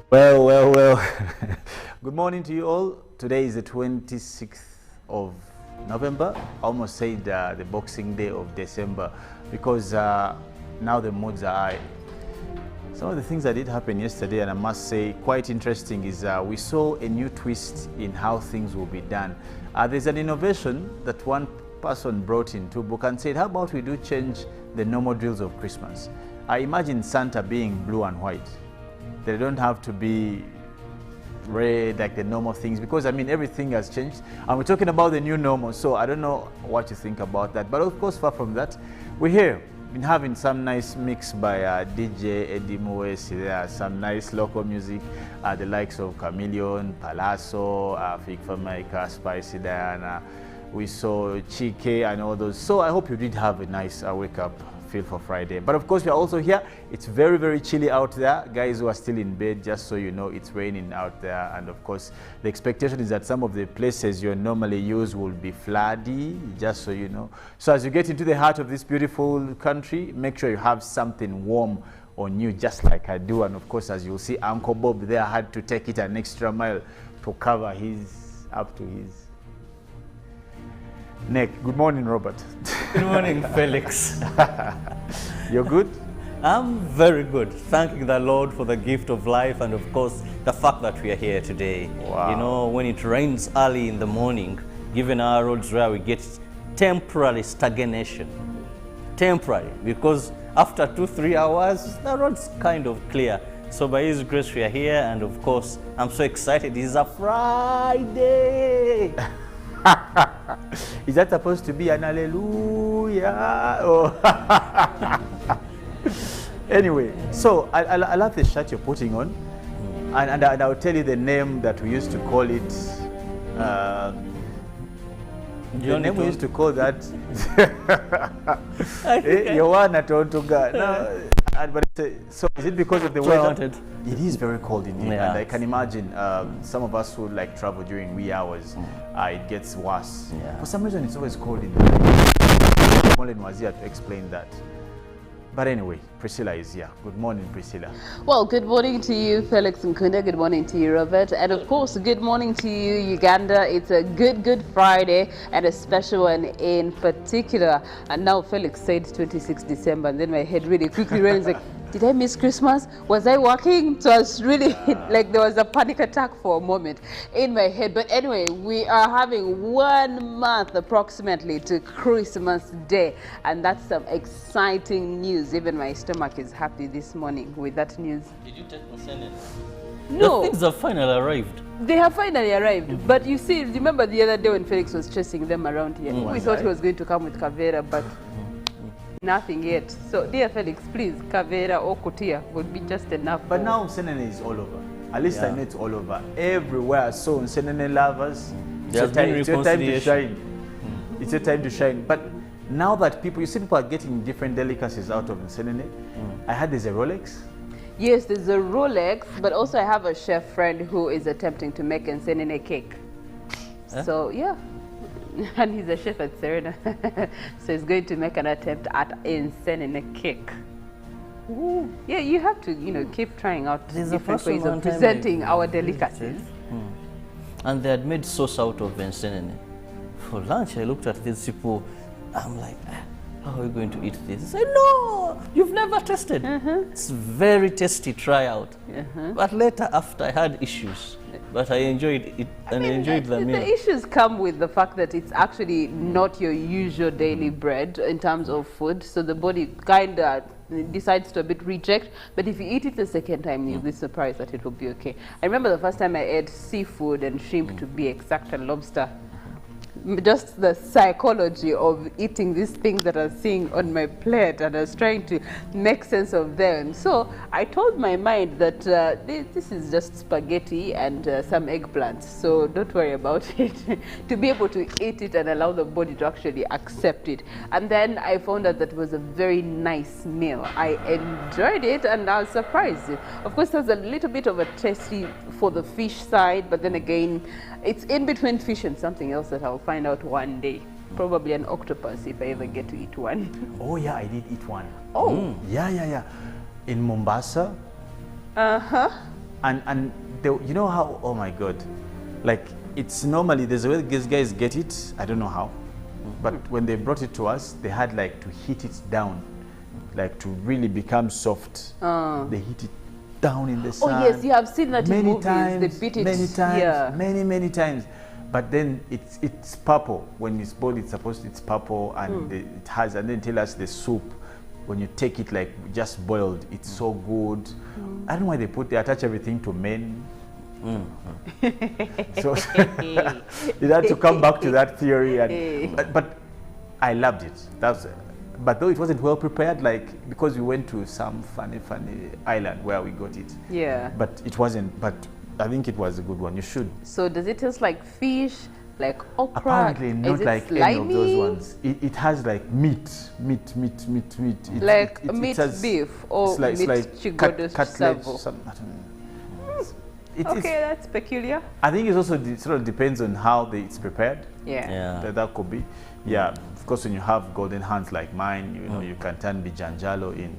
Well. Good morning to you all. Today is the 26th of November. I almost said the Boxing Day of December because now the moods are high. Some of the things that did happen yesterday, and I must say quite interesting, is we saw a new twist in how things will be done. There's an innovation that one person brought into book and said, how about we do change the normal drills of Christmas? I imagine Santa being blue and white. They don't have to be red like the normal things, because I mean everything has changed and we're talking about the new normal. So I don't know what you think about that, but of course, far from that, we're here been having some nice mix by DJ Eddie Moes. There are some nice local music, the likes of Chameleon, Palazzo, Fig Famaica, Spicy Diana. We saw Chike and all those. So I hope you did have a nice wake up feel for Friday. But of course, we are also here. It's very, very chilly out there. Guys who are still in bed, just so you know, it's raining out there. And of course, the expectation is that some of the places you normally use will be floody, just so you know. So as you get into the heart of this beautiful country, make sure you have something warm on you, just like I do. And of course, as you'll see, Uncle Bob there had to take it an extra mile to cover his, up to his neck. Good morning, Robert. Good morning, Felix. You're good? I'm very good. Thanking the Lord for the gift of life and, of course, the fact that we are here today. Wow. You know, when it rains early in the morning, given our roads where we get temporary stagnation. Temporary, because after 2-3 hours, the road's kind of clear. So by His grace, we are here, and of course, I'm so excited. It's a Friday. Is that supposed to be an hallelujah? Oh. Anyway, so I love the shirt you're putting on, and I'll tell you the name that we used to call it. The name we used to call that. Yowana Tontuga. So is it because of the weather? It is very cold indeed, yeah. And I can imagine some of us who like travel during wee hours, it gets worse. Yeah. For some reason, it's always cold in the night. Molin was here to explain that. But anyway, Priscilla is here. Good morning, Priscilla. Well, good morning to you, Felix Nkunda. Good morning to you, Robert. And of course, good morning to you, Uganda. It's a good Friday, and a special one in particular. And now Felix said 26th December, and then my head really quickly ran. It's like, did I miss Christmas? Was I working? So I was really like there was a panic attack for a moment in my head. But anyway, we are having 1 month approximately to Christmas Day, and that's some exciting news. Even my stomach is happy this morning with that news. Did you take Musenin? No. The things have finally arrived. They have finally arrived. But you see, remember the other day when Felix was chasing them around here? We thought he was going to come with Kavera, but nothing yet. So, dear Felix, please, Kavera or Kutia would be just enough. But now Nsenene is all over. At least I know it's all over. Everywhere. So Nsenene lovers, it's your time to shine. It's your time to shine. But now that people, you see people are getting different delicacies out of Nsenene. I heard there's a Rolex. Yes, there's a Rolex, but also I have a chef friend who is attempting to make Nsenene cake. So, yeah. And he's a chef at Serena. So he's going to make an attempt at Nsenene cake. Ooh. Yeah, you have to, you know, keep trying out different ways of presenting our delicacies. And they had made sauce out of Nsenene. For lunch, I looked at these people. I'm like, how are we going to eat this? I said, no, you've never tasted. It's very tasty, try out. But later, after I had issues, but I enjoyed it, and I enjoyed the meal. The issues come with the fact that it's actually not your usual daily bread in terms of food, so the body kind of decides to a bit reject. But if you eat it the second time, you'll be surprised that it will be okay. I remember the first time I ate seafood and shrimp, to be exact, and lobster. Just the psychology of eating these things that I was seeing on my plate, and I was trying to make sense of them. So I told my mind that this is just spaghetti and some eggplants, so don't worry about it. To be able to eat it and allow the body to actually accept it. And then I found out that it was a very nice meal. I enjoyed it, and I was surprised. Of course, there's a little bit of a tasty for the fish side, but then again, it's in between fish and something else that I'll find out one day. Probably an octopus if I ever get to eat one. Oh yeah, I did eat one. Oh. Yeah. In Mombasa. And you know how, oh my God, like it's normally, there's a way these guys get it, I don't know how, but when they brought it to us, they had like to heat it down, like to really become soft. They heat it down in the sun. Oh yes, you have seen that in many movies. times, They beat it. many times, Yeah. many times. But then it's purple. When it's boiled, it's purple, and it has, and then tell us the soup, when you take it like just boiled, it's so good. I don't know why they attach everything to men. So it had to come back to that theory, and, but I loved it. But though it wasn't well prepared, like because we went to some funny island where we got it. Yeah. But it wasn't. But I think it was a good one. You should. So does it taste like fish, like okra? Apparently not Is it like slimy? any of those ones. It has like meat. Like it meat has, beef or it's like, meat cutlet, savo. some, I don't know. Okay, that's peculiar. I think it also sort of depends on how it's prepared. Yeah. That could be. Yeah, of course, when you have golden hands like mine, you know, you can turn bijanjalo in.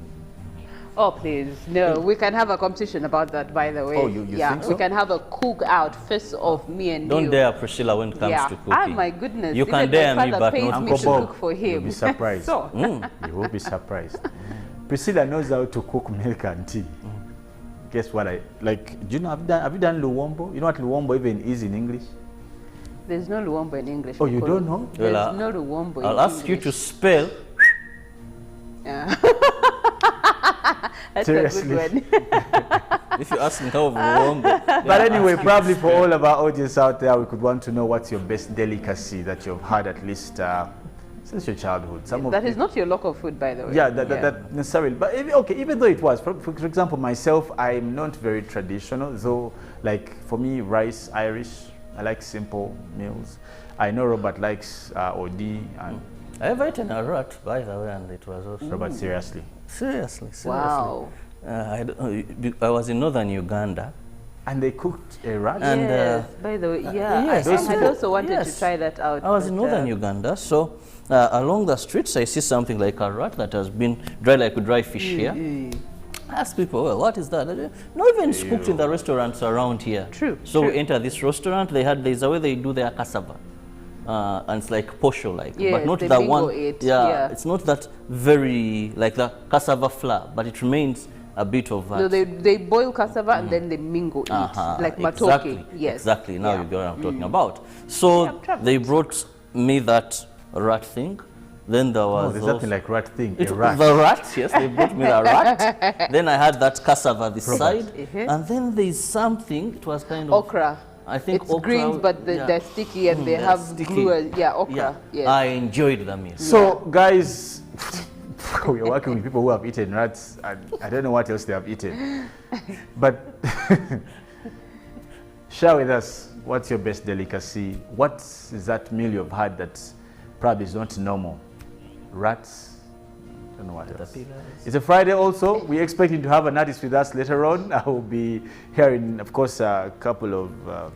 Oh please, no. We can have a competition about that, by the way. Oh, you think so? We can have a cook out first of me and you. Don't dare Priscilla when it comes to cooking. Ah, my goodness. You can dare me, but pays not me Uncle to Bob. cook for You'll him. be surprised. So. You will be surprised. Priscilla knows how to cook milk and tea. Guess what do you know, have you done luwombo? You know what luwombo even is in English? There's no luwombo in English. Oh, you don't know? There's Well, no luwombo in I'll ask you English. to spell. Yeah. That's Seriously. a good one. If you ask me how of Luombo. But anyway, probably for all of our audience out there, we could want to know what's your best delicacy that you've had at least since your childhood. That is not your local food, by the way. Yeah, that necessarily. But even though it was, for example, myself, I'm not very traditional. Though, like for me, rice, Irish, I like simple meals. I know Robert likes OD and I have eaten a rat, by the way, and it was also. Robert, seriously. Seriously. Wow. I was in northern Uganda. And they cooked a rat? And, Yes, by the way, yeah. yes, I had also wanted yes. to try that out. I was in but, northern Uganda, so along the streets I see something like a rat that has been dried like a dry fish here. I ask people, well, what is that? Not even it's cooked in the restaurants around here. True, So true. we enter this restaurant, there's a way they do their cassava. And it's like posho-like, Yes, but not they that mingle one. it, Yeah, yeah. it's not that very like the cassava flour, but it remains a bit of that. No, they boil cassava and then they mingle it, like matoke. Exactly, Yes. exactly. Now Yeah. you get what I'm talking about. So I've tried they brought me that rat thing. Then there was There's also nothing like rat thing. it, A rat. the rat. Yes, they brought me the rat. Then I had that cassava this side, and then there's something. It was kind of Okra. I think It's okra, greens, but they're sticky and they they're have sticky. glue. Yeah, okra. Yeah, Yes. I enjoyed the meal. So, guys, we're working with people who have eaten rats, and I don't know what else they have eaten. But share with us, what's your best delicacy? What is that meal you've had that probably is not normal? Rats? I don't know what else. It's a Friday also. We're expecting to have an artist with us later on. I will be hearing, of course, a couple of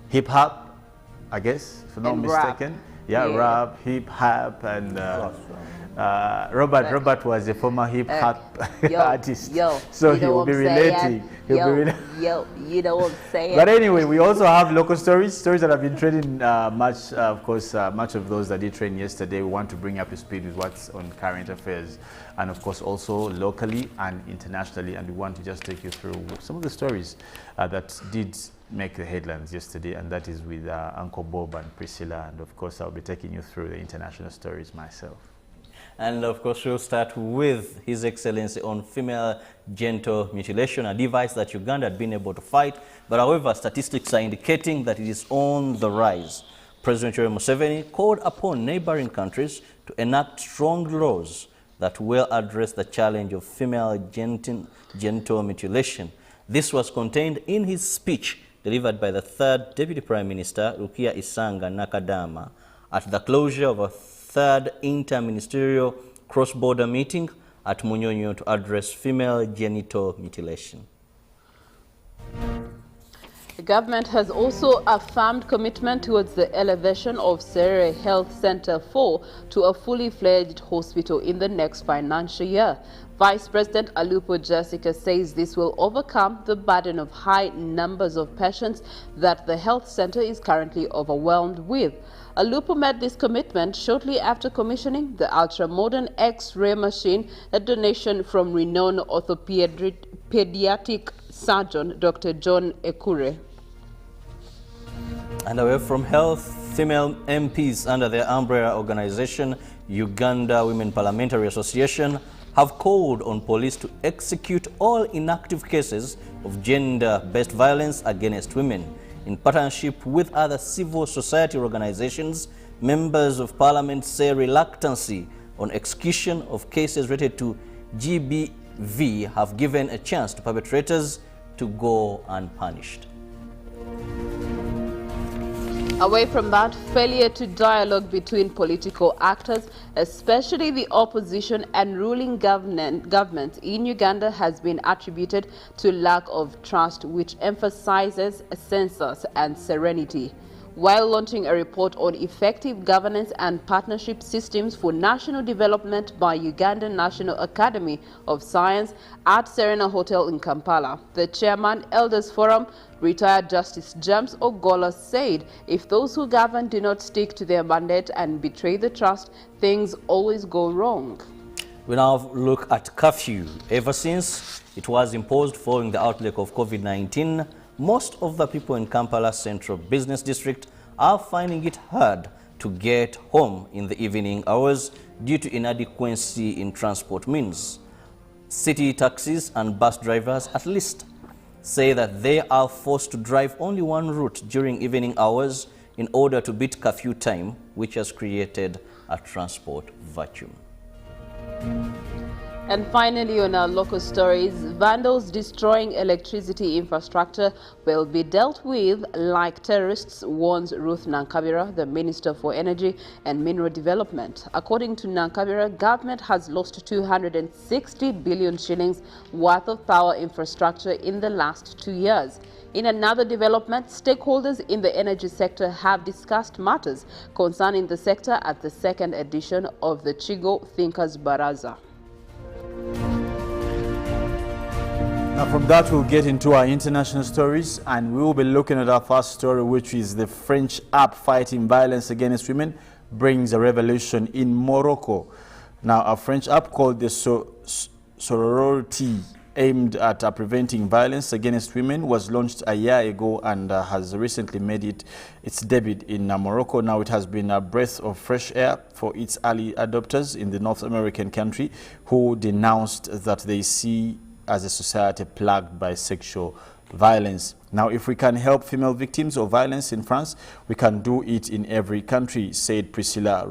hip-hop, I guess, if I'm not And rap. mistaken. Yeah, Yeah. rap, hip-hop, and Robert was a former hip-hop artist. So you he know will what be I'm saying? relating. He'll be relating. You know what I'm saying? But anyway, we also have local stories that have been trending much. Of course, much of those that did trend yesterday, we want to bring up to speed with what's on current affairs, and of course also locally and internationally. And we want to just take you through some of the stories that did make the headlines yesterday, and that is with Uncle Bob and Priscilla. And of course, I'll be taking you through the international stories myself. And of course, we'll start with His Excellency on female genital mutilation, a device that Uganda had been able to fight. But however, statistics are indicating that it is on the rise. President Yoweri Museveni called upon neighboring countries to enact strong laws that will address the challenge of female genital mutilation. This was contained in his speech delivered by the third Deputy Prime Minister, Rukia Isanga Nakadama, at the closure of a third inter-ministerial cross-border meeting at Nyonyintono to address female genital mutilation. The government has also affirmed commitment towards the elevation of Serere Health Center 4 to a fully fledged hospital in the next financial year. Vice President Alupo Jessica says this will overcome the burden of high numbers of patients that the health center is currently overwhelmed with. Alupo made this commitment shortly after commissioning the ultra-modern X-ray machine, a donation from renowned pediatric surgeon Dr. John Ekure. And away from health, female MPs under their umbrella organization, Uganda Women Parliamentary Association, have called on police to execute all inactive cases of gender-based violence against women. In partnership with other civil society organizations, members of parliament say reluctancy on execution of cases related to GBV have given a chance to perpetrators to go unpunished. Away from that, failure to dialogue between political actors, especially the opposition and ruling government in Uganda, has been attributed to lack of trust, which emphasizes census and serenity. While launching a report on effective governance and partnership systems for national development by Ugandan National Academy of Science at Serena Hotel in Kampala, the chairman, Elders Forum, retired Justice James Ogola, said if those who govern do not stick to their mandate and betray the trust, things always go wrong. We now look at curfew. Ever since it was imposed following the outbreak of COVID-19, most of the people in Kampala Central Business District are finding it hard to get home in the evening hours due to inadequacy in transport means. City taxis and bus drivers at least say that they are forced to drive only one route during evening hours in order to beat curfew time, which has created a transport vacuum. And finally, on our local stories, vandals destroying electricity infrastructure will be dealt with like terrorists, warns Ruth Nankabira, the Minister for Energy and Mineral Development. According to Nankabira, government has lost 260 billion shillings worth of power infrastructure in the last 2 years. In another development, stakeholders in the energy sector have discussed matters concerning the sector at the second edition of the Chigo Thinkers Baraza. Now from that we'll get into our international stories, and we will be looking at our first story, which is the French app fighting violence against women brings a revolution in Morocco. Now a French app called the Sorority, aimed at preventing violence against women, was launched a year ago and has recently made its debut in Morocco. Now it has been a breath of fresh air for its early adopters in the North American country, who denounced that they see as a society plagued by sexual violence. Now, if we can help female victims of violence in France, we can do it in every country, said Priscilla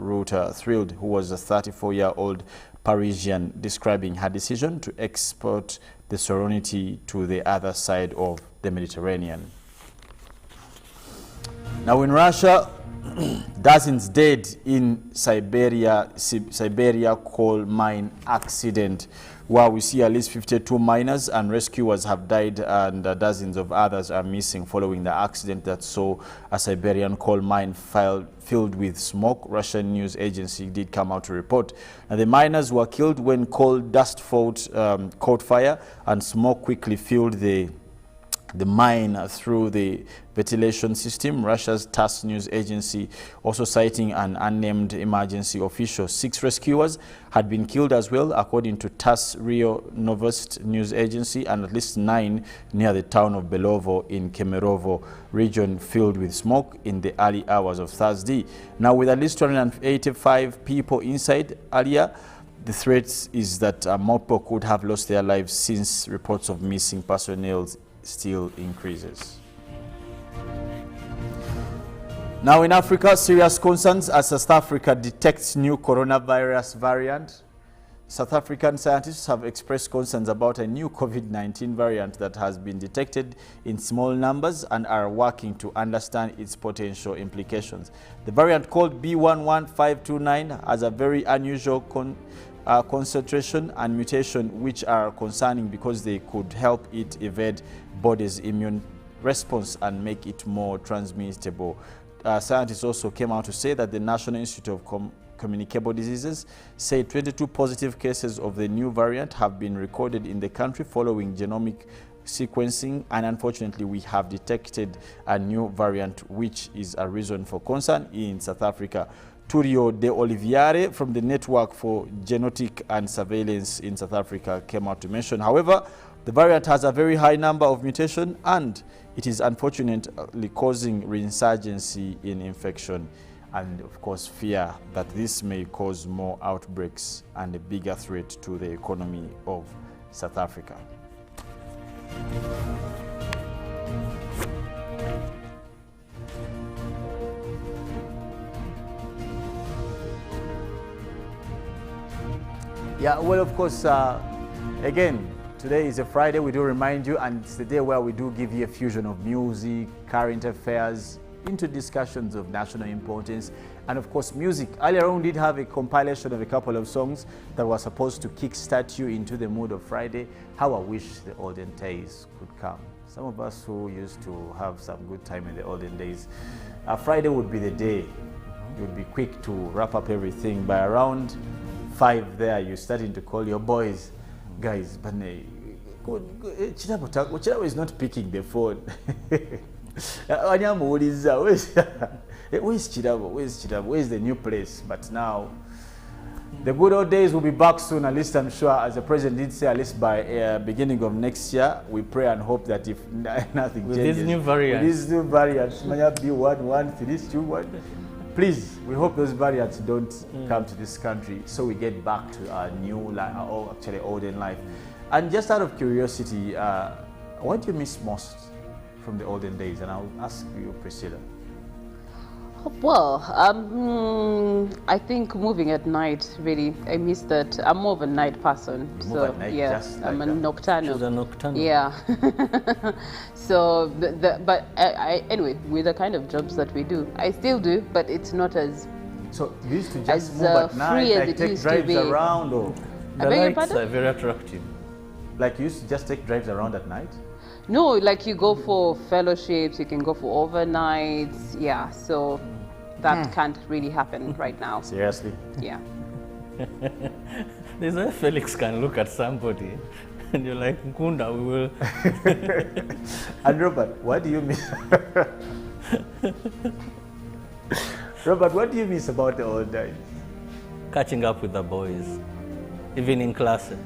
Thrilled, who was a 34-year-old Parisian, describing her decision to export the sorority to the other side of the Mediterranean. Now, in Russia, dozens dead in Siberia coal mine accident, where we see at least 52 miners and rescuers have died and dozens of others are missing following the accident that saw a Siberian coal mine filled with smoke. Russian news agency did come out to report. Now, the miners were killed when coal dust caught fire and smoke quickly filled the mine through the ventilation system. Russia's TASS news agency also citing an unnamed emergency official. 6 rescuers had been killed as well, according to TASS Rio Novost news agency, and at least 9 near the town of Belovo in Kemerovo region filled with smoke in the early hours of Thursday. Now, with at least 285 people inside earlier, the threat is that more people could have lost their lives since reports of missing personnel still increases. Now in Africa, serious concerns as South Africa detects new coronavirus variant. South African scientists have expressed concerns about a new COVID-19 variant that has been detected in small numbers and are working to understand its potential implications. The variant called B11529 has a very unusual concentration and mutation which are concerning because they could help it evade body's immune response and make it more transmissible. Scientists also came out to say that the National Institute of Communicable Diseases say 22 positive cases of the new variant have been recorded in the country following genomic sequencing, and unfortunately we have detected a new variant which is a reason for concern in South Africa. Turio de Oliviere from the Network for Genotic and Surveillance in South Africa came out to mention, however, the variant has a very high number of mutation and it is unfortunately causing reinsurgency in infection, and of course fear that this may cause more outbreaks and a bigger threat to the economy of South Africa. Yeah, well, of course, again, today is a Friday, we do remind you, and it's the day where we do give you a fusion of music, current affairs, into discussions of national importance, and of course music. Earlier on, we did have a compilation of a couple of songs that were supposed to kickstart you into the mood of Friday. How I wish the olden days could come. Some of us who used to have some good time in the olden days, Friday would be the day. You would be quick to wrap up everything. By around 5 there, you're starting to call your boys, guys, but Kirabo is not picking the phone. Where's Kirabo? Where's Kirabo? Where's the new place? But now, the good old days will be back soon, at least I'm sure, as the president did say, at least by beginning of next year. We pray and hope that if nothing with changes. These new variants. With these new variants, please, we hope those variants don't come to this country so we get back to our new life, or actually olden life. And just out of curiosity, what do you miss most from the olden days? And I'll ask you, Priscilla. Well, I think moving at night, really, I miss that. I'm more of a night person. You move at night, yeah, just I'm like a nocturnal. She's a nocturnal. Yeah. So, anyway, with the kind of jobs that we do, I still do, but it's not as. So you used to just as, move at night, free as like it take used to drives be. around, or The beg your lights pardon? are very attractive. like you used to just take drives around at night? No, like you go for fellowships, you can go for overnights. Yeah, so that can't really happen right now. Seriously? Yeah. There's where Felix can look at somebody and you're like, Nkunda, we will. And Robert, what do you miss? Robert, what do you miss about the old days? Catching up with the boys, even in classes.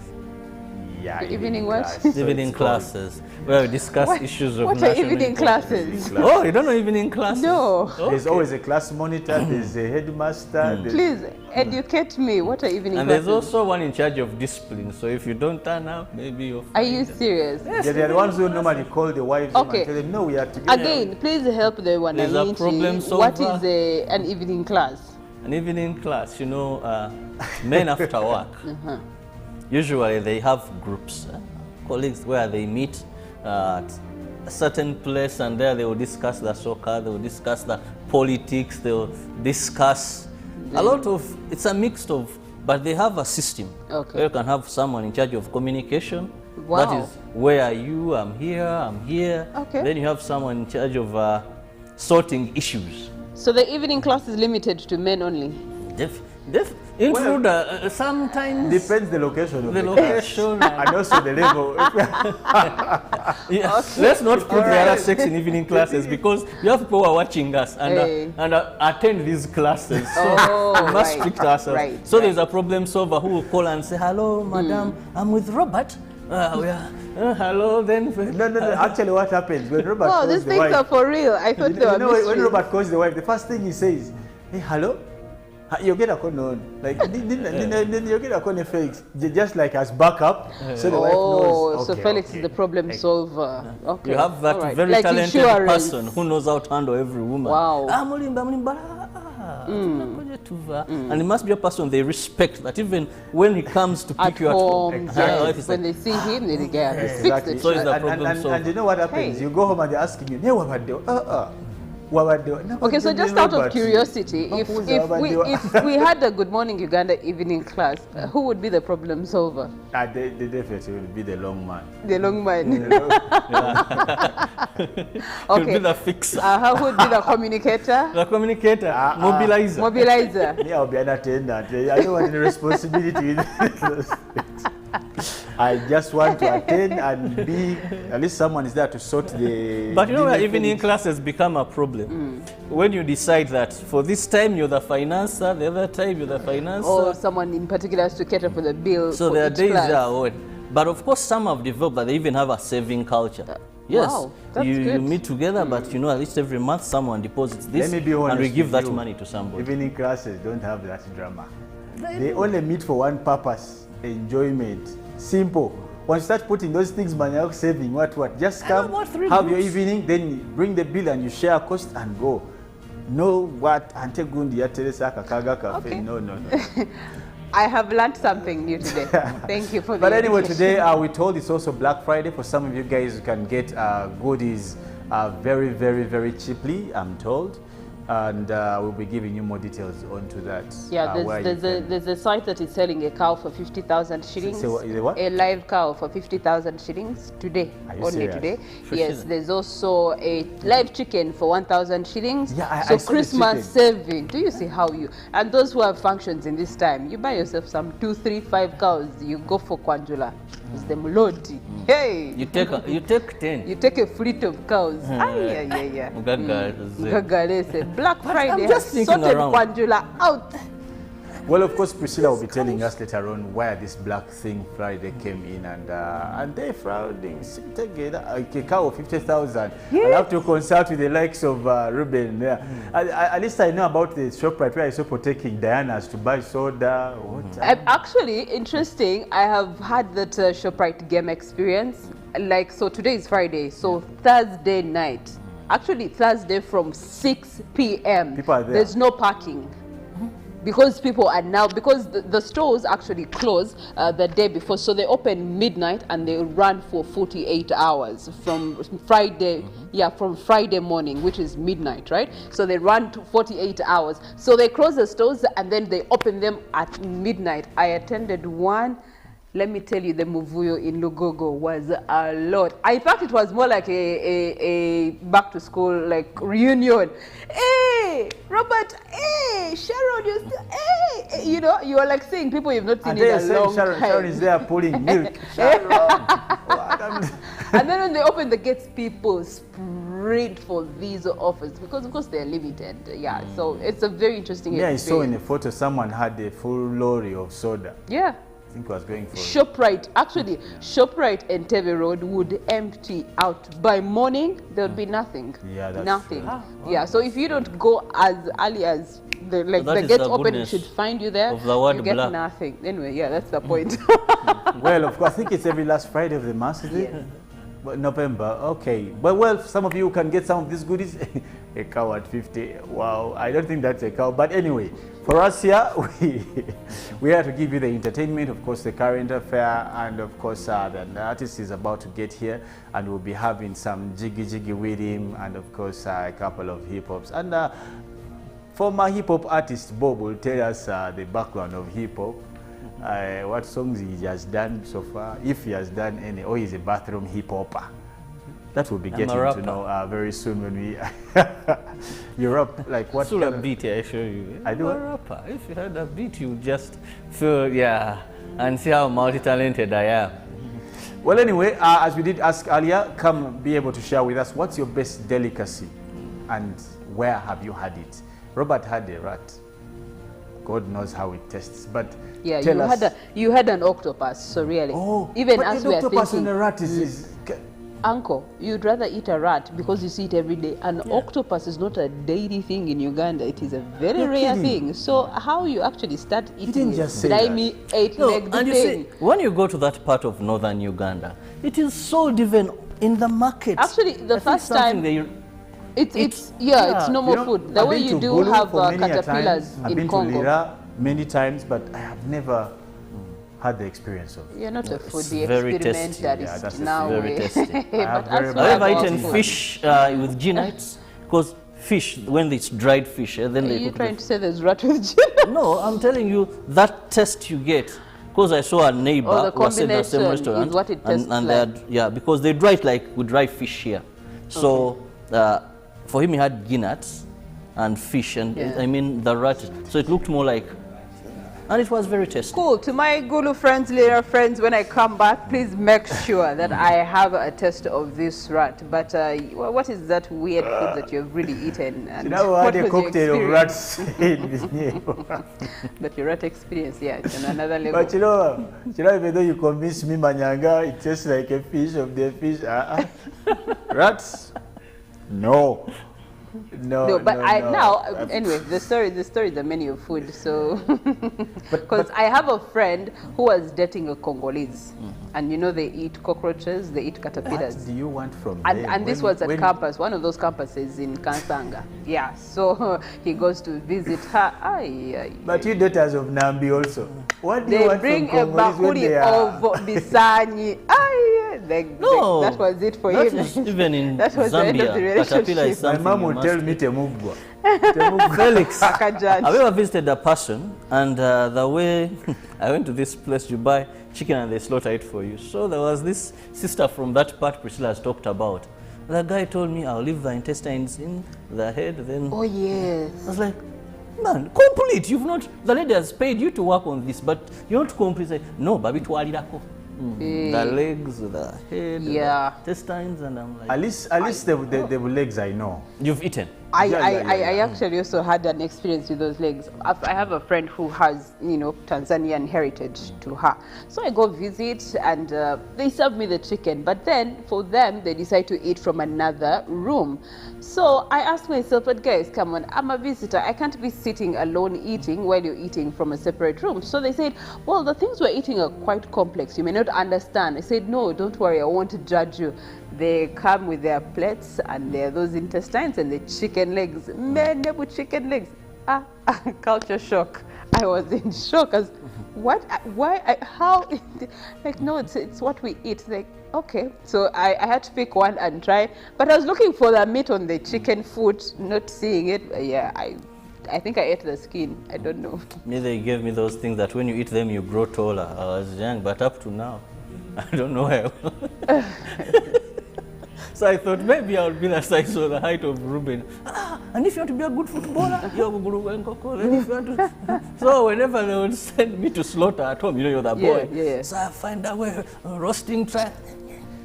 Yeah, Evening what? class. Even in classes, where we discuss issues of What are national evening importance. classes? Oh, you don't know evening classes? No. There's always a class monitor, there's a headmaster. there's- Please educate me. What are evening And classes? there's also one in charge of discipline. So if you don't turn up, maybe you're. Are you serious? They're the ones who normally call the wives Okay. and tell them, no, we are together. Again, please help the one. There's a problem What solver. is an evening class? An evening class, you know, men after work, usually they have groups, colleagues, where they meet at a certain place, and there they will discuss the soccer, they will discuss the politics, they will discuss a lot of, it's a mix of, but they have a system. Okay. Where you can have someone in charge of communication. Wow. That is, where are you? I'm here, I'm here. Okay. Then you have someone in charge of sorting issues. So the evening class is limited to men only. Include sometimes Depends the location of the class. location. And also the level. Yeah. Okay. Let's not put the Alright. other sex in evening classes, because you have people who are watching us and, Hey. attend these classes. So Oh, we must right. restrict ourselves. Right, So right. there's a problem solver who will call and say, hello, madam, I'm with Robert. We are, hello, then. No. Actually, what happens when Robert Wow, calls these the things wife? are for real. I thought they were You know, when mysteries. Robert calls the wife, the first thing he says, hey, hello? You get a call on. Like, you get a call on Felix, just like as backup, so the wife knows. Oh, so Okay, Felix okay. is the problem solver. Okay. You have that all right. very Like talented insurance. person who knows how to handle every woman. Wow. And it must be a person they respect, that even when he comes to At pick you at home, home, Exactly. life yes. is When like, they see him, they get Exactly. fix So it. is the and, problem and solver. you know what happens? Hey. You go home and they're asking you, hey, what about the Okay, so just out of curiosity, if we had a Good Morning Uganda evening class, who would be the problem solver? They definitely will be the long man. The long man. Okay. Be the fixer. Who would be the communicator? The communicator. Mobilizer. Mobilizer. Me, I'll be an attendant. I don't want any responsibility. I just want to attend and be, at least someone is there to sort the... But you know where evening classes become a problem? When you decide that for this time you're the financer, the other time you're the financer. Or someone in particular has to cater for the bill. So there are days that are odd. But of course some have developed that they even have a saving culture. Yes, wow, that's you good. meet together, but you know, at least every month someone deposits this and we give that money to somebody. Evening classes don't have that drama. They only meet for one purpose, enjoyment. Simple. Once you start putting those things, man, you're saving, what, just come, have your evening, then you bring the bill and you share cost and go. No, what, ante gundi ya Teresa kakaga cafe. No. I have learned something new today. Thank you for But anyway, today we're told it's also Black Friday. For some of you guys, you can get goodies very, very, very cheaply, I'm told. And we'll be giving you more details onto that. Yeah, there's a site that is selling a cow for 50,000 shillings. What? A live cow for 50,000 shillings today. Only serious? Today. Yes, there's also a live chicken for 1,000 shillings. Yeah, so Christmas saving. Do you see how you... And those who have functions in this time, you buy yourself some 2, 3, 5 cows. You go for Kwanjula. It's the Muloti. Hey! You take 10. You take a fleet of cows. Yeah. Black Friday has sorted Kwanjula out. Well, of course, Priscilla will be telling us later on where this Black Friday came in, and they frauding. A cow of 50,000. Yeah. I'll have to consult with the likes of Ruben there. At least I know about the ShopRite where I saw taking Diana's to buy soda. Actually, interesting. I have had that ShopRite game experience. Like, so today is Friday, so Thursday night. Actually, Thursday from 6 p.m. People are there. There's no parking. Because people are now, because the stores actually close the day before, so they open midnight and they run for 48 hours from Friday, from Friday morning, which is midnight, right? So they run to 48 hours. So they close the stores and then they open them at midnight. I attended one. Let me tell you, the Muvuyo in Lugogo was a lot. In fact, it was more like a back to school like reunion. Hey, Robert, hey, Sharon, hey, you know, you are like seeing people you've not seen in a long time. Sharon is there pulling milk. And then when they open the gates, people sprint for these offers because, of course, they're limited. Yeah, so it's a very interesting experience. Yeah, I saw in a photo someone had a full lorry of soda. Yeah. I think I was going for ShopRite. Actually, ShopRite and Tebe Road would empty out. By morning, there would be nothing. Yeah, that's nothing. True. Yeah, so if you don't go as early as the gates open, it should find you there. You get nothing. Anyway, yeah, that's the point. Well, of course, I think it's every last Friday of the month, is it? But November, okay. But well, some of you can get some of these goodies. A cow at 50. Wow, I don't think that's a cow. But anyway, for us here, we are to give you the entertainment, of course, the current affair, and of course, the artist is about to get here, and we'll be having some jiggy with him, and of course, a couple of hip hops. And former hip hop artist Bob will tell us the background of hip hop. What songs he has done so far, if he has done any, or he's a bathroom hip hopper. That will be getting to know very soon when we you're up. Like what kind of beat? I show you. I do. I'm a rapper. If you heard a beat, you just feel and see how multi-talented I am. Well, anyway, as we did ask earlier, come be able to share with us what's your best delicacy, and where have you had it? Robert had a rat. God knows how it tastes, but yeah, tell you had an octopus, so really, even as we are thinking, octopus and a rat is Uncle, you'd rather eat a rat because you see it every day. An octopus is not a daily thing in Uganda. It is a very rare thing. So how you actually start eating slimy, eight-legged thing? When you go to that part of northern Uganda, it is sold even in the market. Actually, the first time... It's normal food. The way you do have caterpillars in Congo. I've been to Lira many times, but I have never had the experience of it. You're not a foodie experimentalist now. Very tasty. Have you ever eaten fish with genites? Because fish, when it's dried fish, then Are they you cook trying it. to say there's rat with gin? No, I'm telling you, that taste you get. Because I saw a neighbor the who was in the same combination restaurant. is what it tastes and like. they had, yeah, because they dry it like we dry fish here. So for him, he had guineas and fish, and I mean the rat. So it looked more like, and it was very tasty. Cool. To my Gulu friends, later friends, when I come back, please make sure that I have a taste of this rat. But what is that weird food that you've really eaten? And Now I had a what was your cocktail of experience? rats in this neighbor. But your rat experience, yeah, it's on another level. But you know, even though you convince me, Manyanga, it tastes like a fish of the fish. Rats? No. No, but no, now no. anyway, the story is a menu of food. So because I have a friend who was dating a Congolese, and you know they eat cockroaches, they eat caterpillars. What do you want from And, them? and this was at campus, one of those campuses in Kansanga. Yeah, so he goes to visit her. But you daughters of Nambi also. What do you They want bring from a Congolese when bakuri they are? of bisanyi. No, that was it for that him. is even in That was the end of the Zambia, caterpillar relationship. is My something mom you would must tell eat. me temugwa. Felix, Akajudge. have you ever visited a person and the way I went to this place, you buy chicken and they slaughter it for you. So there was this sister from that part Priscilla has talked about. The guy told me I'll leave the intestines in the head, then Oh yes. I was like, man, complete. You've not, the lady has paid you to work on this, but you're not complete. Like, no, baby, twalirako. The legs, the head, Yeah. the intestines, and I'm like, At least the legs I know. you've eaten. I actually also had an experience with those legs. I have a friend who has, Tanzanian heritage to her. So I go visit and they serve me the chicken. But then for them, they decide to eat from another room. So I asked myself, but guys, come on, I'm a visitor. I can't be sitting alone eating while you're eating from a separate room. So they said, well, the things we're eating are quite complex. You may not understand. I said, no, don't worry. I won't judge you. They come with their plates and there are those intestines and the chicken legs. Man, with chicken legs. Culture shock. I was in shock as what, why, how, like, no, it's what we eat. Like, okay. So I had to pick one and try, but I was looking for the meat on the chicken foot, not seeing it. Yeah, I think I ate the skin. I don't know. Me, they gave me those things that when you eat them, you grow taller. I was young, but up to now, I don't know how. So I thought maybe I would be the size or the height of Ruben. And if you want to be a good footballer, you're going to. So whenever they would send me to slaughter at home, you're the boy. Yeah. So I find a way, roasting try.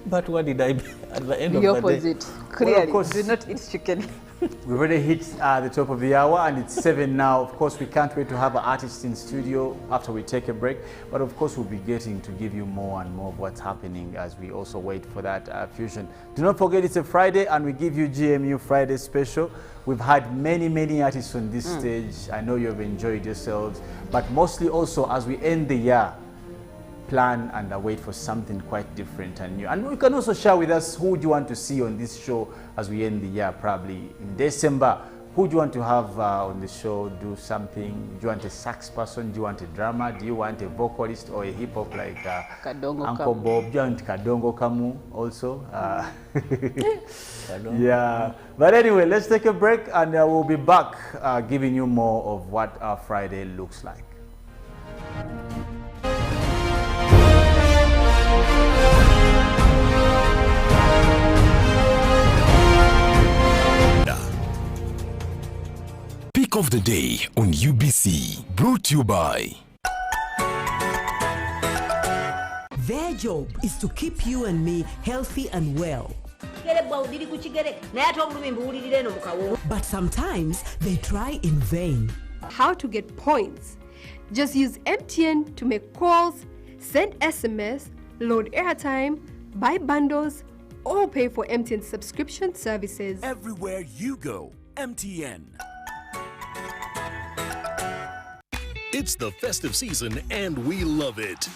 But what did I be at the end The of the day? opposite. Clearly, of course. do not eat chicken. We've already hit the top of the hour and it's 7 now. Of course, we can't wait to have an artist in studio after we take a break. But of course, we'll be getting to give you more and more of what's happening as we also wait for that fusion. Do not forget it's a Friday and we give you GMU Friday special. We've had many artists on this stage. I know you've enjoyed yourselves. But mostly also as we end the year, plan and wait for something quite different and new. And you can also share with us who do you want to see on this show as we end the year, probably in December. Who do you want to have on the show do something? Do you want a sax person? Do you want a drummer? Do you want a vocalist or a hip hop like Kadongo Uncle Kamu. Bob? Do you want Kadongo Kamu also? Yeah. But anyway, let's take a break and we'll be back giving you more of what our Friday looks like. Pick of the day on UBC, brought to you by. Their job is to keep you and me healthy and well. But sometimes they try in vain. How to get points? Just use MTN to make calls, send SMS, load airtime, buy bundles, or pay for MTN subscription services. Everywhere you go, MTN. It's the festive season and we love it.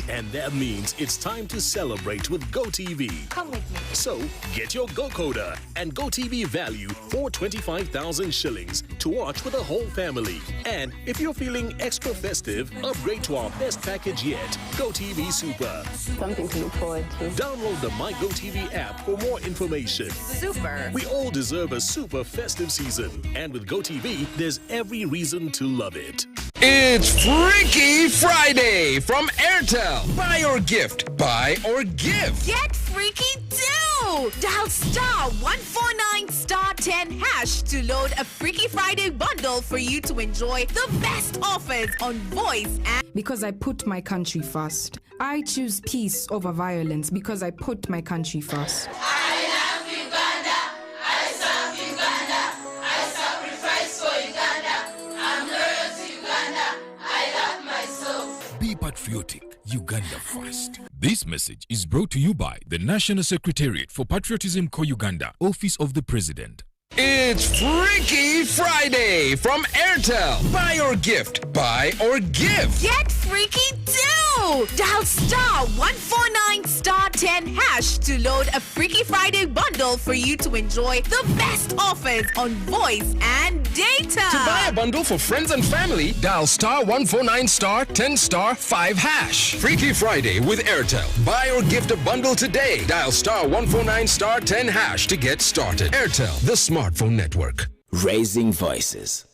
And that means it's time to celebrate with GoTV. Come with me. So get your GoCoder and GoTV value for 25,000 shillings to watch with the whole family. And if you're feeling extra festive, upgrade to our best package yet, GoTV Super. Something to look forward to. Download the My GoTV app for more information. Super. We all deserve a super festive season. And with GoTV, there's every reason to love it. It's Freaky Friday from Airtel. Buy or gift. Buy or give. Get freaky too! Dial *149*10# to load a Freaky Friday bundle for you to enjoy the best offers on voice and... Because I put my country first. I choose peace over violence because I put my country first. I love Uganda. I serve Uganda. I sacrifice for Uganda. I'm loyal to Uganda. I love myself. Be patriotic. Uganda first. This message is brought to you by the National Secretariat for Patriotism Co Uganda, Office of the President. It's Freaky Friday from Airtel. Buy or gift. Buy or give. Get freaky too! Dial *149*10# to load a Freaky Friday bundle for you to enjoy the best offers on voice and data. To buy a bundle for friends and family, dial *149*10*5#. Freaky Friday with Airtel. Buy or gift a bundle today. Dial *149*10# to get started. Airtel, the smartphone network. Raising voices.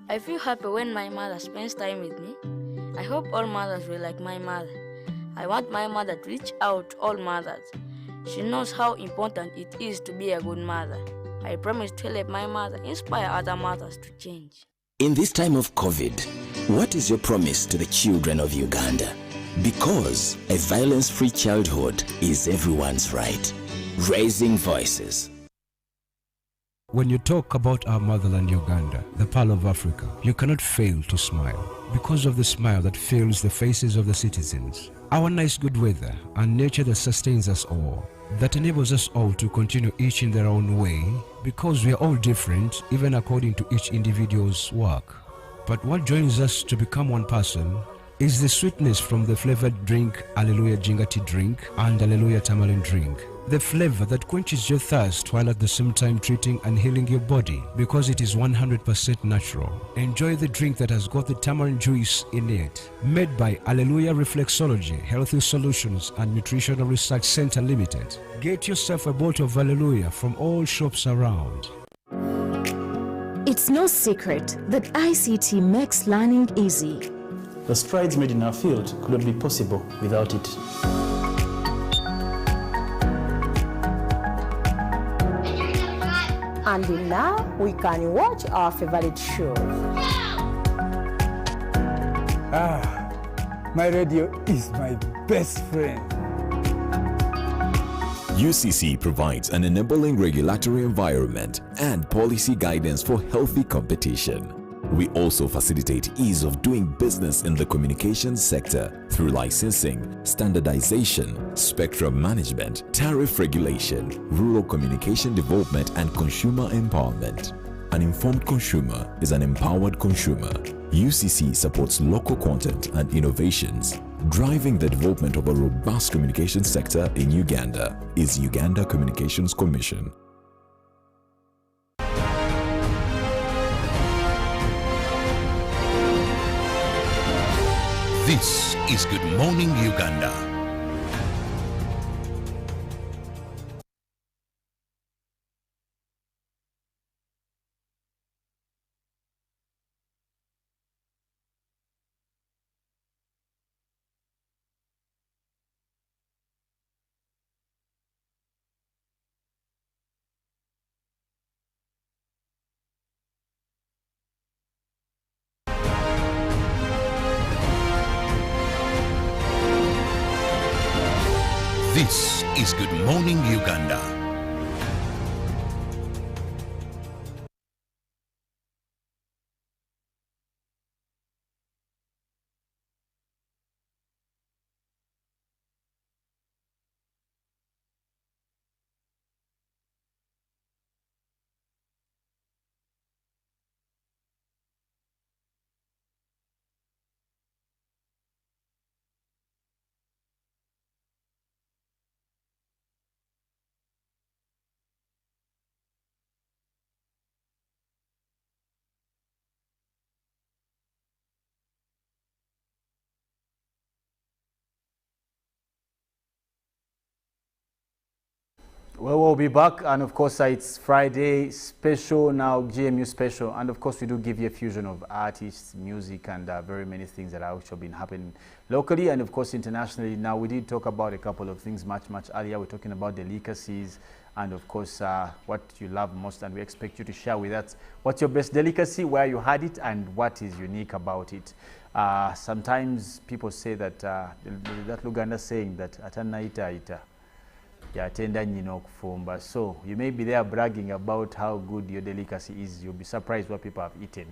I feel happy when my mother spends time with me. I hope all mothers will like my mother. I want my mother to reach out to all mothers. She knows how important it is to be a good mother. I promise to help my mother inspire other mothers to change. In this time of COVID, what is your promise to the children of Uganda? Because a violence-free childhood is everyone's right. Raising voices. When you talk about our motherland Uganda, the pearl of Africa, you cannot fail to smile because of the smile that fills the faces of the citizens. Our nice good weather and nature that sustains us all, that enables us all to continue each in their own way because we are all different even according to each individual's work. But what joins us to become one person is the sweetness from the flavored drink Alleluia Jingati drink and Alleluia Tamarind drink. The flavor that quenches your thirst while at the same time treating and healing your body because it is 100% natural. Enjoy the drink that has got the tamarind juice in it. Made by Alleluia Reflexology, Healthy Solutions and Nutritional Research Center Limited. Get yourself a bottle of Alleluia from all shops around. It's no secret that ICT makes learning easy. The strides made in our field could not be possible without it. And now we can watch our favorite shows. My radio is my best friend. UCC provides an enabling regulatory environment and policy guidance for healthy competition. We also facilitate ease of doing business in the communications sector through licensing, standardization, spectrum management, tariff regulation, rural communication development, and consumer empowerment. An informed consumer is an empowered consumer. UCC supports local content and innovations. Driving the development of a robust communication sector in Uganda is Uganda Communications Commission. This is Good Morning Uganda. This is Good Morning Uganda. Well, we'll be back, and of course, it's Friday special now, GMU special, and of course, we do give you a fusion of artists, music, and very many things that have actually been happening locally and of course internationally. Now, we did talk about a couple of things much earlier. We're talking about delicacies, and of course, what you love most, and we expect you to share with us what's your best delicacy, where you had it, and what is unique about it. Sometimes people say that that Luganda saying that atana ita. So you may be there bragging about how good your delicacy is. You'll be surprised what people have eaten.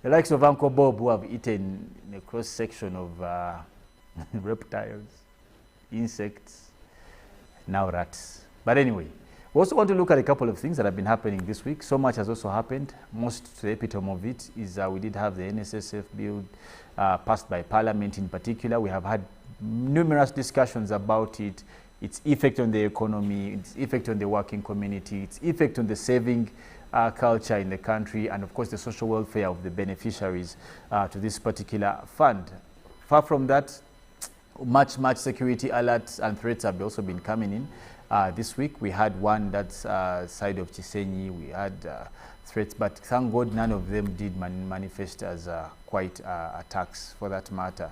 The likes of Uncle Bob, who have eaten a cross section of reptiles, insects, now rats. But anyway, we also want to look at a couple of things that have been happening this week. So much has also happened. Most to the epitome of it is we did have the NSSF bill passed by Parliament in particular. We have had numerous discussions about it. Its effect on the economy, its effect on the working community, its effect on the saving culture in the country, and of course the social welfare of the beneficiaries to this particular fund. Far from that, much security alerts and threats have also been coming in. This week we had one that's side of Chisenyi. We had threats, but thank God none of them did manifest as quite attacks for that matter,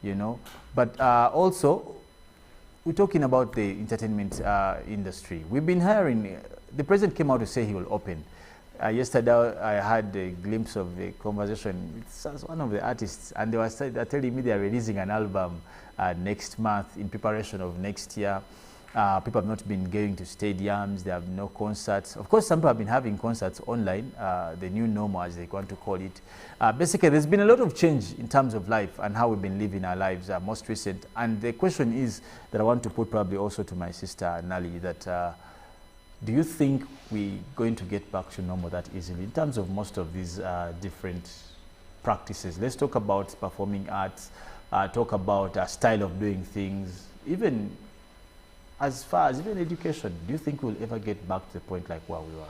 you know. But also, we're talking about the entertainment industry. We've been hearing, the president came out to say he will open. Yesterday, I had a glimpse of a conversation with one of the artists, and they were telling me they are releasing an album next month in preparation of next year. People have not been going to stadiums, they have no concerts. Of course, some people have been having concerts online, the new normal as they want to call it. Basically, there's been a lot of change in terms of life and how we've been living our lives, most recent. And the question is that I want to put probably also to my sister Nali, that do you think we're going to get back to normal that easily in terms of most of these different practices? Let's talk about performing arts, talk about style of doing things, even as far as even education. Do you think we'll ever get back to the point like where we were?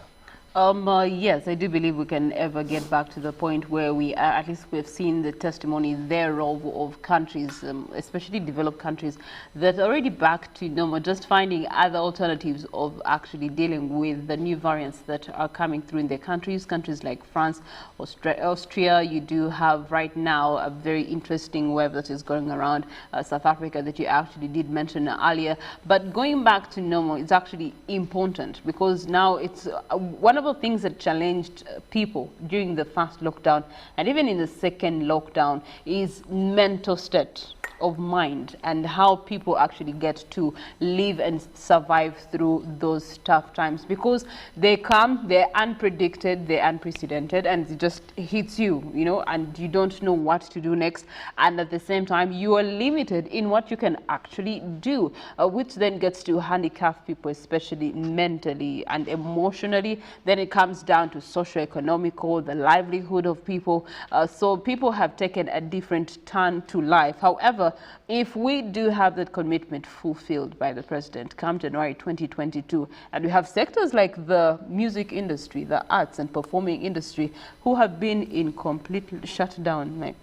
Yes, I do believe we can ever get back to the point where we are, at least we've seen the testimony thereof of countries, especially developed countries, that are already back to normal, just finding other alternatives of actually dealing with the new variants that are coming through in their countries like France, Austria. You do have right now a very interesting wave that is going around South Africa that you actually did mention earlier. But going back to normal is actually important, because now it's one of the things that challenged people during the first lockdown and even in the second lockdown is mental state of mind and how people actually get to live and survive through those tough times, because they come, they're unpredicted, they're unprecedented, and it just hits you, you know, and you don't know what to do next, and at the same time you are limited in what you can actually do, which then gets to handicap people, especially mentally and emotionally. Then it comes down to socio-economical, the livelihood of people. So people have taken a different turn to life. However, if we do have that commitment fulfilled by the president come January 2022, and we have sectors like the music industry, the arts and performing industry, who have been in complete shutdown, like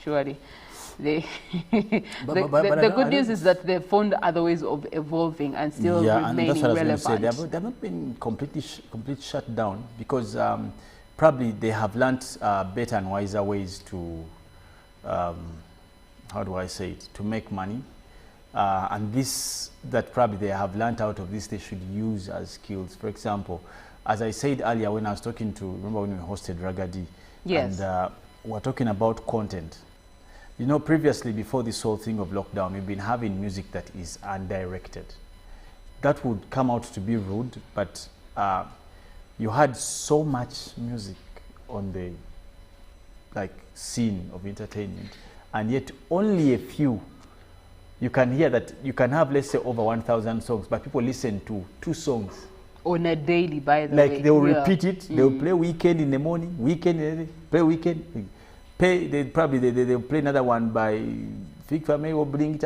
surely the good news is that they've found other ways of evolving and still remaining relevant. They have not been complete shutdown, because probably they have learned better and wiser ways to how do I say it, to make money, and this that probably they have learned out of this they should use as skills. For example, as I said earlier when I was talking to, remember when we hosted Ragadi, yes, and we're talking about content. You know, previously, before this whole thing of lockdown, we've been having music that is undirected. That would come out to be rude, but you had so much music on the scene of entertainment, and yet only a few. You can hear that you can have, let's say, over 1,000 songs, but people listen to 2 songs on a daily, by the way. Like they will repeat it. They will play Weekend in the morning, Weekend in the play Weekend. They'll play another one by Fig Family or Bring It,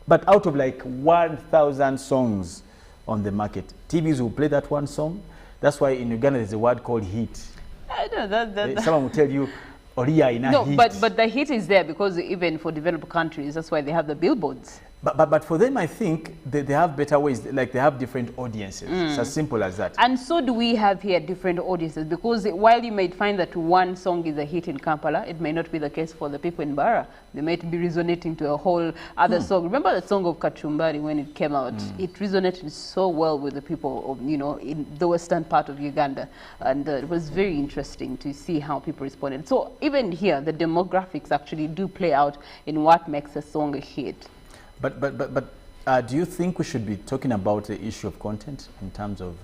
but out of like 1,000 songs on the market, TVs will play that one song. That's why in Uganda there's a word called hit. I know that. Someone will tell you, "Oriya ina hit." But the hit is there because even for developed countries, that's why they have the billboards. But for them, I think they have better ways, like they have different audiences. It's as simple as that. And so do we have here different audiences, because while you might find that one song is a hit in Kampala, it may not be the case for the people in Bara. They might be resonating to a whole other song. Remember the song of Kachumbari when it came out? It resonated so well with the people of, you know, in the western part of Uganda. And it was very interesting to see how people responded. So even here, the demographics actually do play out in what makes a song a hit. But do you think we should be talking about the issue of content in terms of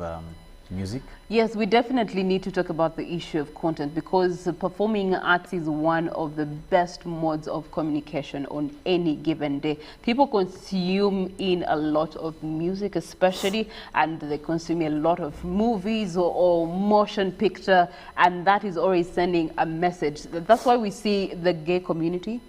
music? Yes, we definitely need to talk about the issue of content, because performing arts is one of the best modes of communication on any given day. People consume in a lot of music especially, and they consume a lot of movies or motion picture, and that is always sending a message. That's why we see the gay community,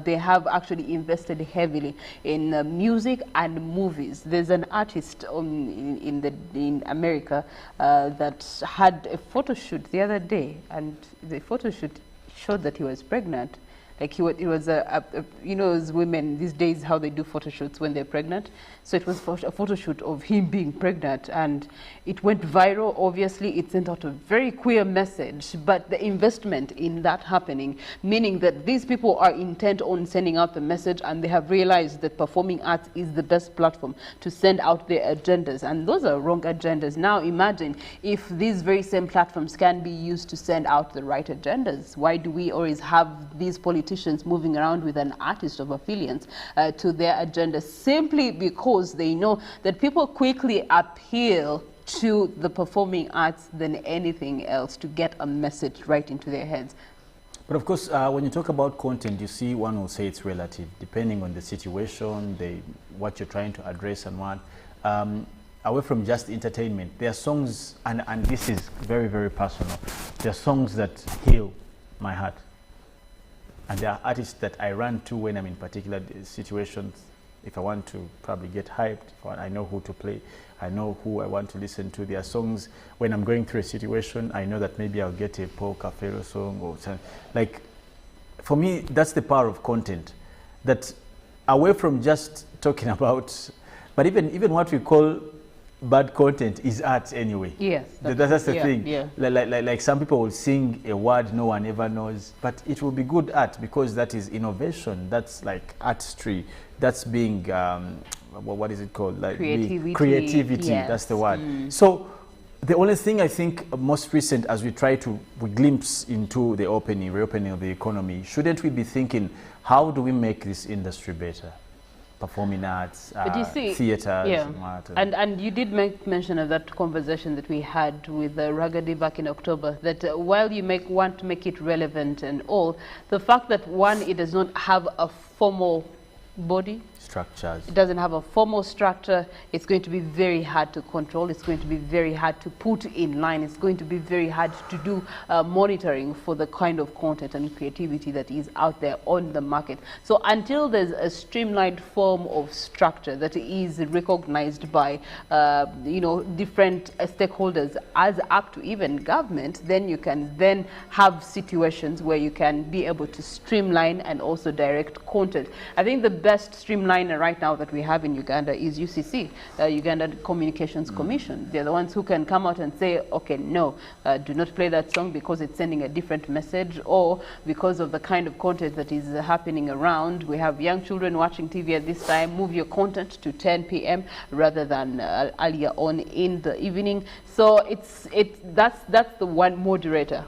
they have actually invested heavily in music and movies. There's an artist in America that had a photo shoot the other day, and the photo shoot showed that he was pregnant. Like it was you know, as women these days, how they do photo shoots when they're pregnant. So it was a photo shoot of him being pregnant, and it went viral. Obviously, it sent out a very queer message, but the investment in that happening, meaning that these people are intent on sending out the message, and they have realized that performing arts is the best platform to send out their agendas, and those are wrong agendas. Now imagine if these very same platforms can be used to send out the right agendas. Why do we always have these politicians moving around with an artist of affiliates to their agenda? Simply because they know that people quickly appeal to the performing arts than anything else to get a message right into their heads. But of course, when you talk about content, you see, one will say it's relative, depending on the situation, what you're trying to address and what. Away from just entertainment, there are songs, and this is very, very personal, there are songs that heal my heart. And there are artists that I run to when I'm in particular situations. If I want to probably get hyped, I know who to play, I know who I want to listen to. There are songs when I'm going through a situation, I know that maybe I'll get a Paul Cafero song or something. Like, for me, that's the power of content. That away from just talking about, but even what we call bad content is art anyway. Yes. That's the thing. Yeah. Like some people will sing a word no one ever knows, but it will be good art because that is innovation. That's like artistry. That's being, what is it called? Like creativity, yes. That's the word. So the only thing I think most recent, as we try to glimpse into the reopening of the economy, shouldn't we be thinking, how do we make this industry better? Performing arts, theaters, and you did make mention of that conversation that we had with Ragadi back in October, that while you want to make it relevant and all, the fact that one, it does not have a formal body, structures. It doesn't have a formal structure. It's going to be very hard to control. It's going to be very hard to put in line. It's going to be very hard to do monitoring for the kind of content and creativity that is out there on the market. So until there's a streamlined form of structure that is recognized by different stakeholders, as up to even government, then you can then have situations where you can be able to streamline and also direct content. I think the best streamline right now that we have in Uganda is UCC, Uganda Communications Commission. They're the ones who can come out and say, okay, no, do not play that song because it's sending a different message, or because of the kind of content that is happening around. We have young children watching TV at this time. Move your content to 10 p.m. rather than earlier on in the evening. So that's the one moderator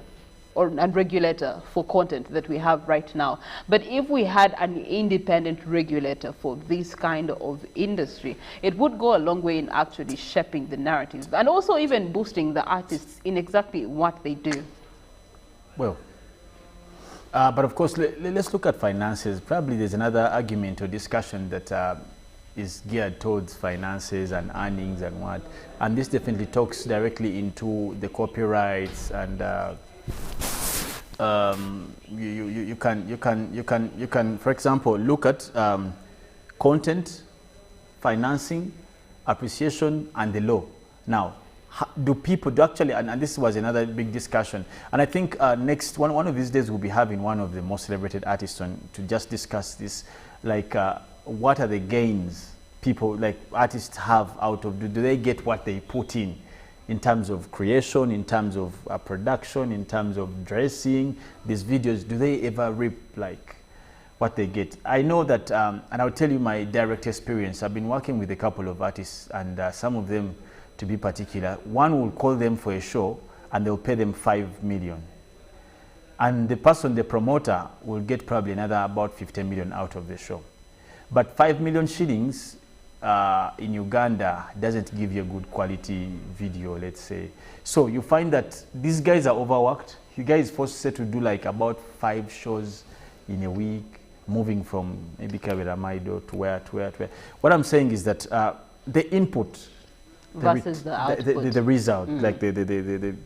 and regulator for content that we have right now. But if we had an independent regulator for this kind of industry, it would go a long way in actually shaping the narrative and also even boosting the artists in exactly what they do. Well, but of course, let's look at finances. Probably there's another argument or discussion that is geared towards finances and earnings and what. And this definitely talks directly into the copyrights and you can, for example, look at content, financing, appreciation, and the law. Now, do people actually, and this was another big discussion, and I think next one of these days we'll be having one of the most celebrated artists on to just discuss this, like what are the gains people, like artists, have out of, do they get what they put in terms of creation, in terms of production, in terms of dressing, these videos, do they ever reap like what they get? I know that, and I'll tell you my direct experience. I've been working with a couple of artists, and some of them, to be particular, one will call them for a show and they'll pay them 5 million. And the person, the promoter, will get probably another about 15 million out of the show. But 5 million shillings in Uganda doesn't give you a good quality video, let's say. So you find that these guys are overworked. The guy is forced to do like about 5 shows in a week, moving from maybe Kaberamaido to where. What I'm saying is that the input versus the output, the result, like the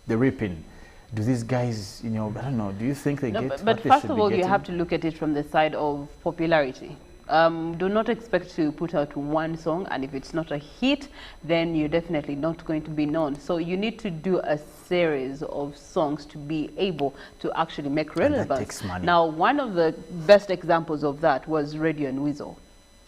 reaping. Do these guys, you know, I don't know, do you think they get but first of all, you have to look at it from the side of popularity. Do not expect to put out one song, and if it's not a hit, then you're definitely not going to be known. So you need to do a series of songs to be able to actually make relevance. And that takes money. Now, one of the best examples of that was Radio and Weasel.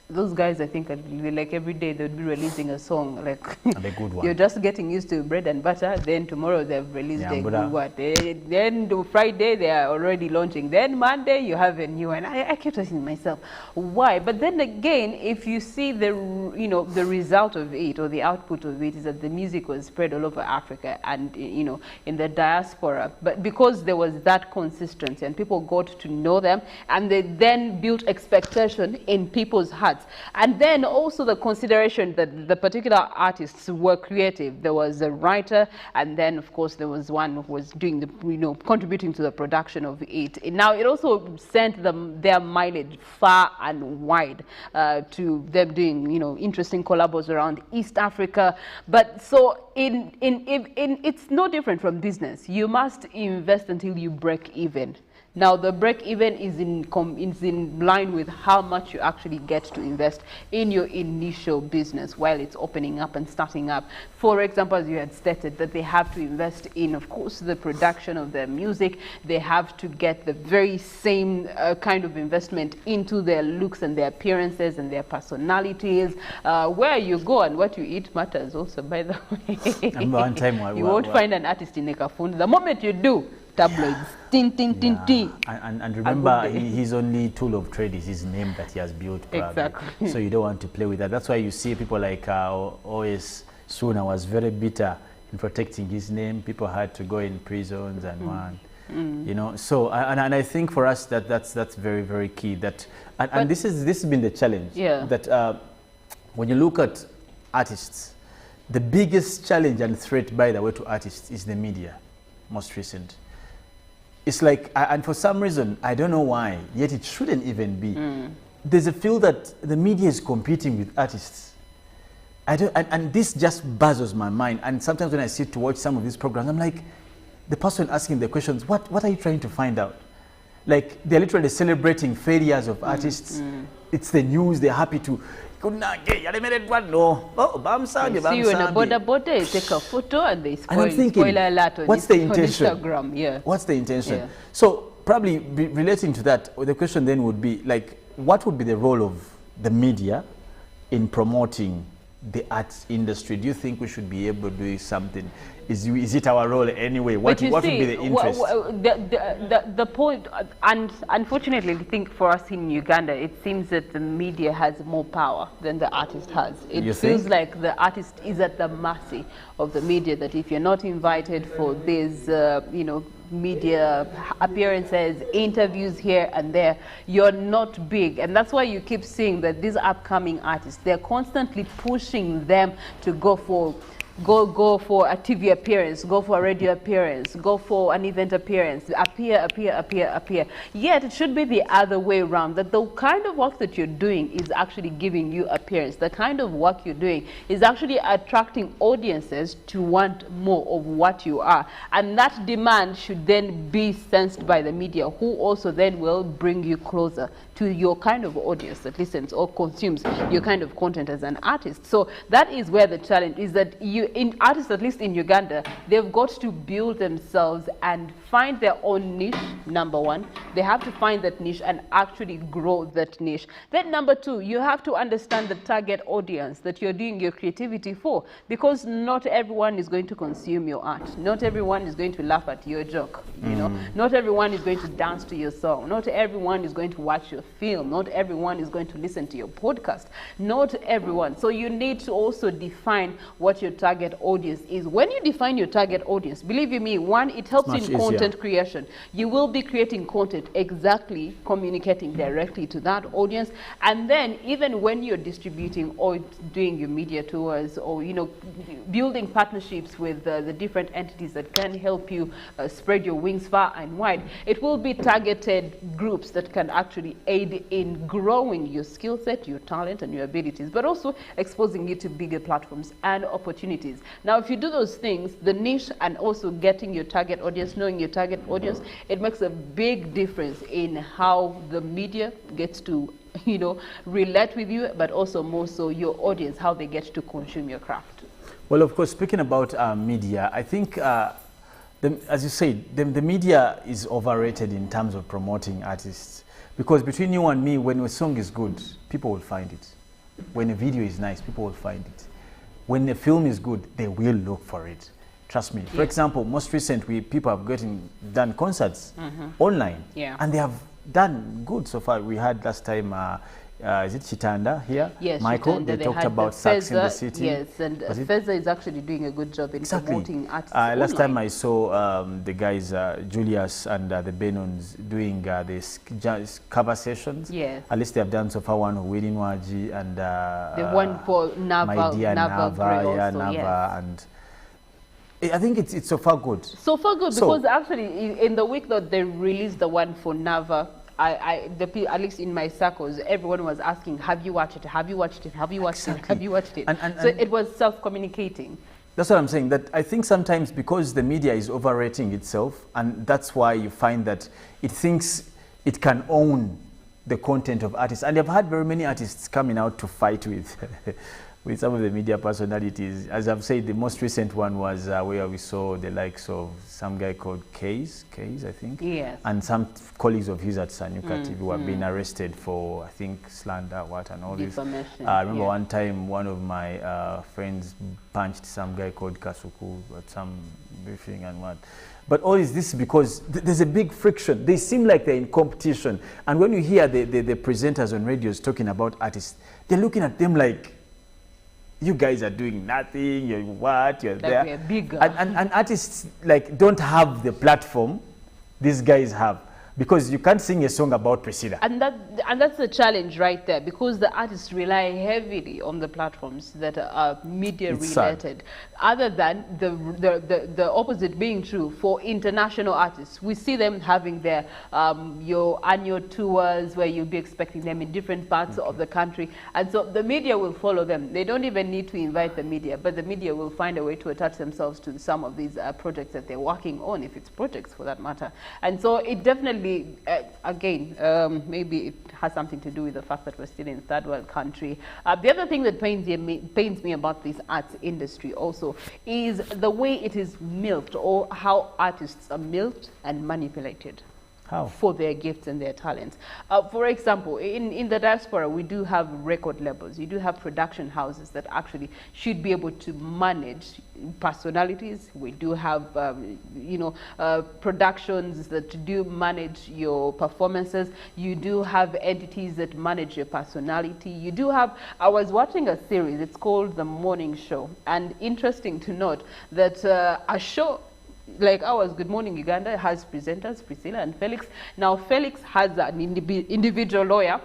Those guys, I think, like every day they would be releasing a song, like and a good one. You're just getting used to bread and butter. Then tomorrow they've released a good one. Then Friday they are already launching. Then Monday you have a new one. I kept asking myself, why? But then again, if you see the the result of it, or the output of it, is that the music was spread all over Africa and in the diaspora. But because there was that consistency and people got to know them, and they then built expectation in people's hearts. And then also the consideration that the particular artists were creative. There was a writer, and then of course there was one who was doing the contributing to the production of it. Now it also sent them their mileage far and wide to them doing interesting collabos around East Africa. But so it's no different from business. You must invest until you break even. Now, the break-even is in line with how much you actually get to invest in your initial business while it's opening up and starting up. For example, as you had stated, that they have to invest in, of course, the production of their music. They have to get the very same kind of investment into their looks and their appearances and their personalities. Where you go and what you eat matters also, by the way. One time, you won't find an artist in Ekafund. The moment you do, tabloids, and remember, his only tool of trade is his name that he has built, probably. Exactly. So you don't want to play with that. That's why you see people like OS Suna was very bitter in protecting his name. People had to go in prisons and So and I think for us that's very, very key. That and this has been the challenge. Yeah. That when you look at artists, the biggest challenge and threat, by the way, to artists is the media. Most recent. It's like, and for some reason, I don't know why, yet it shouldn't even be. There's a feel that the media is competing with artists. And this just puzzles my mind. And sometimes when I sit to watch some of these programs, I'm like, the person asking the questions, what are you trying to find out? Like, they're literally celebrating failures of artists. It's the news, they're happy to. See you in a border, you take a photo and they spoil alert on what's the intention? On Instagram. Yeah. What's the intention? Yeah. So probably relating to that, the question then would be like, what would be the role of the media in promoting the arts industry? Do you think we should be able to do something? Is it our role anyway? What would be the interest? The point, and unfortunately, I think for us in Uganda, it seems that the media has more power than the artist has. It feels like the artist is at the mercy of the media, that if you're not invited for these, media appearances, interviews here and there, you're not big. And that's why you keep seeing that these upcoming artists, they're constantly pushing them to go for a TV appearance, go for a radio appearance, go for an event appearance, appear. Yet it should be the other way around, that the kind of work that you're doing is actually giving you appearance. The kind of work you're doing is actually attracting audiences to want more of what you are. And that demand should then be sensed by the media, who also then will bring you closer to your kind of audience that listens or consumes your kind of content as an artist. So that is where the challenge is, that you artists, at least in Uganda, they've got to build themselves and find their own niche, number one. They have to find that niche and actually grow that niche. Then number two, you have to understand the target audience that you're doing your creativity for, because not everyone is going to consume your art. Not everyone is going to laugh at your joke, you know. Not everyone is going to dance to your song. Not everyone is going to watch your film. Not everyone is going to listen to your podcast. Not everyone. So you need to also define what your target audience is. When you define your target audience, believe you me, one, it helps in content creation. You will be creating content exactly communicating directly to that audience. And then even when you're distributing or doing your media tours, or, you know, building partnerships with the different entities that can help you spread your wings far and wide, it will be targeted groups that can actually aid in growing your skill set, your talent, and your abilities, but also exposing you to bigger platforms and opportunities. Now, if you do those things, the niche and also getting your target audience, knowing your target audience, it makes a big difference in how the media gets to, you know, relate with you, but also more so your audience, how they get to consume your craft. Well, of course, speaking about media, I think, as you said, the media is overrated in terms of promoting artists. Because between you and me, when a song is good, people will find it. When a video is nice, people will find it. When a film is good, they will look for it. Trust me. For example, most recently, people have done concerts online. And they have done good so far. We had last time, is it Chitanda here? Yes, Michael, Chitanda, they talked about Sax in the City. Yes, and Feza is actually doing a good job in promoting artists last time I saw the guys, Julius and the Benons, doing these cover sessions. Yes. At least they have done so far one with Winnie Nwaji and the one for Nava, my dear Nava, yes. And I think it's so far good. So far good, because actually in the week that they released the one for Nava, at least in my circles, everyone was asking, have you watched it? Have you watched it? Have you watched it? Have you watched it? So it was self-communicating. That's what I'm saying, that I think sometimes because the media is overrating itself, and that's why you find that it thinks it can own the content of artists. And I've had very many artists coming out to fight with with some of the media personalities. As I've said, the most recent one was where we saw the likes of some guy called Kays, I think. Yes. And some colleagues of his at Sanyuka TV were being arrested for, I think, slander, and all this. I remember one time one of my friends punched some guy called Kasuku at some briefing and what. But all is this because there's a big friction. They seem like they're in competition. And when you hear the presenters on radios talking about artists, they're looking at them like, you guys are doing nothing, you're what, you're like there. We're bigger. And artists like don't have the platform these guys have, because you can't sing a song about Priscilla. And that's the challenge right there, because the artists rely heavily on the platforms that are media related. Other than the opposite being true for international artists. We see them having their your annual tours where you'll be expecting them in different parts of the country, and so the media will follow them. They don't even need to invite the media, but the media will find a way to attach themselves to some of these projects that they're working on, if it's projects for that matter. And so it definitely again, maybe it has something to do with the fact that we're still in a third world country. The other thing that pains me about this arts industry also is the way it is milked, or how artists are milked and manipulated. How? For their gifts and their talents. For example, in the diaspora, we do have record labels. You do have production houses that actually should be able to manage personalities. We do have, productions that do manage your performances. You do have entities that manage your personality. You do have, I was watching a series, it's called The Morning Show. And interesting to note that a show like ours, Good Morning Uganda, has presenters, Priscilla and Felix. Now, Felix has an individual lawyer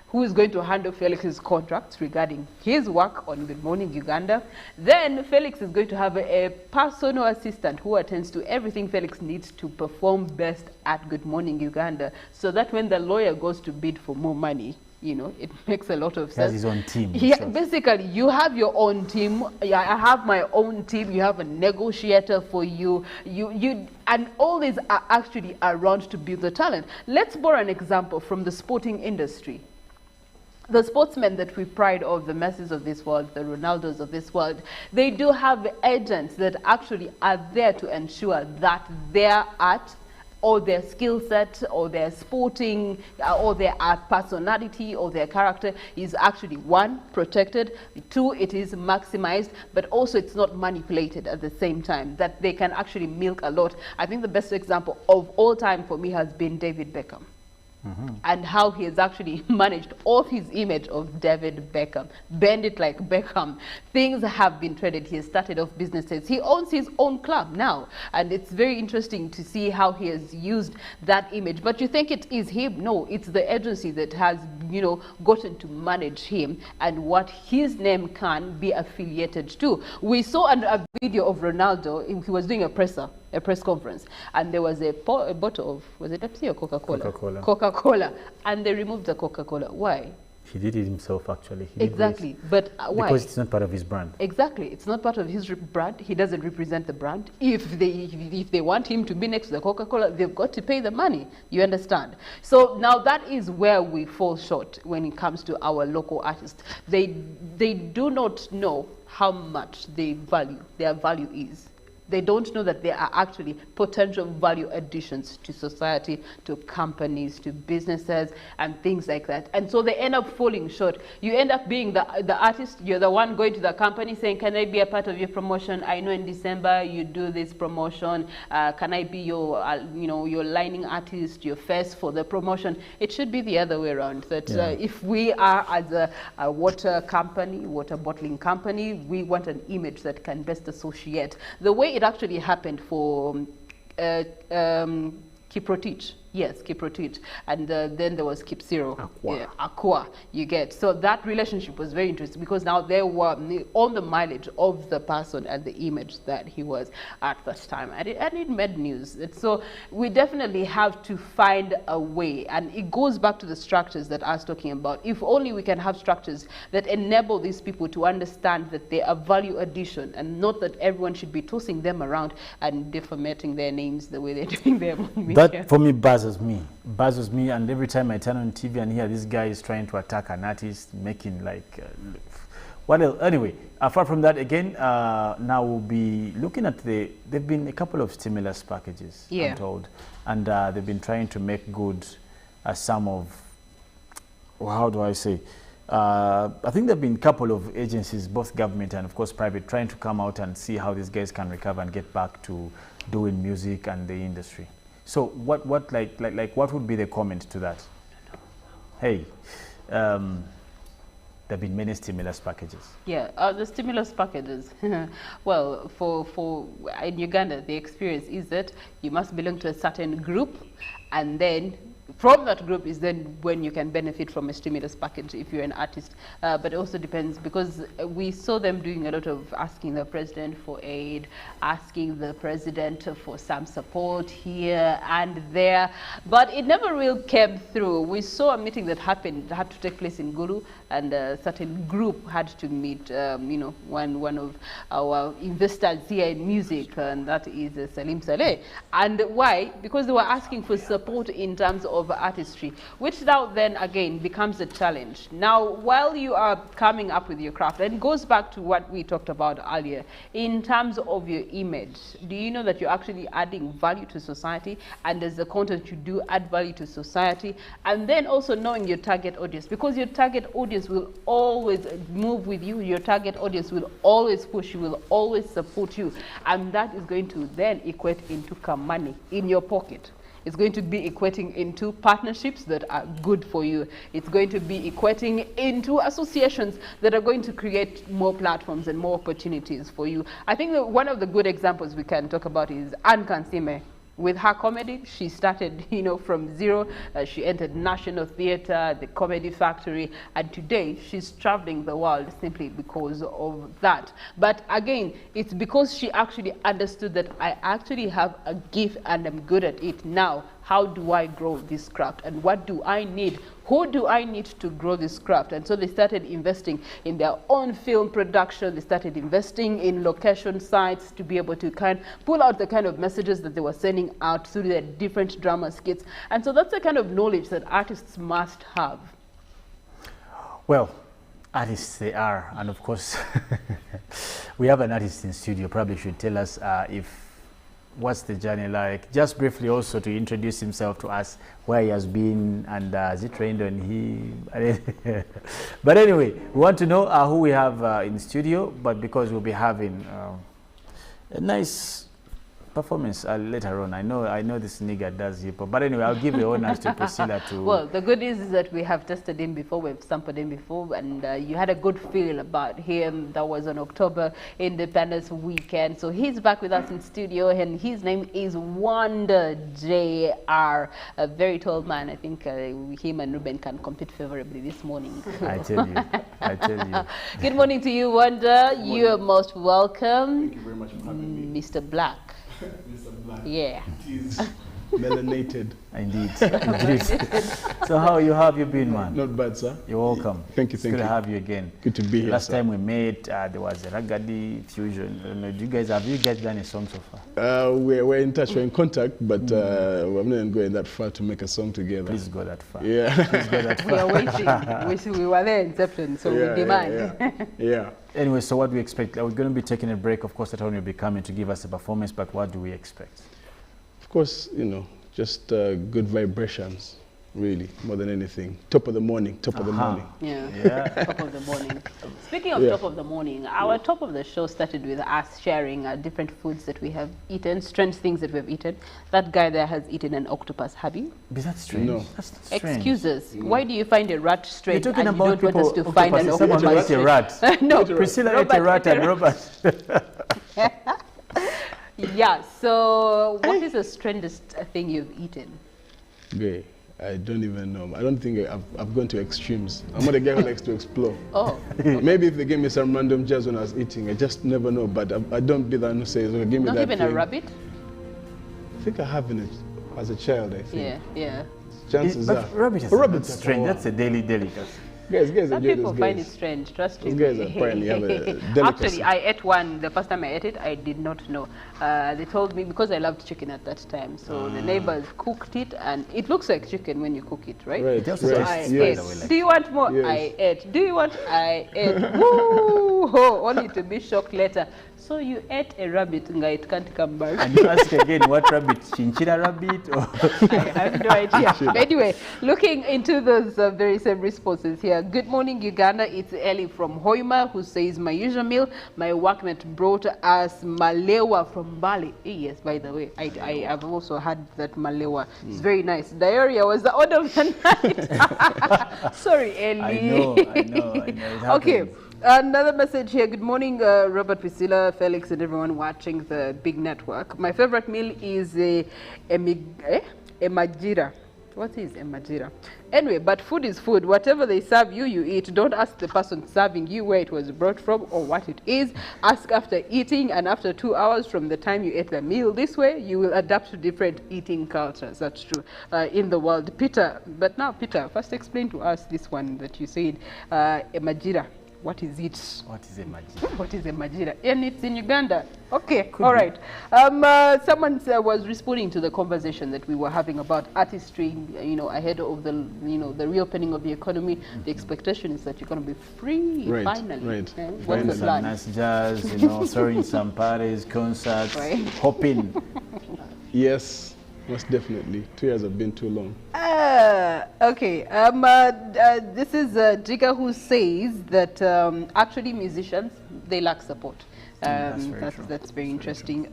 who is going to handle Felix's contracts regarding his work on Good Morning Uganda. Then Felix is going to have a personal assistant who attends to everything Felix needs to perform best at Good Morning Uganda, so that when the lawyer goes to bid for more money, you know, it makes a lot of sense. He has his own team. Yeah, basically, you have your own team. Yeah, I have my own team. You have a negotiator for you. And all these are actually around to build the talent. Let's borrow an example from the sporting industry. the sportsmen that we pride of, the Messis of this world, the Ronaldos of this world, they do have agents that actually are there to ensure that their art or their skill set or their sporting or their art personality or their character is actually, one, protected, two, it is maximized, but also it's not manipulated at the same time, that they can actually milk a lot. I think the best example of all time for me has been David Beckham. And how he has actually managed off his image of David Beckham, bend it like Beckham. Things have been traded. He has started off businesses. He owns his own club now, and it's very interesting to see how he has used that image. But you think it is him? No, it's the agency that has, you know, gotten to manage him and what his name can be affiliated to. We saw a video of Ronaldo. He was doing a press conference, and there was a bottle of, was it Pepsi or Coca-Cola? Coca-Cola. Coca-Cola, and they removed the Coca-Cola. Why? He did it himself, actually. Exactly, but why? Because it's not part of his brand. Exactly, it's not part of his brand. He doesn't represent the brand. If they want him to be next to the Coca-Cola, they've got to pay the money. You understand? So now that is where we fall short when it comes to our local artists. They do not know how much their value is. They don't know that there are actually potential value additions to society, to companies, to businesses, and things like that. And so they end up falling short. You end up being the artist. You're the one going to the company saying, can I be a part of your promotion? I know in December you do this promotion. Can I be your, your lining artist, your face for the promotion? It should be the other way around. That if we are as a water company, water bottling company, we want an image that can best associate. The way it actually happened for Kiprotich. Yes, Kiprotich. And then there was Kip Zero. Aqua, you get. So that relationship was very interesting because now they were on the mileage of the person and the image that he was at that time. And it made news. So we definitely have to find a way. And it goes back to the structures that I was talking about. If only we can have structures that enable these people to understand that they are value addition and not that everyone should be tossing them around and defamating their names the way they're doing their media. That, for me, buzzes me, and every time I turn on TV and hear this guy is trying to attack an artist, making like what else? Anyway, apart from that, again, now we'll be looking at there've been a couple of stimulus packages, I'm told, and they've been trying to make good some of, how do I say, I think there've been a couple of agencies, both government and of course private, trying to come out and see how these guys can recover and get back to doing music and the industry. So what would be the comment to that? Hey, there've been many stimulus packages. Yeah, the stimulus packages. Well, for in Uganda, the experience is that you must belong to a certain group, and then from that group is then when you can benefit from a stimulus package if you're an artist. But it also depends, because we saw them doing a lot of asking the president for aid, asking the president for some support here and there, but it never really came through. We saw a meeting that had to take place in Gulu, and a certain group had to meet, one of our investors here in music, and that is Salim Saleh. And why? Because they were asking for support in terms of artistry, which now then again becomes a challenge. Now, while you are coming up with your craft, and it goes back to what we talked about earlier, in terms of your image, do you know that you're actually adding value to society, and as the content you do add value to society? And then also knowing your target audience, because your target audience will always move with you, your target audience will always push you, will always support you, and that is going to then equate into money in your pocket. It's going to be equating into partnerships that are good for you. It's going to be equating into associations that are going to create more platforms and more opportunities for you. I think that one of the good examples we can talk about is Anne Kansime. With her comedy, she started, from zero. She entered National Theatre, the Comedy Factory, and today she's traveling the world simply because of that. But again, it's because she actually understood that I actually have a gift and I'm good at it. Now, how do I grow this craft, and what do I need? Who do I need to grow this craft? And so they started investing in their own film production. They started investing in location sites to be able to pull out the kind of messages that they were sending out through their different drama skits. And so that's the kind of knowledge that artists must have. Well, artists they are, and of course, we have an artist in studio. Probably should tell us what's the journey like. Just briefly, also to introduce himself to us, where he has been, and is he trained on him? But anyway, we want to know who we have in studio. But because we'll be having a nice performance later on. I know this nigga does hip hop, but anyway, I'll give the honors to Priscilla to. Well, the good news is that we have tested him before, we've sampled him before, and you had a good feel about him. That was on October Independence Weekend. So he's back with us in studio, and his name is Wonder JR, a very tall man. I think him and Ruben can compete favorably this morning. I tell you, I tell you. Good morning to you, Wonder. You are most welcome. Thank you very much for having me. Mr. Black. Mr. Black. Yeah. It is melanated. Indeed. Indeed. So how have you been, man? Not bad, sir. You're welcome. Thank you. It's good to have you again. Good to be here. Last time we met, there was a Ragadi fusion. Have you guys done a song so far? We're in touch, we're in contact, but I'm not going that far to make a song together. Please go that far. Yeah. Please go that far. We are waiting. We were there in Inception, so we demand. Yeah. Anyway, so what do we expect? We're going to be taking a break. Of course, later on you'll be coming to give us a performance, but what do we expect? Of course, just good vibrations, really, more than anything. Top of the morning, top of the morning. Yeah. Top of the morning. Speaking of top of the morning, our top of the show started with us sharing different foods that we have eaten, strange things that we have eaten. That guy there has eaten an octopus. Have you? Is that strange? No. That's strange. Excuses. Why do you find a rat strange? You're talking and about you don't want us to find an octopus? Someone ate a rat. No. Priscilla ate a rat and Robert. Yeah, so what is the strangest thing you've eaten? Okay, I don't even know. I don't think I've gone to extremes. I'm not a guy who likes to explore. Oh. Maybe if they gave me some random jazz when I was eating, I just never know. But I don't be the one who says, okay, give me Not that even thing. a rabbit? I think I have in it as a child, I think. Yeah. Chances are. Rabbit's strange. That's a daily delicacy. Guys Some enjoy people those find guys. it strange, trust me. Those guys apparently have a delicacy. Actually, I ate one. The first time I ate it, I did not know. They told me, because I loved chicken at that time, so the neighbors cooked it, and it looks like chicken when you cook it, right? Right. So I ate. Do you want more? Yes. I ate. Do you want? I ate. Woo! Only to be shocked later. So you ate a rabbit, and it can't come back. And you ask again, what rabbit? Chinchilla rabbit? Or I have no idea. Anyway, looking into those very same responses here. Good morning, Uganda. It's Ellie from Hoima who says, my usual meal, my workmate brought us malewa from Bali. Yes, by the way, I have also had that malewa. It's very nice. Diarrhea was the order of the night. Sorry, Ellie. I know. Okay. Another message here. Good morning, Robert, Priscilla, Felix, and everyone watching the big network. My favorite meal is emajira. What is emajira? Anyway, but food is food. Whatever they serve you, you eat. Don't ask the person serving you where it was brought from or what it is. Ask after eating and after 2 hours from the time you ate the meal. This way, you will adapt to different eating cultures. That's true in the world. Peter, but now, Peter, first explain to us this one that you said, emajira. What is it? What is a majira? What is a majira? And it's in Uganda. Okay, all right. Someone was responding to the conversation that we were having about artistry, ahead of the, the reopening of the economy. The expectation is that you're going to be free finally. Right. What's the plan? Nice jazz, throwing some parties, concerts, hopping. Yes. Most definitely. 2 years have been too long. Okay. This is Jiga who says that actually musicians, they lack support. That's very interesting.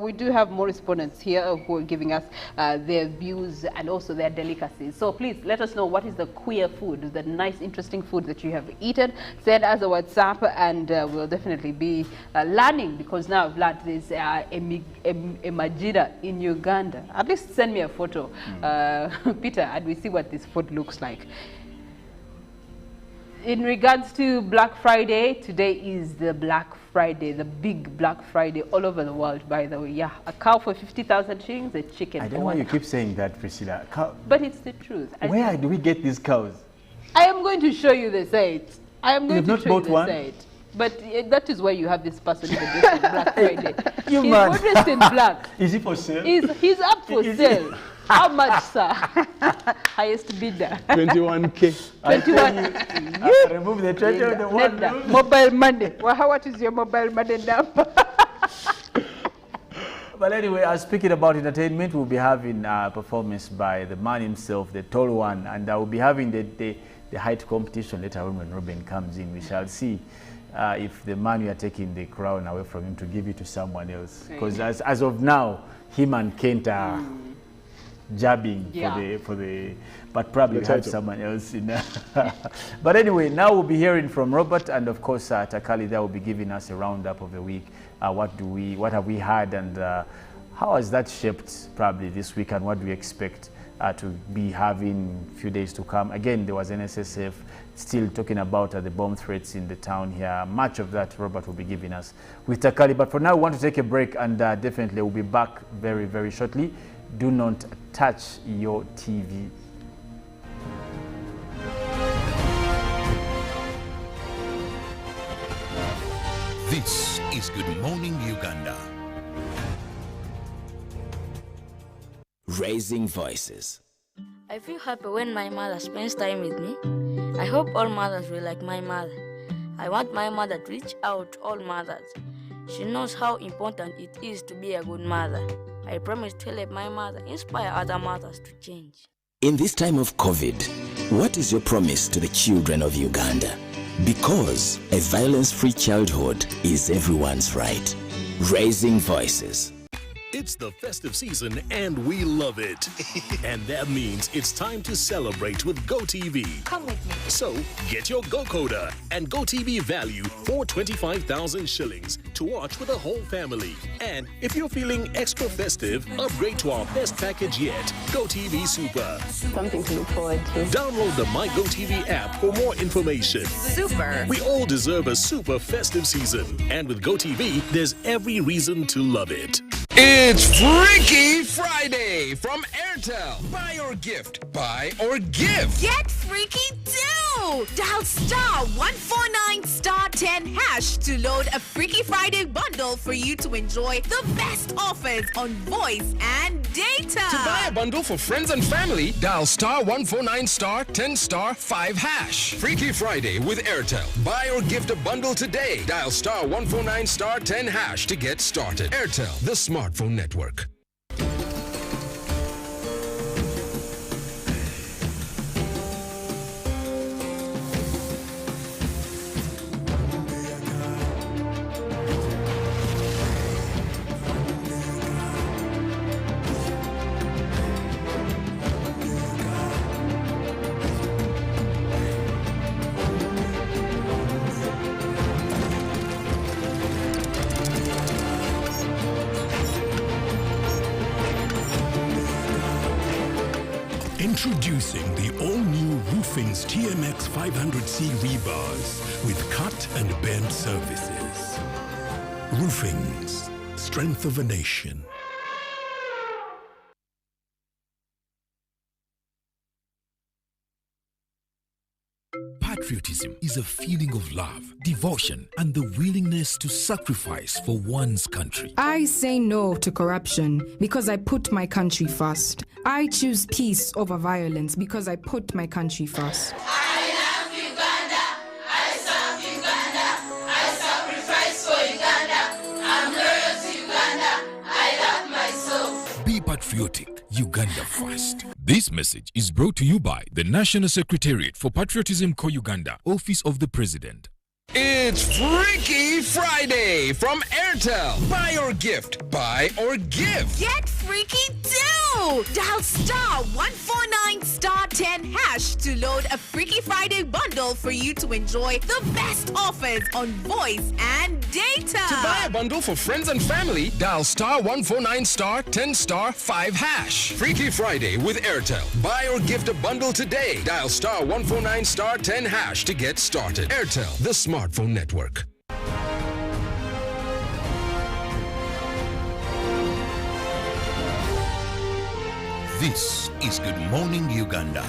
We do have more respondents here who are giving us their views and also their delicacies. So please let us know what is the queer food, the nice, interesting food that you have eaten. Send us a WhatsApp and we'll definitely be learning, because now I've learned there's a majira in Uganda. At least send me a photo, Peter, and we see what this food looks like. In regards to Black Friday, today is the Black Friday, the big Black Friday all over the world, by the way. Yeah, a cow for 50,000 shillings, a chicken for 1. I don't know why you keep saying that, Priscilla. But it's the truth. Where do we get these cows? I am going to show you the site. I am going to show you the one? site. But that is why you have this person even dressed in Black Friday. He's dressed in black. Is he for sale? He's up for sale. How much, sir? Highest bidder. 21K. 21. Remove the 20 of the one. Mobile money. Well, what is your mobile money number? But anyway, speaking about entertainment, we'll be having a performance by the man himself, the tall one, and we'll be having the height competition later on when Ruben comes in. We shall see if the man we are taking the crown away from him to give it to someone else. Because as of now, him and Kent are jabbing but probably we have someone else in there. But anyway, now we'll be hearing from Robert, and of course Takali there will be giving us a roundup of the week. What have we had, and how has that shaped probably this week, and what do we expect to be having a few days to come? Again, there was NSSF still talking about the bomb threats in the town here. Much of that Robert will be giving us with Takali. But for now, we want to take a break, and definitely we'll be back very, very shortly. Do not touch your TV. This is Good Morning Uganda. Raising voices. I feel happy when my mother spends time with me. I hope all mothers will like my mother. I want my mother to reach out to all mothers. She knows how important it is to be a good mother. I promise to let my mother inspire other mothers to change. In this time of COVID, what is your promise to the children of Uganda? Because a violence-free childhood is everyone's right. Raising voices. It's the festive season and we love it. And that means it's time to celebrate with GoTV. Come with me. So get your GoCoder and GoTV value for 25,000 shillings to watch with the whole family. And if you're feeling extra festive, upgrade to our best package yet, GoTV Super. Something to look forward to. Download the My GoTV app for more information. Super. We all deserve a super festive season. And with GoTV, there's every reason to love it. It's Freaky Friday from Airtel. Buy or gift. Buy or give. Get freaky too! Dial *149*10# to load a Freaky Friday bundle for you to enjoy the best offers on voice and data. To buy a bundle for friends and family, dial *149*10*5#. Freaky Friday with Airtel. Buy or gift a bundle today. Dial *149*10# to get started. Airtel, the smartphone network. Introducing the all-new Roofing's TMX 500C rebars with cut and bend services. Roofing's, strength of a nation. Patriotism is a feeling of love, devotion, and the willingness to sacrifice for one's country. I say no to corruption because I put my country first. I choose peace over violence because I put my country first. I love Uganda. I serve Uganda. I sacrifice for Uganda. I'm loyal to Uganda. I love myself. Be patriotic. Uganda first. This message is brought to you by the National Secretariat for Patriotism Co-Uganda, Office of the President. It's Freaky Friday from Airtel. Buy or gift. Buy or give. Get freaky too! Dial *149*10# to load a Freaky Friday bundle for you to enjoy the best offers on voice and data. To buy a bundle for friends and family, dial *149*10*5#. Freaky Friday with Airtel. Buy or gift a bundle today. Dial *149*10# to get started. Airtel, the smartphone network. This is Good Morning Uganda.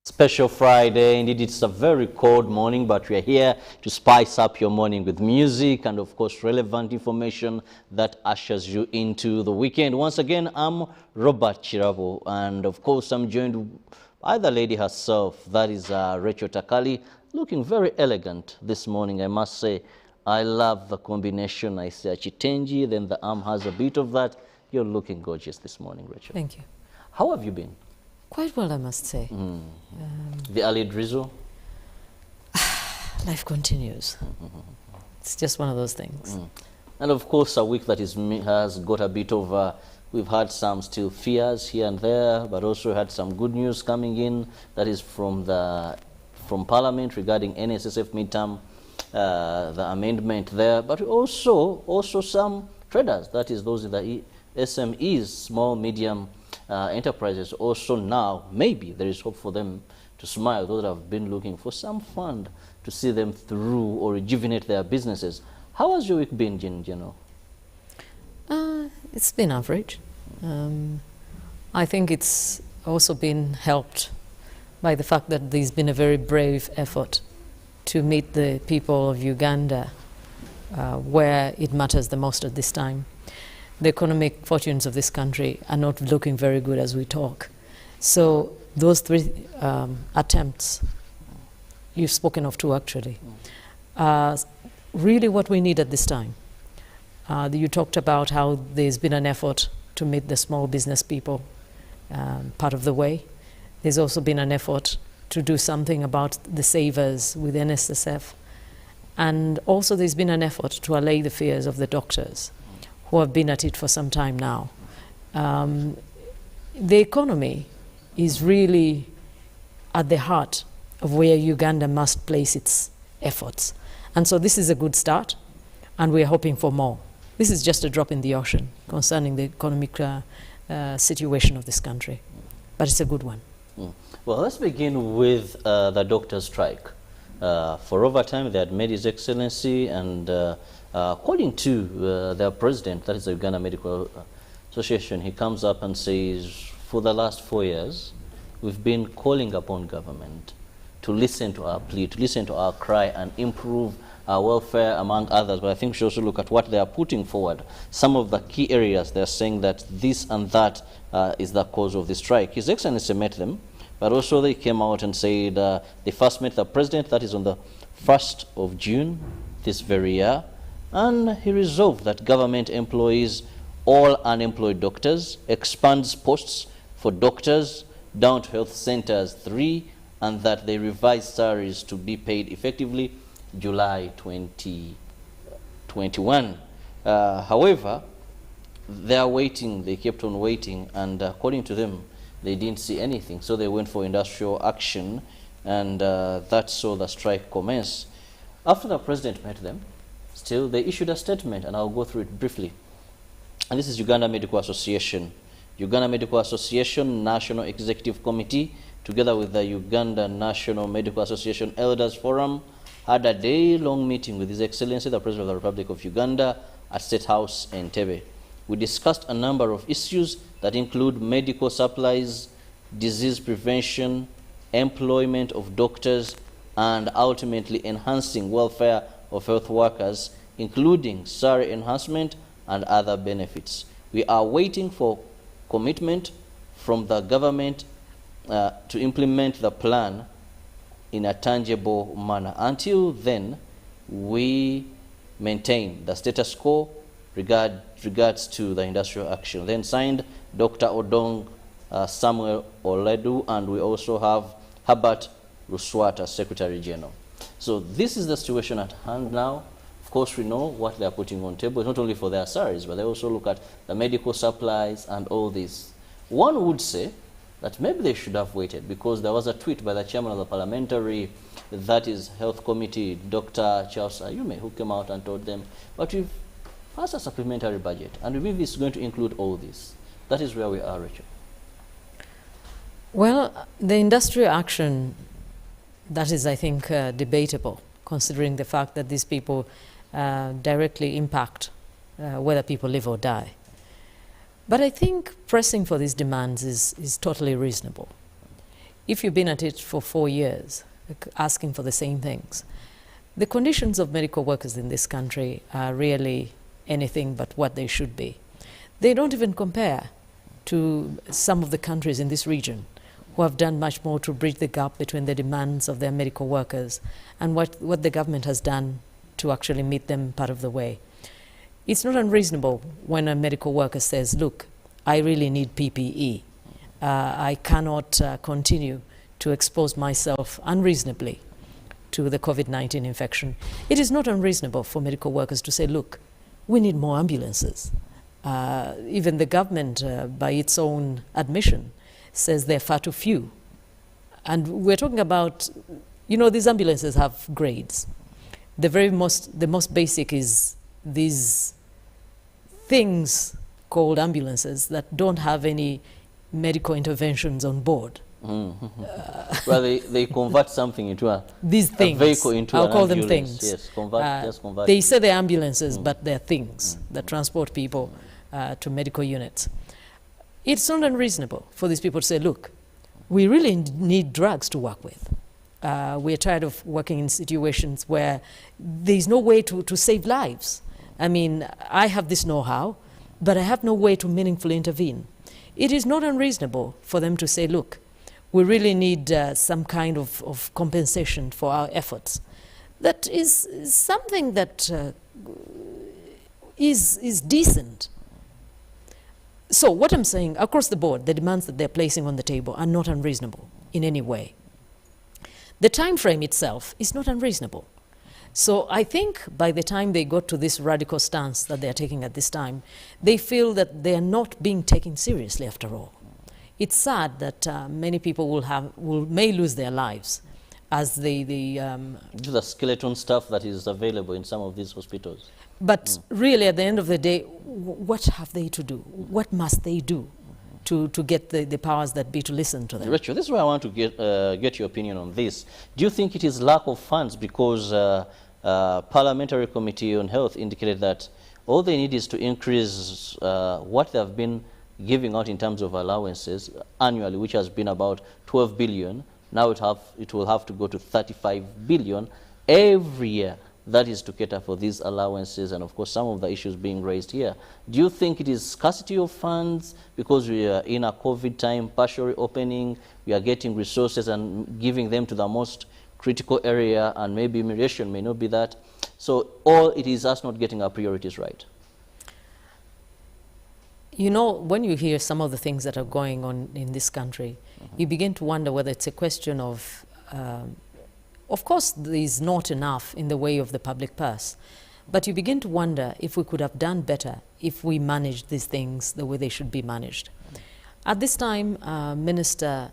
Special Friday. Indeed, it's a very cold morning, but we are here to spice up your morning with music and, of course, relevant information that ushers you into the weekend. Once again, I'm Robert Kirabo, and, of course, I'm joined by the lady herself. That is Rachel Takali, looking very elegant this morning, I must say. I love the combination. I see a chitenji, then the arm has a bit of that. You're looking gorgeous this morning, Rachel. Thank you. How have you been? Quite well, I must say. The early drizzle? Life continues. It's just one of those things. And of course, a week that has got a bit of, we've had some still fears here and there, but also had some good news coming in. That is from Parliament regarding NSSF midterm, the amendment there, but also some traders, that is those in the SMEs, small, medium enterprises. Also now, maybe there is hope for them to smile, those that have been looking for some fund to see them through or rejuvenate their businesses. How has your week been, in general? It's been average. I think it's also been helped by the fact that there's been a very brave effort to meet the people of Uganda where it matters the most at this time. The economic fortunes of this country are not looking very good as we talk. So those three attempts, you've spoken of two actually, really what we need at this time. You talked about how there's been an effort to meet the small business people part of the way. There's also been an effort to do something about the savers with NSSF. And also there's been an effort to allay the fears of the doctors who have been at it for some time now. The economy is really at the heart of where Uganda must place its efforts. And so this is a good start, and we're hoping for more. This is just a drop in the ocean concerning the economic situation of this country, but it's a good one. Well, let's begin with the doctor's strike. For overtime, they had made His Excellency, and according to their president, that is the Uganda Medical Association, he comes up and says, for the last 4 years, we've been calling upon government to listen to our plea, to listen to our cry and improve our welfare, among others. But I think we should also look at what they are putting forward. Some of the key areas, they're saying that this and that is the cause of the strike. His Excellency met them, but also they came out and said they first met the president, that is on the 1st of June this very year, and he resolved that government employees, all unemployed doctors, expands posts for doctors down to health centers 3, and that they revise salaries to be paid effectively July 2021. However, they are waiting, they kept on waiting, and according to them, they didn't see anything, so they went for industrial action, and that saw the strike commence. After the president met them, still they issued a statement, and I'll go through it briefly. And this is Uganda Medical Association. Uganda Medical Association National Executive Committee, together with the Uganda National Medical Association Elders Forum, had a day-long meeting with His Excellency, the President of the Republic of Uganda, at State House in Entebbe. We discussed a number of issues that include medical supplies, disease prevention, employment of doctors, and ultimately enhancing welfare of health workers, including salary enhancement and other benefits. We are waiting for commitment from the government to implement the plan in a tangible manner. Until then, we maintain the status quo regards to the industrial action. Then signed Dr. Odong Samuel Oledu, and we also have Herbert Ruswata, Secretary General. So this is the situation at hand now. Of course, we know what they are putting on table, not only for their salaries, but they also look at the medical supplies and all this. One would say that maybe they should have waited, because there was a tweet by the chairman of the parliamentary, that is Health Committee, Dr. Charles Ayume, who came out and told them, but we've passed a supplementary budget, and we believe it's going to include all this. That is where we are, Rachel. Well, the industrial action, that is, I think, debatable, considering the fact that these people directly impact whether people live or die. But I think pressing for these demands is totally reasonable. if you've been at it for 4 years, asking for the same things, the conditions of medical workers in this country are really anything but what they should be. They don't even compare to some of the countries in this region who have done much more to bridge the gap between the demands of their medical workers and what the government has done to actually meet them part of the way. It's not unreasonable when a medical worker says, look, I really need PPE. I cannot continue to expose myself unreasonably to the COVID-19 infection. It is not unreasonable for medical workers to say, look, we need more ambulances. Even the government, by its own admission, says they're far too few. And we're talking about, you know, these ambulances have grades. The most basic is these things called ambulances that don't have any medical interventions on board. Well, they convert something into these things. A vehicle into I'll an call ambulance. them things. Yes, convert. They say they're ambulances, but they're things that transport people to medical units. It's not unreasonable for these people to say, look, we really need drugs to work with. We're tired of working in situations where there's no way to save lives. I mean, I have this know-how, but I have no way to meaningfully intervene. It is not unreasonable for them to say, look, we really need some kind of compensation for our efforts. That is something that is decent. So what I'm saying, across the board, the demands that they're placing on the table are not unreasonable in any way. The time frame itself is not unreasonable. So I think by the time they got to this radical stance that they're taking at this time, they feel that they're not being taken seriously after all. It's sad that many people may lose their lives as due to the skeleton stuff that is available in some of these hospitals. But really, at the end of the day, what have they to do? What must they do to get the powers that be to listen to them? Rachel, this is where I want to get your opinion on this. Do you think it is lack of funds? Because Parliamentary Committee on Health indicated that all they need is to increase what they have been giving out in terms of allowances annually, which has been about 12 billion. Now it will have to go to 35 billion every year. That is to cater for these allowances and, of course, some of the issues being raised here. Do you think it is scarcity of funds because we are in a COVID time, partially opening, we are getting resources and giving them to the most critical area, and maybe immigration may not be that? So, or it is us not getting our priorities right? You know, when you hear some of the things that are going on in this country, you begin to wonder whether it's a question of course, there is not enough in the way of the public purse, but you begin to wonder if we could have done better if we managed these things the way they should be managed. At this time, Minister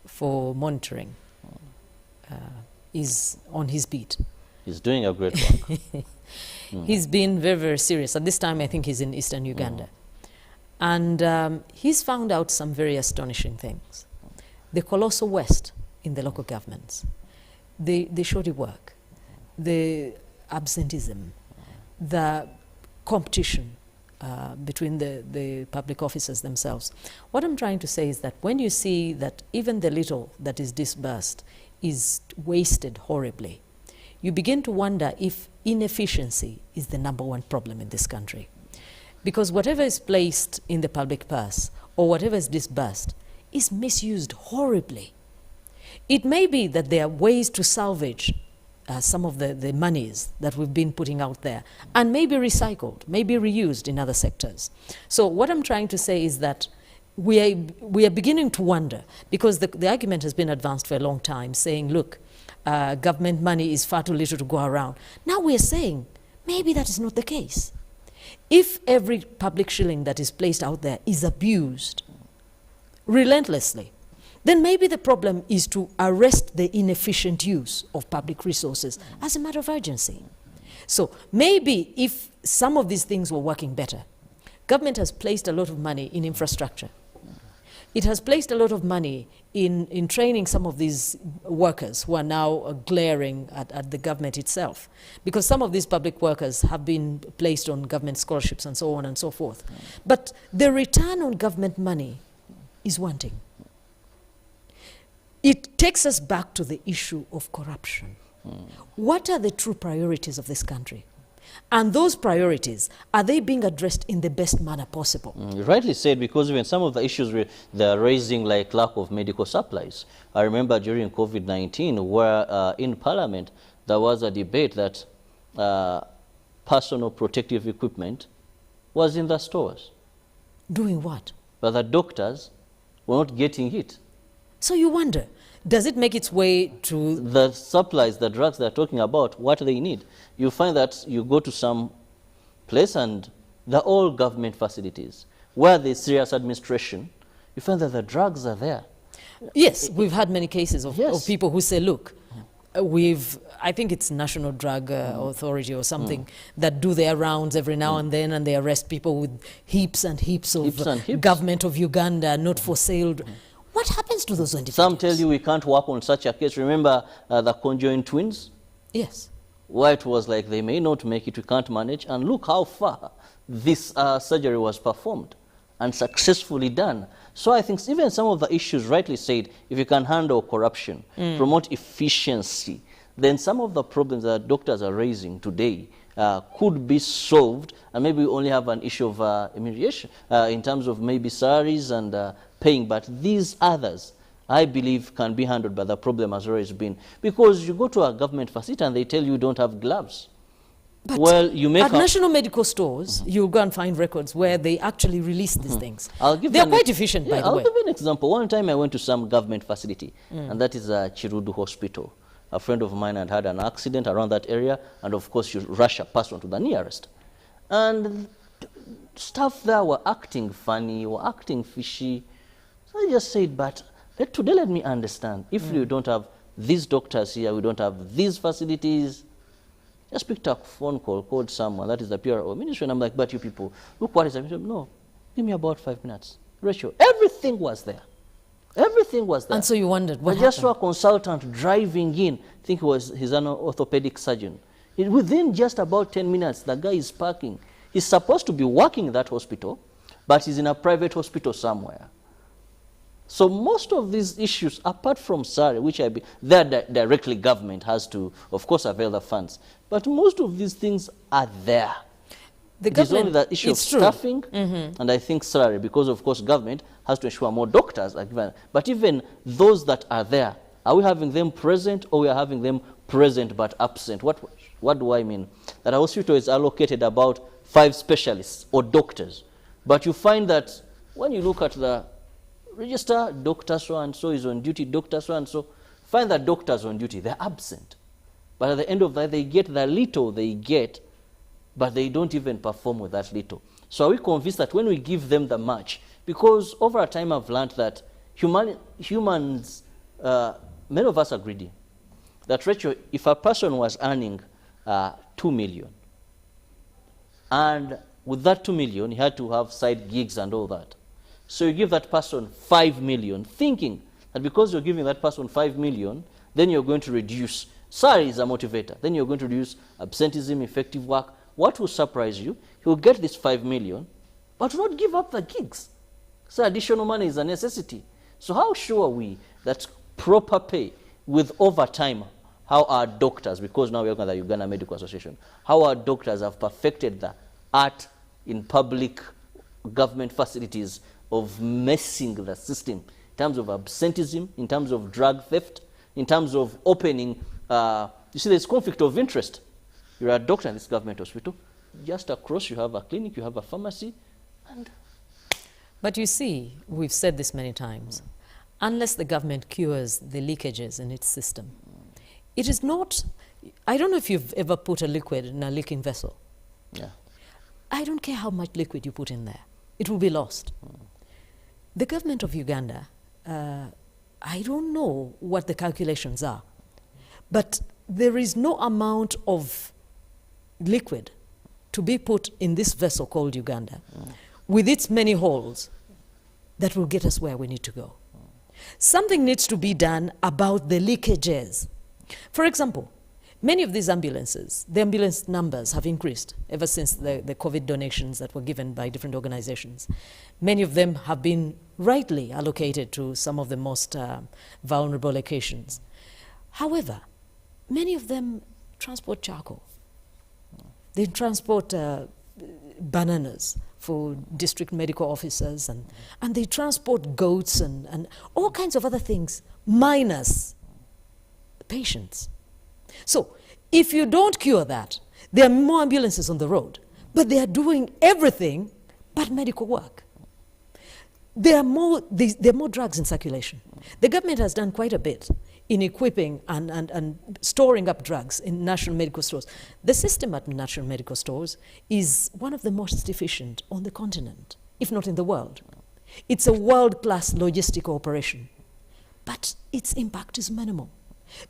for Monitoring is on his beat. He's doing a great work. He's been very, very serious. At this time, I think he's in eastern Uganda. And he's found out some very astonishing things. The colossal waste in the local governments, the shoddy work, the absenteeism, the competition between the public officers themselves. What I'm trying to say is that when you see that even the little that is disbursed is wasted horribly, you begin to wonder if inefficiency is the #1 problem in this country. Because whatever is placed in the public purse or whatever is disbursed is misused horribly. It may be that there are ways to salvage some of the monies that we've been putting out there and maybe recycled, maybe reused in other sectors. So what I'm trying to say is that we are beginning to wonder, because the argument has been advanced for a long time, saying, look, government money is far too little to go around. Now we're saying maybe that is not the case. If every public shilling that is placed out there is abused relentlessly, then maybe the problem is to arrest the inefficient use of public resources as a matter of urgency. So maybe if some of these things were working better, government has placed a lot of money in infrastructure. It has placed a lot of money in training some of these workers who are now glaring at the government itself, because some of these public workers have been placed on government scholarships and so on and so forth. But the return on government money is wanting. it takes us back to the issue of corruption. What are the true priorities of this country? And those priorities, are they being addressed in the best manner possible? You rightly said, because even some of the issues they're raising, like lack of medical supplies. I remember during COVID-19, where in Parliament, there was a debate that personal protective equipment was in the stores. Doing what? But the doctors were not getting it. So you wonder, does it make its way to... The supplies, the drugs they're talking about, what they need. You find that you go to some place and they're all government facilities. Where there's serious administration, you find that the drugs are there. Yes, we've had many cases of people who say, look, I think it's National Drug Authority or something that do their rounds every now and then, and they arrest people with heaps and heaps of government of Uganda, not for sale. What happens to those individuals? Some tell you we can't work on such a case. Remember the conjoined twins? Yes. Where it was like they may not make it, we can't manage. And look how far this surgery was performed and successfully done. So I think even some of the issues, rightly said, if you can handle corruption, promote efficiency, then some of the problems that doctors are raising today could be solved, and maybe we only have an issue of immigration in terms of maybe salaries and paying, but these others, I believe, can be handled, but the problem has always been, because you go to a government facility and they tell you don't have gloves. But well, you make at national medical stores, you'll go and find records where they actually release these things. They're quite efficient, by the way. I'll give you an example. One time I went to some government facility, and that is Kirabo Hospital. A friend of mine had an accident around that area, and of course you rush a person to the nearest. And staff there were acting funny, were acting fishy. So I just said, but today let me understand. If you don't have these doctors here, we don't have these facilities, just picked up a phone call, called someone, that is the PRO ministry, and I'm like, but you people, look what is happening. No, give me about 5 minutes. Ratio, everything was there. Everything was there. And so you wondered what I just saw a consultant driving in, I think he's an orthopedic surgeon. Within just about 10 minutes, the guy is parking. He's supposed to be working in that hospital, but he's in a private hospital somewhere. So most of these issues, apart from salary, which directly government has to, of course, avail the funds, but most of these things are there. It is only the issue of staffing, and I think salary, because of course government has to ensure more doctors are given. But even those that are there, are we having them present, or we are having them present but absent? What do I mean? That a hospital is allocated about 5 specialists or doctors, but you find that when you look at the register, doctor so-and-so is on duty, doctor so-and-so, find that doctors on duty, they're absent. But at the end of that, they get the little they get, but they don't even perform with that little. So are we convinced that when we give them the much, because over a time I've learned that humans, many of us are greedy. That Rachel, if a person was earning 2 million, and with that 2 million, he had to have side gigs and all that. So you give that person 5 million, thinking that because you're giving that person 5 million, then you're going to reduce. Salary is a motivator. Then you're going to reduce absenteeism, effective work. What will surprise you? He will get this 5 million, but will not give up the gigs. So additional money is a necessity. So how sure are we that proper pay with overtime, how our doctors, because now we're looking at the Uganda Medical Association, how our doctors have perfected the art in public government facilities of messing the system in terms of absenteeism, in terms of drug theft, in terms of opening, you see there's conflict of interest. You're a doctor in this government hospital, just across you have a clinic, you have a pharmacy. But you see, we've said this many times, unless the government cures the leakages in its system, it is not, I don't know if you've ever put a liquid in a leaking vessel. Yeah. I don't care how much liquid you put in there, it will be lost. The government of Uganda, I don't know what the calculations are, but there is no amount of liquid to be put in this vessel called Uganda with its many holes that will get us where we need to go. Something needs to be done about the leakages. For example, Many of these ambulances, the ambulance numbers have increased ever since the COVID donations that were given by different organizations. Many of them have been rightly allocated to some of the most vulnerable locations. However, many of them transport charcoal. They transport bananas for district medical officers, and they transport goats and all kinds of other things, minus patients. So if you don't cure that, there are more ambulances on the road, but they are doing everything but medical work. There are more drugs in circulation. The government has done quite a bit in equipping and storing up drugs in national medical stores. The system at national medical stores is one of the most efficient on the continent, if not in the world. It's a world-class logistical operation, but its impact is minimal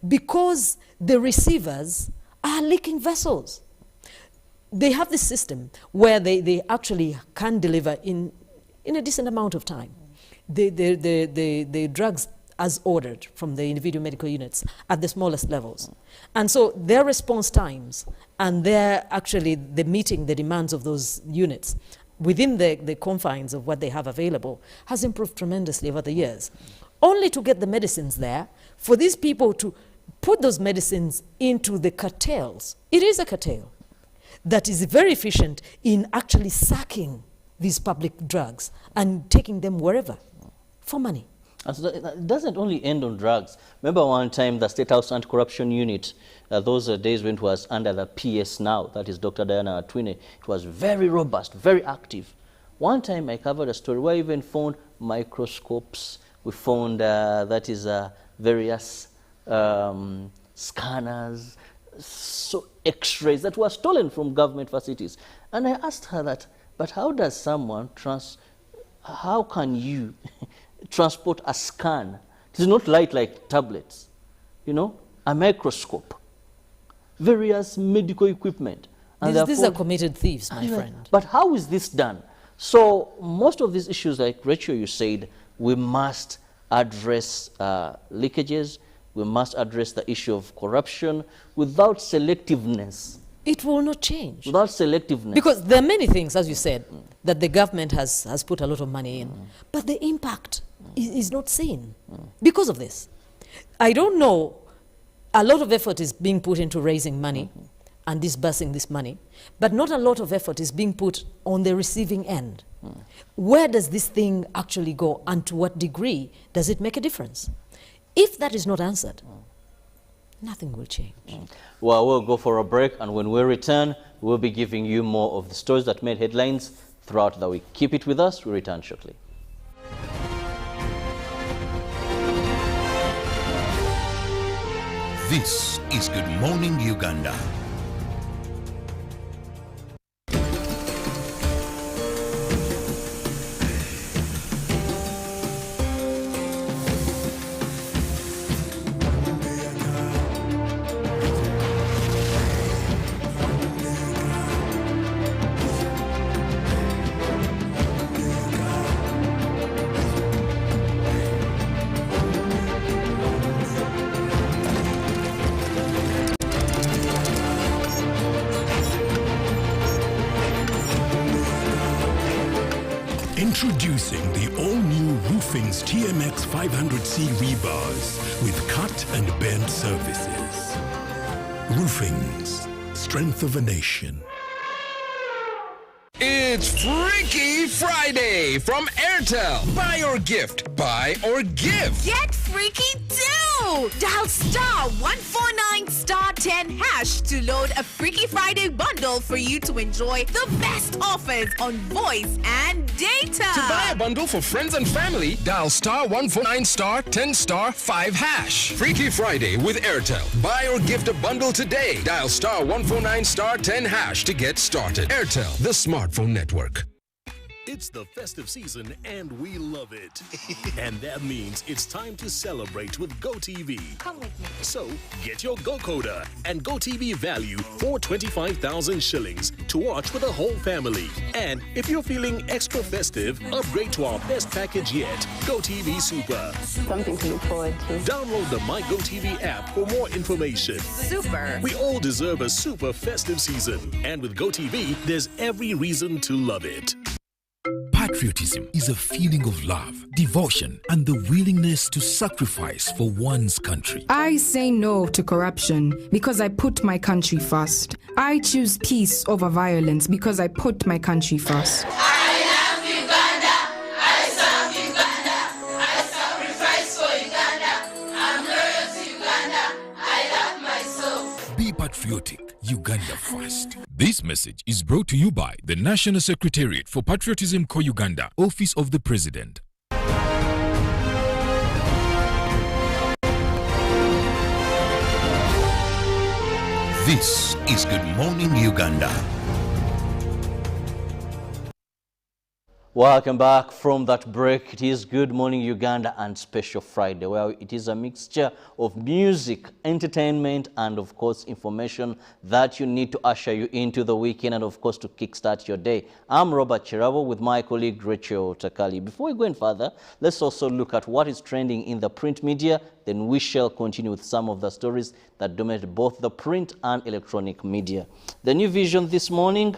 because the receivers are leaking vessels. They have this system where they actually can deliver in a decent amount of time the drugs as ordered from the individual medical units at the smallest levels. And so their response times and their the meeting the demands of those units within the confines of what they have available has improved tremendously over the years. Only to get the medicines there, for these people to put those medicines into the cartels. It is a cartel that is very efficient in actually sacking these public drugs and taking them wherever for money. And so it doesn't only end on drugs. Remember one time the State House Anti-Corruption Unit, those days when it was under the PS now, that is Dr. Diana Atwine, it was very robust, very active. One time I covered a story where I even found microscopes, we found various scanners, so x-rays that were stolen from government facilities. And I asked her that, but how does someone how can you transport a scan? It is not light like tablets, a microscope, various medical equipment. And these are committed thieves, my friend. But how is this done? So most of these issues, like Rachel, you said, we must address leakages, we must address the issue of corruption without selectiveness. It will not change. Without selectiveness. Because there are many things, as you said, that the government has put a lot of money in, but the impact is not seen because of this. I don't know, a lot of effort is being put into raising money and disbursing this money, but not a lot of effort is being put on the receiving end. Where does this thing actually go, and to what degree does it make a difference? If that is not answered, nothing will change. Well, we'll go for a break, and when we return, we'll be giving you more of the stories that made headlines throughout the week. Keep it with us. We'll return shortly. This is Good Morning Uganda. Introducing the all-new Roofing's TMX 500C rebars with cut and bend services. Roofing's, strength of a nation. It's Freaky Friday from Airtel. Buy or gift. Buy or give. Get freaky too! Dial star 149 star 10 hash to load a Freaky Friday bundle for you to enjoy the best offers on voice and data. To buy a bundle for friends and family, dial star 149 star 10 star 5 hash. Freaky Friday with Airtel. Buy or gift a bundle today. Dial star 149 star 10 hash to get started. Airtel, the smartphone network. It's the festive season and we love it. And that means it's time to celebrate with GoTV. Come with me. So get your GoCoder and GoTV value for 25,000 shillings to watch with the whole family. And if you're feeling extra festive, upgrade to our best package yet, GoTV Super. Something to look forward to. Download the My GoTV app for more information. Super. We all deserve a super festive season. And with GoTV, there's every reason to love it. Patriotism is a feeling of love, devotion, and the willingness to sacrifice for one's country. I say no to corruption because I put my country first. I choose peace over violence because I put my country first. I love Uganda. I serve Uganda. I sacrifice for Uganda. I'm loyal to Uganda. I love myself. Be patriotic. Uganda first. This message is brought to you by the National Secretariat for Patriotism Co Uganda, Office of the President. This is Good Morning Uganda. Welcome back from that break. It is Good Morning Uganda and Special Friday, where it is a mixture of music, entertainment, and of course information that you need to usher you into the weekend and of course to kickstart your day. I'm Robert Kirabo with my colleague Rachel Takali. Before we go any further, let's also look at what is trending in the print media. Then we shall continue with some of the stories that dominate both the print and electronic media. The New Vision this morning,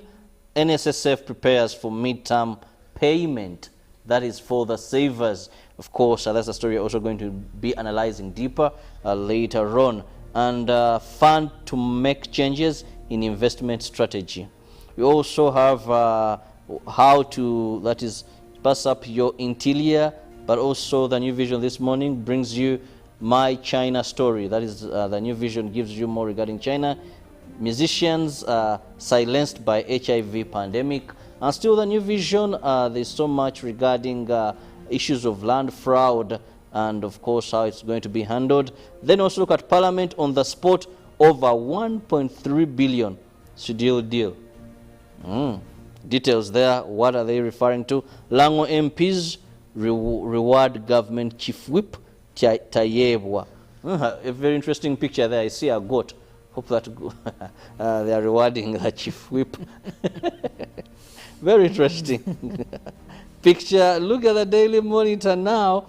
NSSF prepares for midterm payment, that is for the savers. Of course, that's a story we're also going to be analyzing deeper later on. And fund to make changes in investment strategy. We also have how to, that is, pass up your interior, but also the New Vision this morning brings you My China Story. That is, the New Vision gives you more regarding China. Musicians silenced by HIV pandemic. And still the New Vision, there's so much regarding issues of land fraud and of course how it's going to be handled. Then also look at Parliament on the spot, over 1.3 billion deal. Details there, what are they referring to? Lango MPs reward government chief whip Tayebwa. A very interesting picture there. I see a goat. Hope that they are rewarding the chief whip. Very interesting picture. Look at the Daily Monitor now.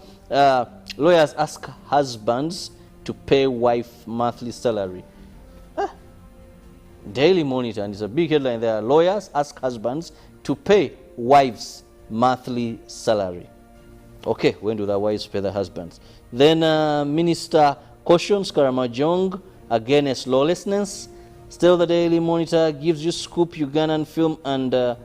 Lawyers ask husbands to pay wife monthly salary. Daily Monitor, and it's a big headline there. Lawyers ask husbands to pay wives monthly salary. Okay, when do the wives pay the husbands? Then Minister cautions Karamajong against lawlessness. Still the Daily Monitor gives you scoop Ugandan film and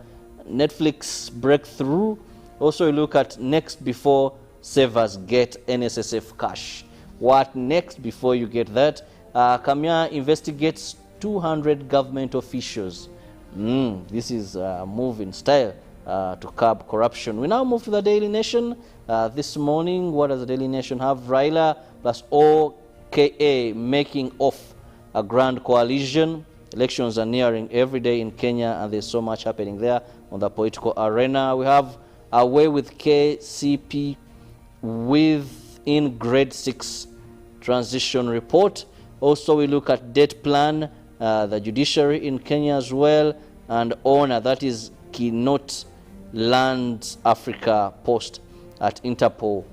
Netflix breakthrough. Also, you look at next before savers get NSSF cash. What next before you get that? Kamya investigates 200 government officials. This is a move in style to curb corruption. We now move to the Daily Nation. This morning, what does the Daily Nation have? Raila plus OKA making off a grand coalition. Elections are nearing every day in Kenya, and there's so much happening there on the political arena. We have away with KCP within grade 6 transition report. Also, we look at debt plan, the judiciary in Kenya as well, and honor, that is Keynote Lands Africa post at Interpol.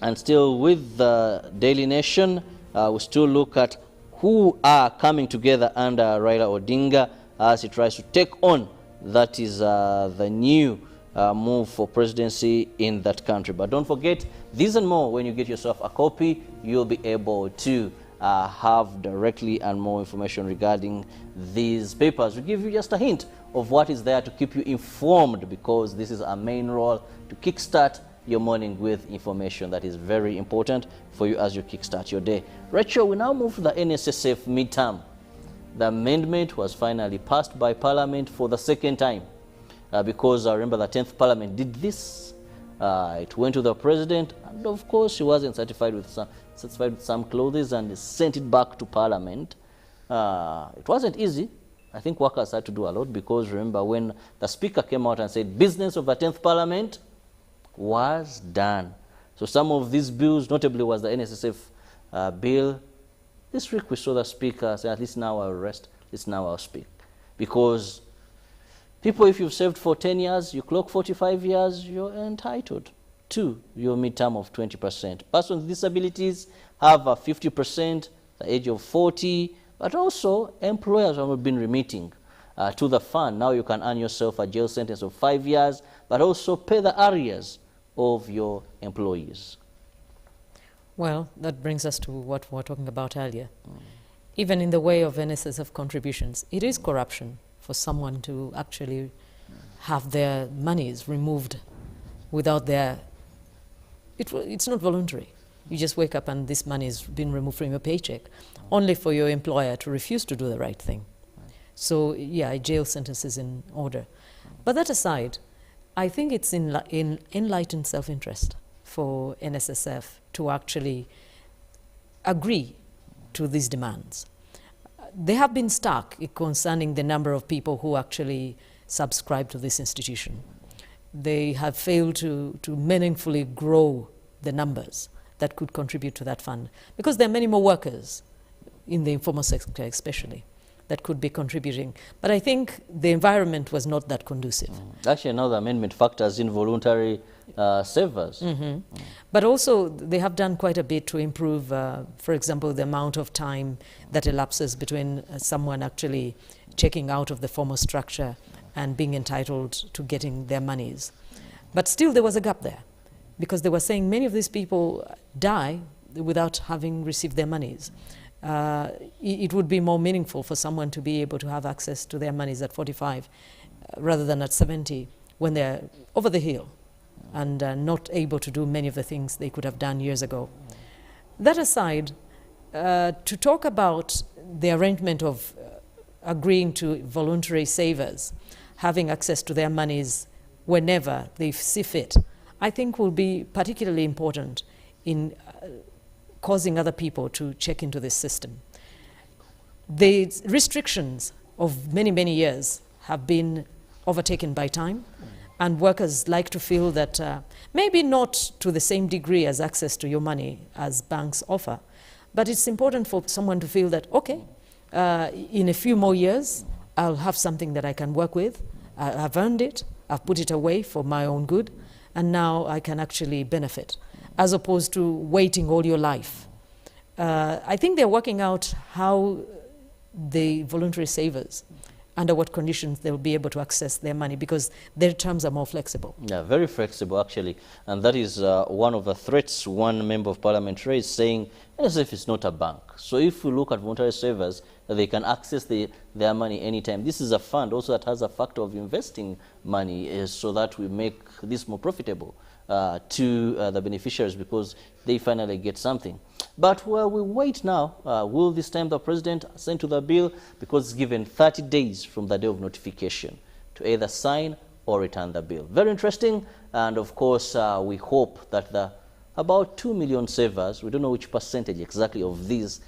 And still with the Daily Nation, we still look at who are coming together under Raila Odinga as he tries to take on, that is the new move for presidency in that country. But don't forget, these and more, when you get yourself a copy, you'll be able to have directly and more information regarding these papers. We give you just a hint of what is there to keep you informed, because this is our main role, to kickstart your morning with information that is very important for you as you kickstart your day. Rachel, we now move to the NSSF midterm. The amendment was finally passed by Parliament for the second time because I remember the 10th Parliament did this. It went to the President, and of course he wasn't satisfied with some clauses and sent it back to Parliament. It wasn't easy. I think workers had to do a lot, because remember when the speaker came out and said business of the 10th parliament was done. So some of these bills, notably was the NSSF bill, this week we saw the speaker say, at least now I'll rest, at least now I'll speak. Because people, if you've served for 10 years, you clock 45 years, you're entitled to your midterm of 20%. Persons with disabilities have a 50%, the age of 40, but also employers have been remitting to the fund. Now you can earn yourself a jail sentence of 5 years, but also pay the arrears of your employees. Well, that brings us to what we were talking about earlier. Even in the way of NSSF contributions, it is corruption for someone to actually have their monies removed without their... It's not voluntary. You just wake up and this money has been removed from your paycheck, only for your employer to refuse to do the right thing. So, yeah, a jail sentence is in order. But that aside, I think it's in enlightened self-interest for NSSF to actually agree to these demands. They have been stuck concerning the number of people who actually subscribe to this institution. They have failed to meaningfully grow the numbers that could contribute to that fund, because there are many more workers in the informal sector especially that could be contributing. But I think the environment was not that conducive. Actually, another amendment factors in voluntary savers. But also, they have done quite a bit to improve, for example, the amount of time that elapses between someone actually checking out of the formal structure and being entitled to getting their monies. But still, there was a gap there, because they were saying many of these people die without having received their monies. It would be more meaningful for someone to be able to have access to their monies at 45 rather than at 70, when they're over the hill and not able to do many of the things they could have done years ago. That aside, to talk about the arrangement of agreeing to voluntary savers having access to their monies whenever they see fit, I think will be particularly important in causing other people to check into this system. The restrictions of many, many years have been overtaken by time, and workers like to feel that maybe not to the same degree as access to your money as banks offer, but it's important for someone to feel that, okay, in a few more years, I'll have something that I can work with. I've earned it, I've put it away for my own good, and now I can actually benefit, as opposed to waiting all your life. I think they're working out how the voluntary savers, under what conditions they'll be able to access their money, because their terms are more flexible. Yeah, very flexible actually. And that is one of the threats one member of parliament raised, saying NSSF is not a bank. So if we look at voluntary savers, they can access their money anytime. This is a fund also that has a factor of investing money so that we make this more profitable to the beneficiaries, because they finally get something. But while we wait now, will this time the president send to the bill, because it's given 30 days from the day of notification to either sign or return the bill. Very interesting, and of course we hope that the about 2 million savers, we don't know which percentage exactly of these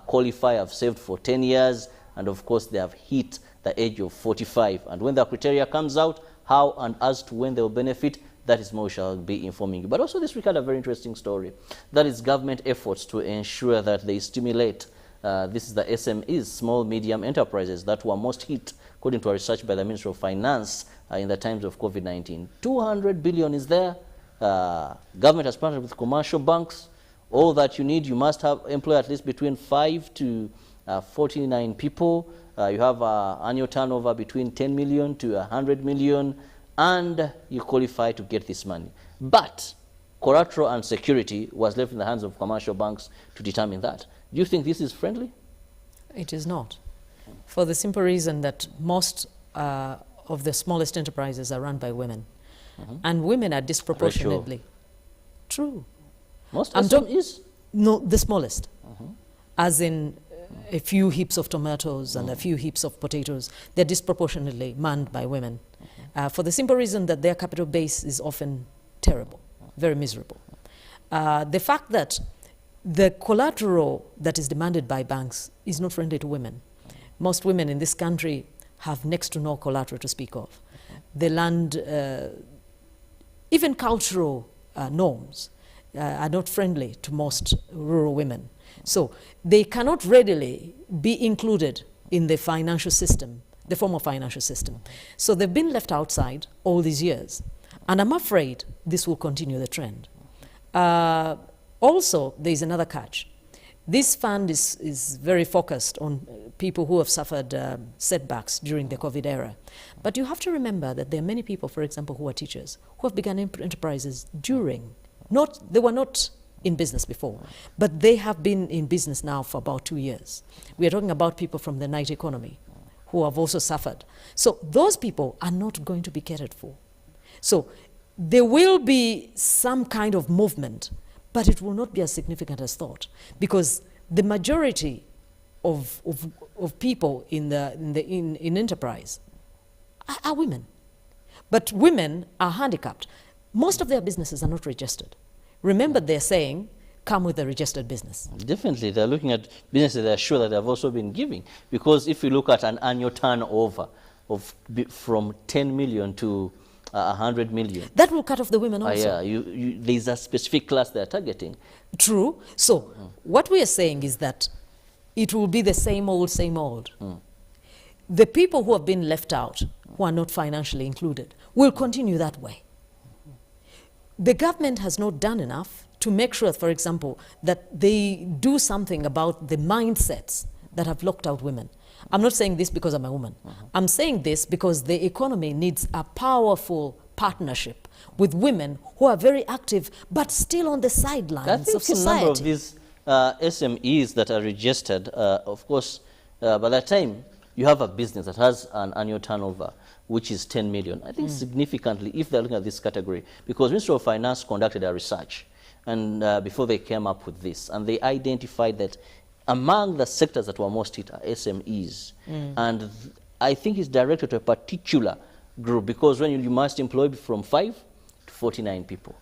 qualify, have saved for 10 years, and of course they have hit the age of 45. And when the criteria comes out, how and as to when they will benefit, that is more we shall be informing you. But also this week had a very interesting story. That is government efforts to ensure that they stimulate, this is the SMEs, small, medium enterprises, that were most hit, according to a research by the Ministry of Finance in the times of COVID-19. 200 billion is there. Government has partnered with commercial banks. All that you need, you must have employ at least between 5 to 49 people. You have annual turnover between 10 million to 100 million. And you qualify to get this money. But collateral and security was left in the hands of commercial banks to determine that. Do you think this is friendly? It is not, for the simple reason that most of the smallest enterprises are run by women. And women are disproportionately. True. Most SMEs? No, the smallest. As in a few heaps of tomatoes and a few heaps of potatoes, they're disproportionately manned by women. For the simple reason that their capital base is often terrible, very miserable. The fact that the collateral that is demanded by banks is not friendly to women. Most women in this country have next to no collateral to speak of. The land, even cultural norms are not friendly to most rural women. So they cannot readily be included in the financial system, the formal financial system. So they've been left outside all these years. And I'm afraid this will continue the trend. Also, there's another catch. This fund is very focused on people who have suffered setbacks during the COVID era. But you have to remember that there are many people, for example, who are teachers, who have begun enterprises during, they were not in business before, but they have been in business now for about 2 years. We are talking about people from the night economy who have also suffered. So those people are not going to be catered for. So there will be some kind of movement, but it will not be as significant as thought, because the majority of people in enterprise are women. But women are handicapped. Most of their businesses are not registered. Remember, they're saying, come with a registered business. Definitely, they're looking at businesses they're sure that they've also been giving. Because if you look at an annual turnover of from 10 million to 100 million. That will cut off the women also. Yeah, there's a specific class they're targeting. True. So what we are saying is that it will be the same old, same old. The people who have been left out, who are not financially included, will continue that way. The government has not done enough to make sure, for example, that they do something about the mindsets that have locked out women. I'm not saying this because I'm a woman. I'm saying this because the economy needs a powerful partnership with women who are very active but still on the sidelines of society. A number of these SMEs that are registered, of course, by that time, you have a business that has an annual turnover which is 10 million. I think significantly, if they're looking at this category, because Ministry of Finance conducted a research and before they came up with this, and they identified that among the sectors that were most hit are SMEs. And I think it's directed to a particular group, because when you must employ from 5 to 49 people.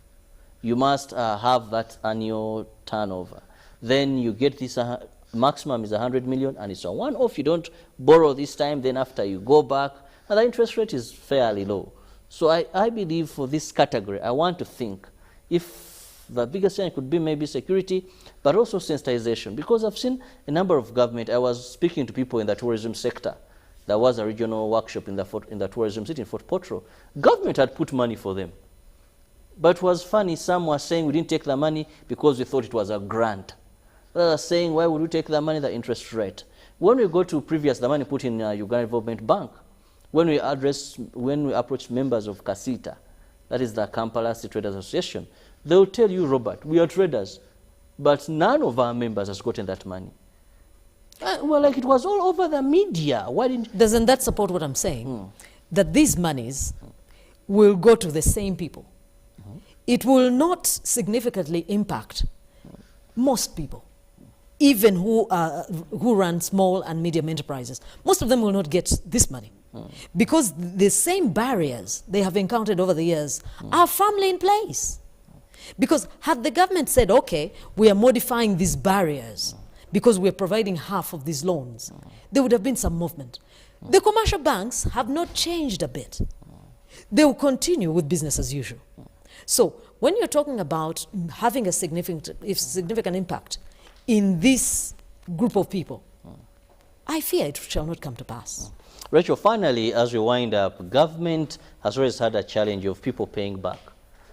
You must have that annual turnover. Then you get this maximum is 100 million, and it's a one-off. You don't borrow this time, then after you go back, and the interest rate is fairly low. So I believe for this category, I want to think if the biggest thing could be maybe security, but also sensitization, because I've seen a number of government. I was speaking to people in the tourism sector. There was a regional workshop in the tourism city in Fort Portal. Government had put money for them. But it was funny, some were saying we didn't take the money because we thought it was a grant. Others are saying, why would we take the money, the interest rate? When we go to the money put in Uganda Development Bank, when we approach members of CASITA, that is the Kampala City Traders Association, they will tell you, Robert, we are traders, but none of our members has gotten that money. Well, like it was all over the media. Why didn't? Doesn't that support what I'm saying? That these monies will go to the same people. It will not significantly impact most people, even who run small and medium enterprises. Most of them will not get this money. Because the same barriers they have encountered over the years are firmly in place. Because had the government said, okay, we are modifying these barriers because we're providing half of these loans, there would have been some movement. The commercial banks have not changed a bit. They will continue with business as usual. So when you're talking about having a significant impact in this group of people, I fear it shall not come to pass. Rachel, finally, as we wind up, government has always had a challenge of people paying back.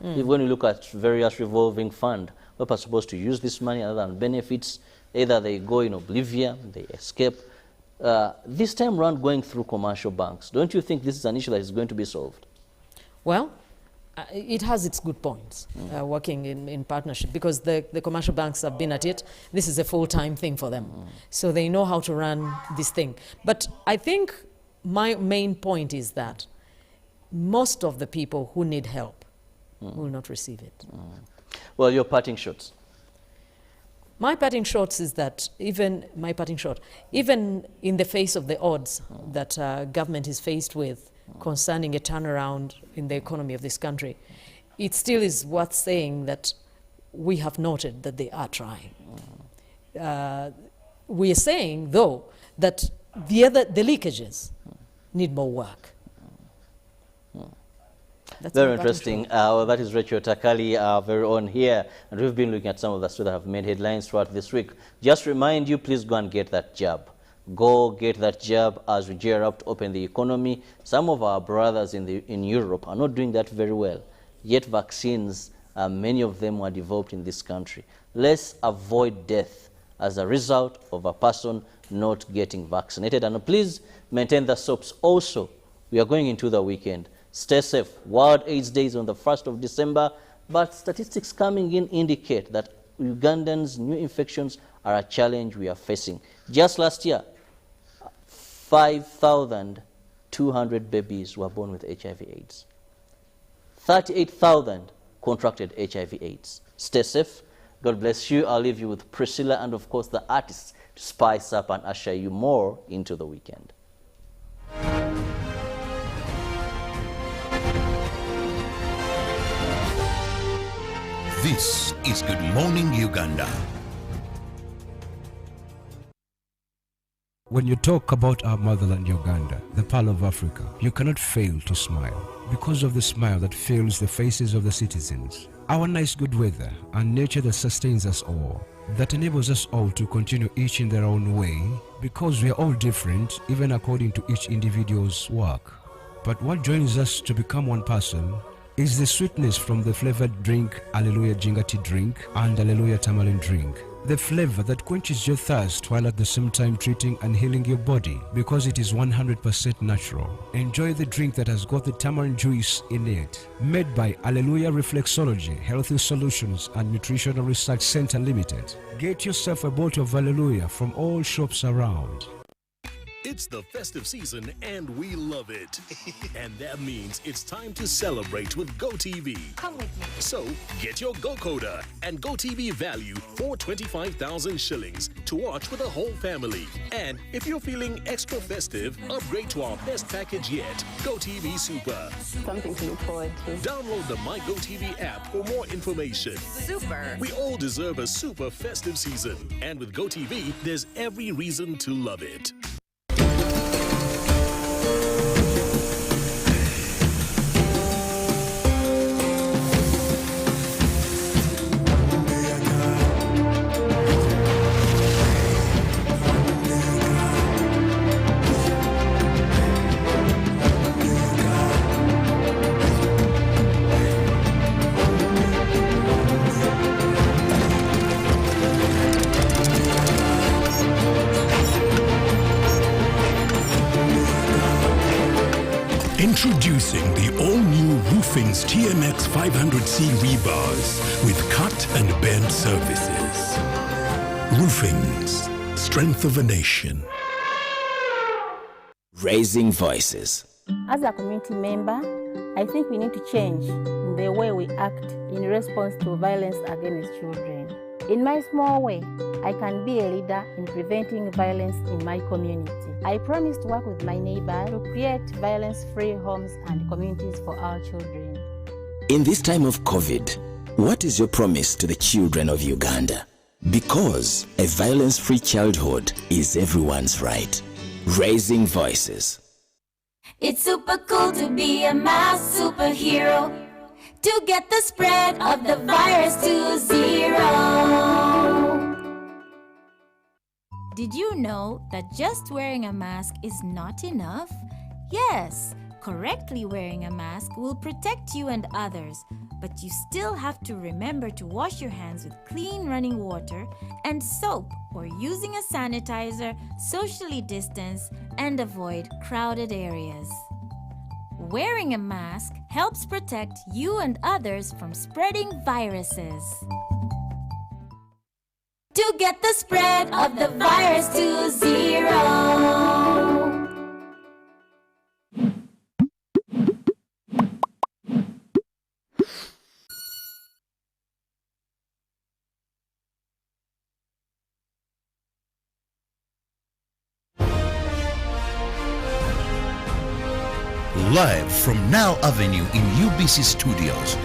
When you look at various revolving funds, people are supposed to use this money other than benefits. Either they go in oblivion, they escape. This time around, going through commercial banks, don't you think this is an issue that is going to be solved? Well, it has its good points, working in partnership, because the commercial banks have been at it. This is a full-time thing for them. So they know how to run this thing. But I think my main point is that most of the people who need help will not receive it. Well, your parting shots. My parting shots is that even in the face of the odds that government is faced with concerning a turnaround in the economy of this country, it still is worth saying that we have noted that they are trying. We are saying, though, that the leakages need more work. That's Very my interesting. Well, that is Rachel Takali, our very own here. And we've been looking at some of the stories that have made headlines throughout this week. Just remind you, please go and get that jab. Go get that jab as we gear up to open the economy. Some of our brothers in Europe are not doing that very well. Yet vaccines, many of them were developed in this country. Let's avoid death as a result of a person not getting vaccinated. And please maintain the soaps. Also, we are going into the weekend. Stay safe. World AIDS Day is on the 1st of December, but statistics coming in indicate that Ugandans' new infections are a challenge we are facing. Just last year, 5,200 babies were born with HIV/AIDS. 38,000 contracted HIV/AIDS. Stay safe. God bless you. I'll leave you with Priscilla and, of course, the artists to spice up and usher you more into the weekend. This is Good Morning Uganda. When you talk about our motherland Uganda, the Pearl of Africa, you cannot fail to smile because of the smile that fills the faces of the citizens. Our nice good weather and nature that sustains us all, that enables us all to continue each in their own way because we are all different even according to each individual's work. But what joins us to become one person is the sweetness from the flavored drink Alleluia Jingati drink and Alleluia Tamarind drink. The flavor that quenches your thirst while at the same time treating and healing your body because it is 100% natural. Enjoy the drink that has got the tamarind juice in it. Made by Alleluia Reflexology, Healthy Solutions and Nutritional Research Center Limited. Get yourself a bottle of Alleluia from all shops around. It's the festive season and we love it. And that means it's time to celebrate with GoTV. Come with me. So get your GoCoder and GoTV value for 25,000 shillings to watch with the whole family. And if you're feeling extra festive, upgrade to our best package yet, GoTV Super. Something to look forward to. Download the My GoTV app for more information. Super. We all deserve a super festive season. And with GoTV, there's every reason to love it. Introducing the all-new Roofing's TMX 500C rebars with cut and bend surfaces. Roofing's, strength of a nation. Raising voices. As a community member, I think we need to change in the way we act in response to violence against children. In my small way, I can be a leader in preventing violence in my community. I promise to work with my neighbor to create violence-free homes and communities for our children. In this time of COVID, what is your promise to the children of Uganda? Because a violence-free childhood is everyone's right. Raising voices. It's super cool to be a mass superhero, to get the spread of the virus to 0. Did you know that just wearing a mask is not enough? Yes, correctly wearing a mask will protect you and others, but you still have to remember to wash your hands with clean running water and soap or using a sanitizer, socially distance, and avoid crowded areas. Wearing a mask helps protect you and others from spreading viruses. To get the spread of the virus to 0. Live from Now Avenue in UBC Studios.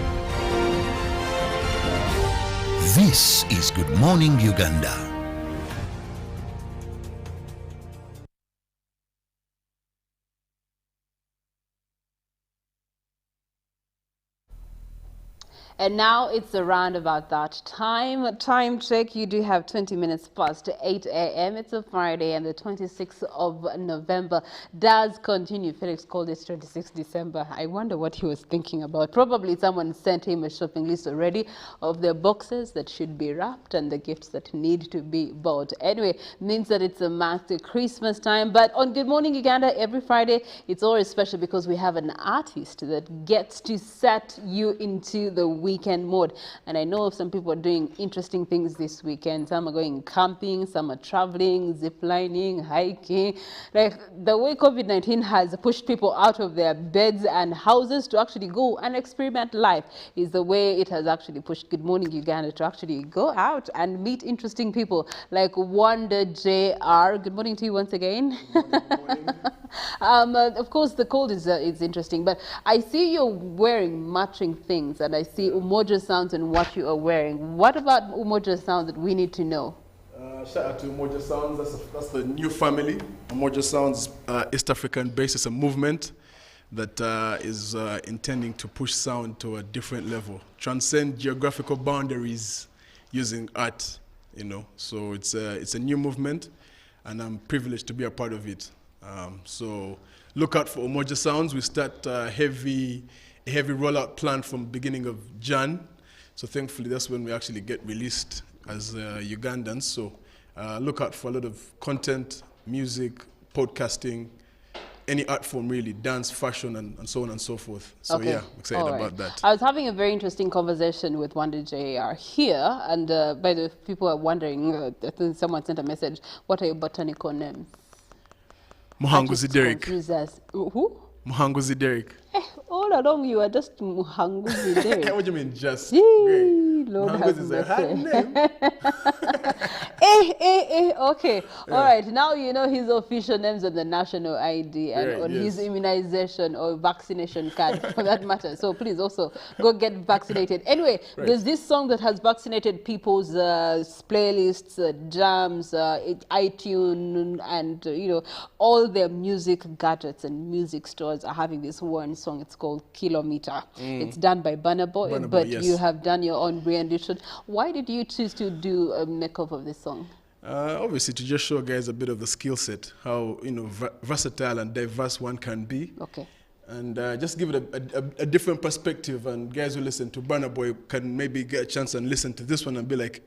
This is Good Morning Uganda. And now it's around about that time. Time check, you do have 20 minutes past 8 a.m. It's a Friday and the 26th of November does continue. Felix called it 26th December. I wonder what he was thinking about. Probably someone sent him a shopping list already of the boxes that should be wrapped and the gifts that need to be bought. Anyway, means that it's a master Christmas time. But on Good Morning Uganda every Friday, it's always special because we have an artist that gets to set you into the weekend mode. And I know some people are doing interesting things this weekend. Some are going camping, some are traveling, ziplining, hiking. Like the way COVID-19 has pushed people out of their beds and houses to actually go and experiment life is the way it has actually pushed Good Morning Uganda to actually go out and meet interesting people like Wonder JR. Good morning to you once again. Of course, the cold is interesting, but I see you're wearing matching things, and I see Umoja Sounds and what you are wearing. What about Umoja Sounds that we need to know? Shout out to Umoja Sounds. That's the new family. Umoja Sounds, East African based. It's a movement that is intending to push sound to a different level, transcend geographical boundaries using art. You know, so it's a new movement, and I'm privileged to be a part of it. So look out for Umoja Sounds. We start a heavy rollout plan from beginning of Jan. So thankfully that's when we actually get released as Ugandans. So look out for a lot of content, music, podcasting, any art form really, dance, fashion, and so on and so forth. So okay. Yeah, I'm excited about that. I was having a very interesting conversation with Wonder JR here, and by the people are wondering, I think someone sent a message, what are your botanical names? Muhanguzi Derek. Who? Muhanguzi Derek. All along you are just Muhanguzi Derek. What do you mean just? Lord have mercy. Okay. Yeah. All right. Now you know his official names on the national ID and on his immunization or vaccination card for that matter. So please also go get vaccinated. Anyway, there's this song that has vaccinated people's playlists, jams, iTunes, and you know, all their music gadgets and music stores are having this one song. It's called Kilometer. It's done by Burna Boy, but you have done your own rendition. Why did you choose to do a makeup of this song? Obviously, to just show guys a bit of the skill set, how versatile and diverse one can be. Okay. And just give it a different perspective, and guys who listen to Burna Boy can maybe get a chance and listen to this one and be like,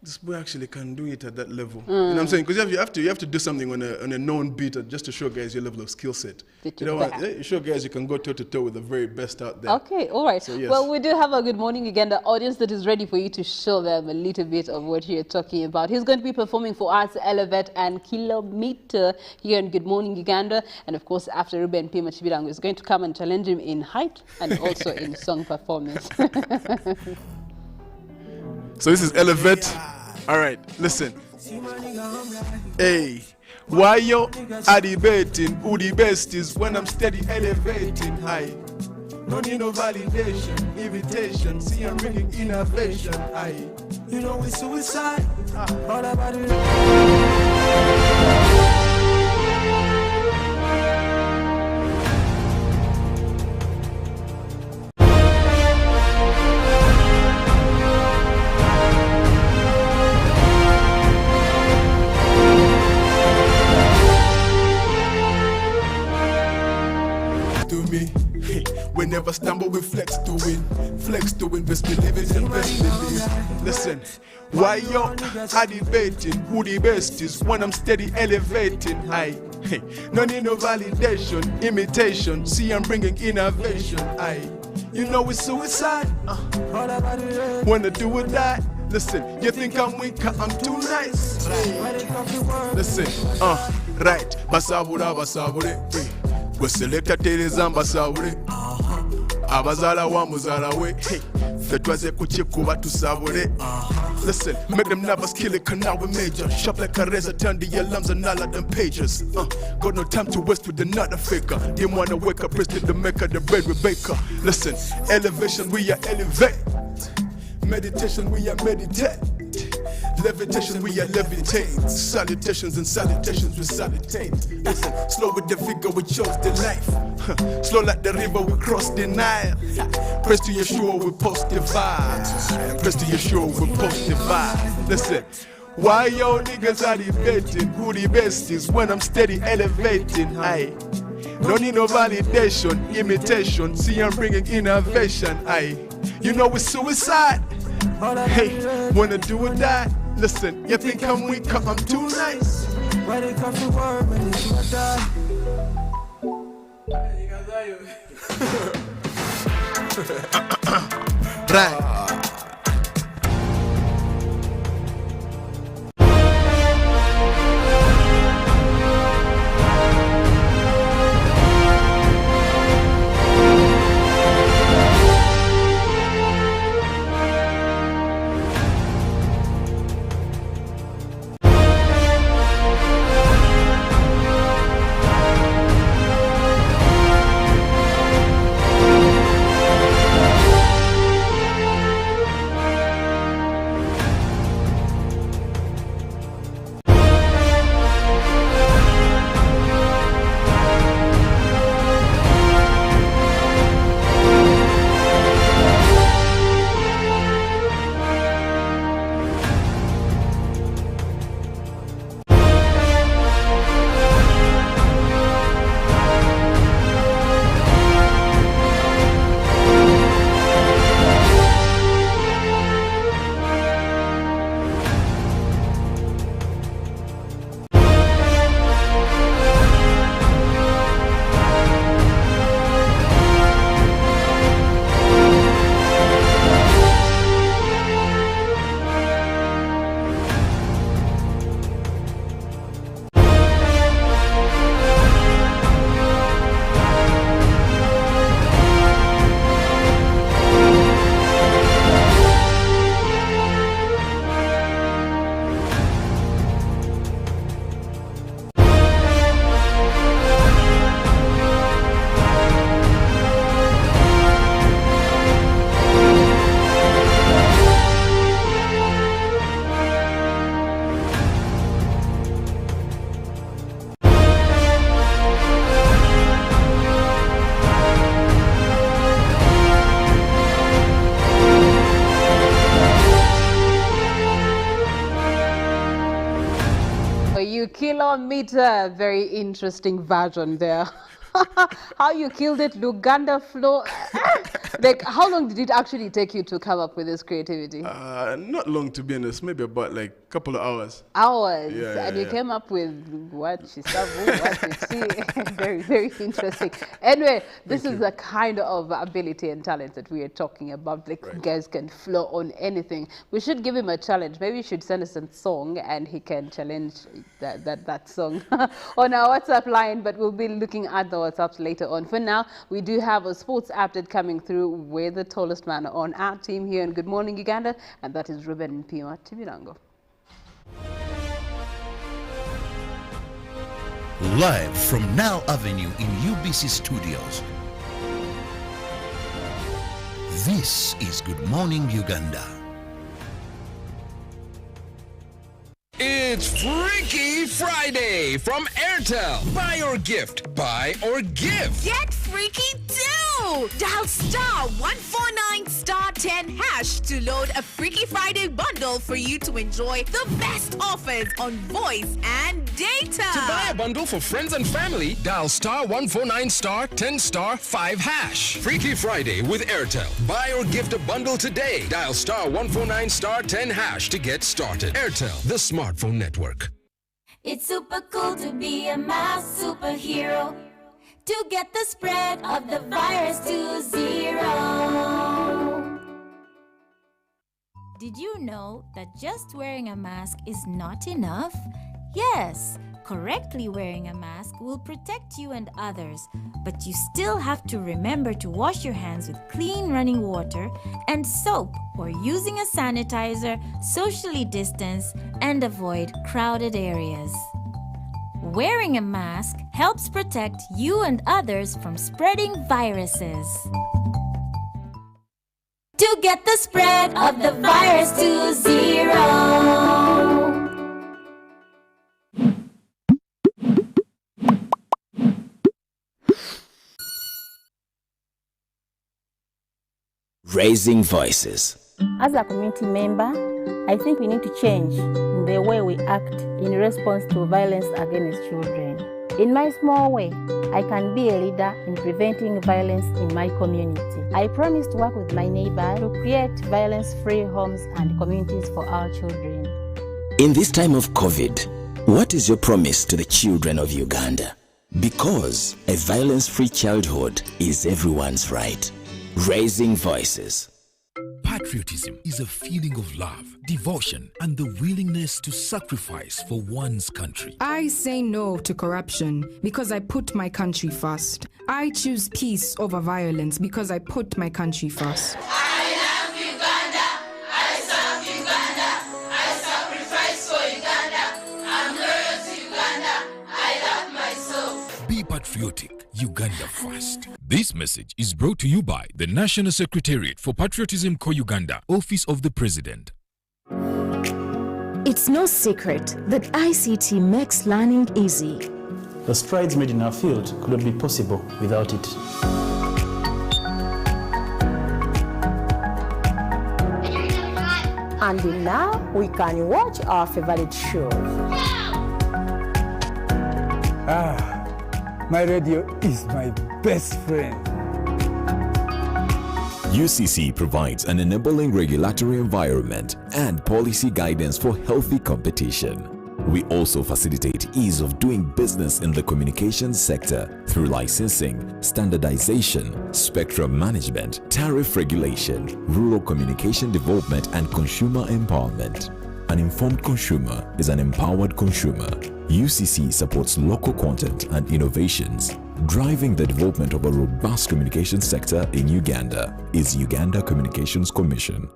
this boy actually can do it at that level. You know what I'm saying? Because you have to do something on a known beat just to show guys your level of skill set. You know what? You show guys you can go toe to toe with the very best out there. Okay, all right. So, yes. Well, we do have a Good Morning Uganda audience that is ready for you to show them a little bit of what you're talking about. He's going to be performing for us, Elevate and Kilometer here in Good Morning Uganda. And of course, after Ruben Pima Chibirango is going to come and challenge him in height and also in song performance. So this is Elevate. All right, listen. Hey, why you are debating who the best is when I'm steady elevating high? No need no validation, invitation. See, I'm bringing innovation. Aye, you know it's suicide. All about it. We never stumble, we flex to win. Flex to win, best believe it and best believe. Listen, why you are debating who the best is when I'm steady elevating high? No need no validation, imitation. See, I'm bringing innovation. Aye, you know it's suicide. Wanna do or die? Listen, you think I'm weak, I'm too nice. Listen, right. Basabura, basabure. We select a tereza mbasabure. Abazala wa muzala we. Fetwaze kuchikuba tusabure. Listen, make them never skill it, can now we major. Sharp like a razor, turn the alarms and all of them pages. Got no time to waste with another faker. Didn't wanna wake up, press the maker, the bread we baker. Listen, elevation, we are elevate. Meditation, we are meditate. Levitation, we are levitating. Salutations and salutations we salutate. Listen, slow with the figure, we chose the life. Slow like the river, we cross the Nile. Press to your shore, we post the vibe. Press to your shore, we post the vibe. Listen. Why y'all niggas are debating who the best is when I'm steady elevating? Aye. Don't need no validation, imitation. See, I'm bringing innovation. Aye. You know it's suicide. Hey, wanna do or die? Listen, you think I'm weak, I'm too nice. Why they come to work when they do or die? Right. Kilometer, very interesting version there. How you killed it, Luganda flow. Like, how long did it actually take you to come up with this creativity? Not long, to be honest. Maybe about like a couple of hours. Hours? Yeah, and you came up with what? Chisavu, what you see. Very, very interesting. Anyway, this is the kind of ability and talent that we are talking about. Like, guys can flow on anything. We should give him a challenge. Maybe we should send us a song and he can challenge that song on our WhatsApp line, but we'll be looking at the WhatsApps later on. For now, we do have a sports update coming through with the tallest man on our team here in Good Morning Uganda, and that is Ruben Mpima Tibirango. Live from Nile Avenue in UBC Studios. This is Good Morning Uganda. It's Freaky Friday from Airtel. Buy or gift. Buy or give. Get freaky too! Dial *149*10# to load a Freaky Friday bundle for you to enjoy the best offers on voice and data. To buy a bundle for friends and family, dial *149*10*5#. Freaky Friday with Airtel. Buy or gift a bundle today. Dial *149*10# to get started. Airtel, the smartphone network. It's super cool to be a mass superhero, to get the spread of the virus to 0. Did you know that just wearing a mask is not enough? Yes, correctly wearing a mask will protect you and others, but you still have to remember to wash your hands with clean running water and soap, or using a sanitizer, socially distance, and avoid crowded areas. Wearing a mask helps protect you and others from spreading viruses. To get the spread of the virus to 0. Raising voices. As a community member, I think we need to change in the way we act in response to violence against children. In my small way, I can be a leader in preventing violence in my community. I promise to work with my neighbor to create violence-free homes and communities for our children. In this time of COVID, what is your promise to the children of Uganda? Because a violence-free childhood is everyone's right. Raising voices. Patriotism is a feeling of love, devotion, and the willingness to sacrifice for one's country. I say no to corruption because I put my country first. I choose peace over violence because I put my country first. I love Uganda. I serve Uganda. I sacrifice for Uganda. I'm loyal to Uganda. I love myself. Be patriotic. Uganda first. This message is brought to you by the National Secretariat for Patriotism Uganda, Office of the President. It's no secret that ICT makes learning easy. The strides made in our field could not be possible without it. And now we can watch our favorite shows. My radio is my best friend. UCC provides an enabling regulatory environment and policy guidance for healthy competition. We also facilitate ease of doing business in the communications sector through licensing, standardization, spectrum management, tariff regulation, rural communication development, and consumer empowerment. An informed consumer is an empowered consumer. UCC supports local content and innovations. Driving the development of a robust communication sector in Uganda is Uganda Communications Commission.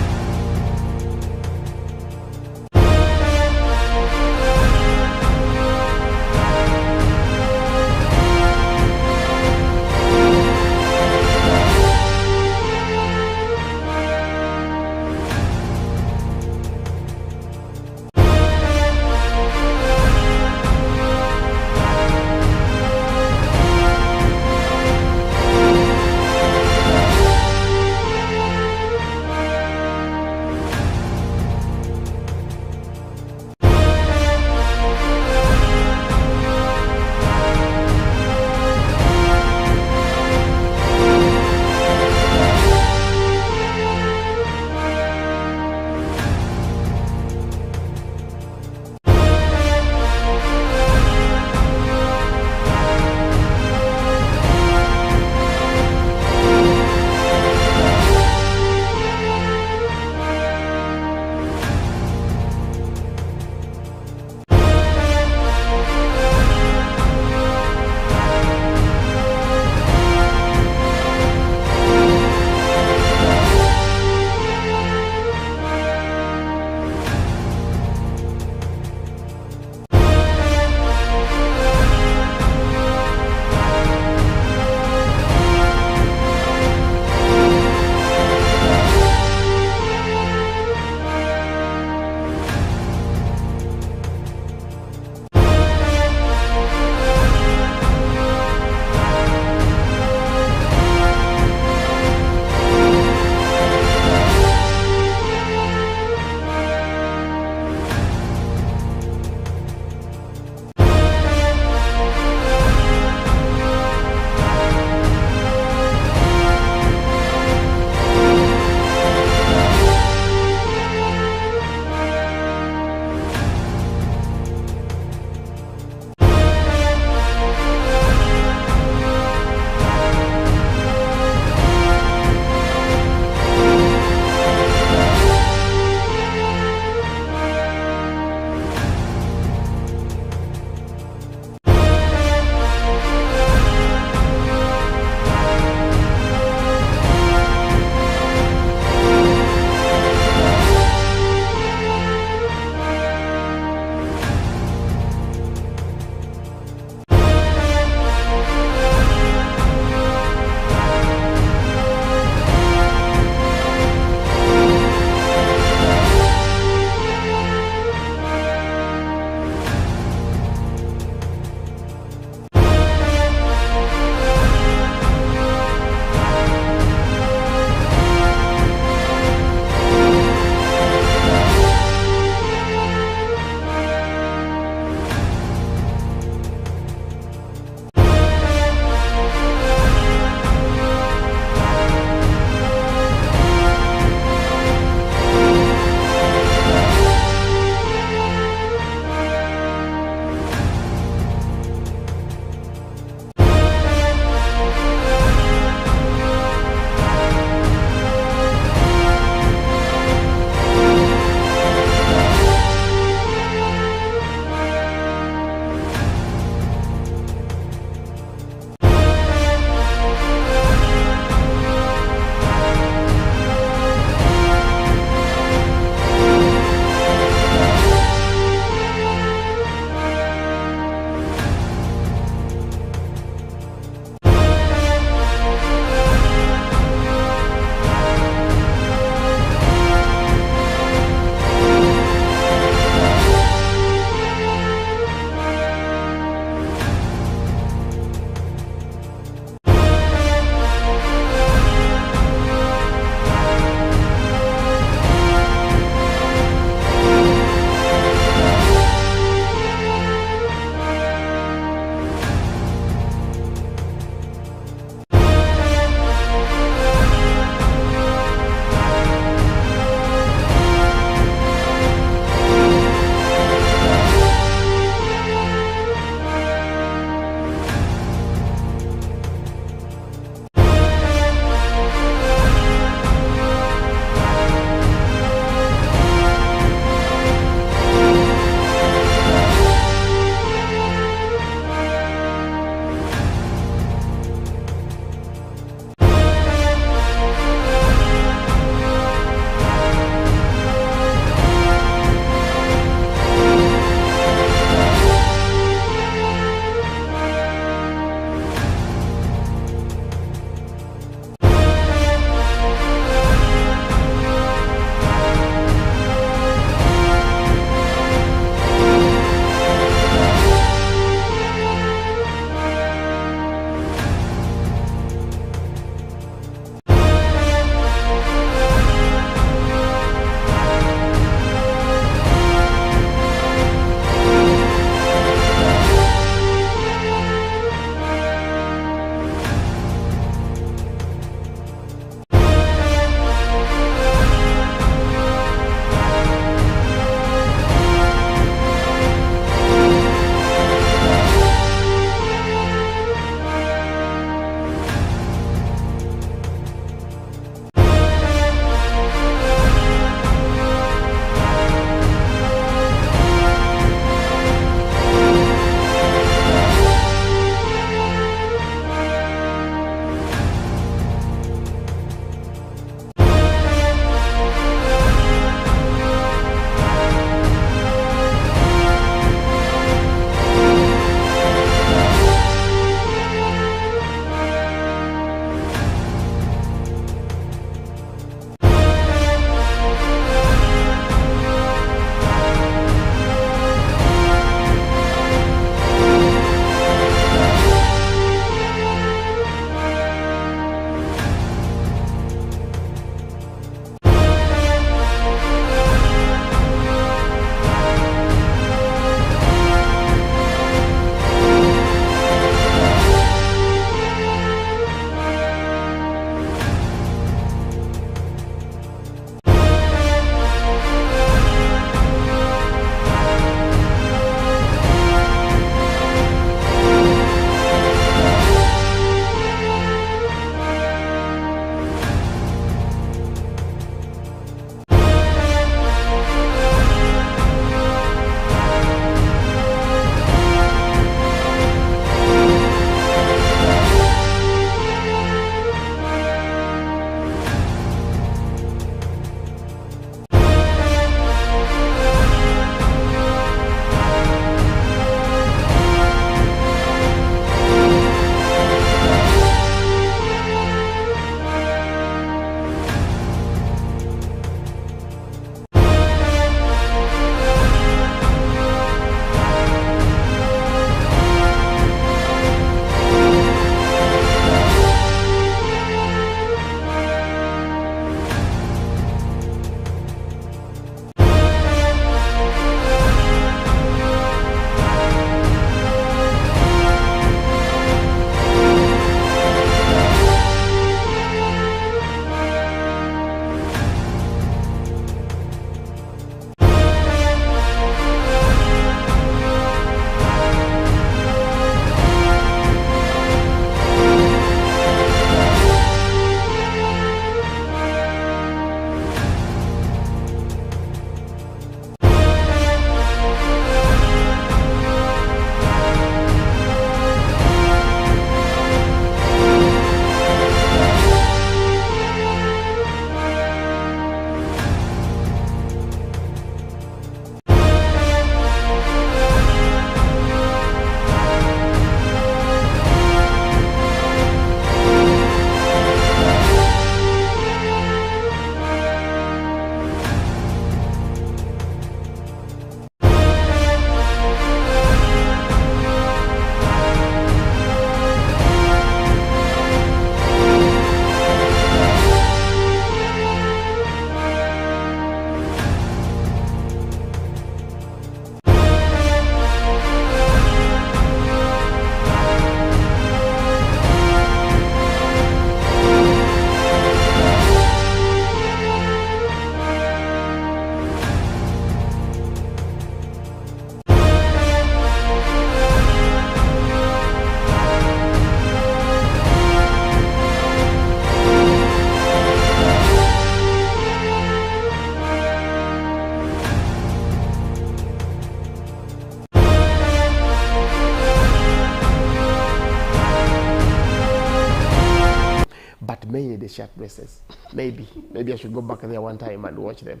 but mainly the shirt dresses. Maybe I should go back there one time and watch them.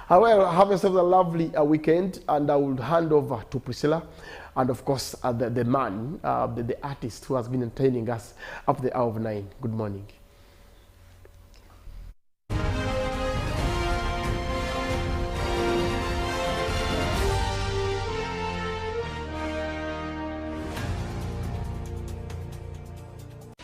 However, have yourself a lovely weekend, and I will hand over to Priscilla, and of course the man, the artist who has been entertaining us up to the hour of 9. Good morning.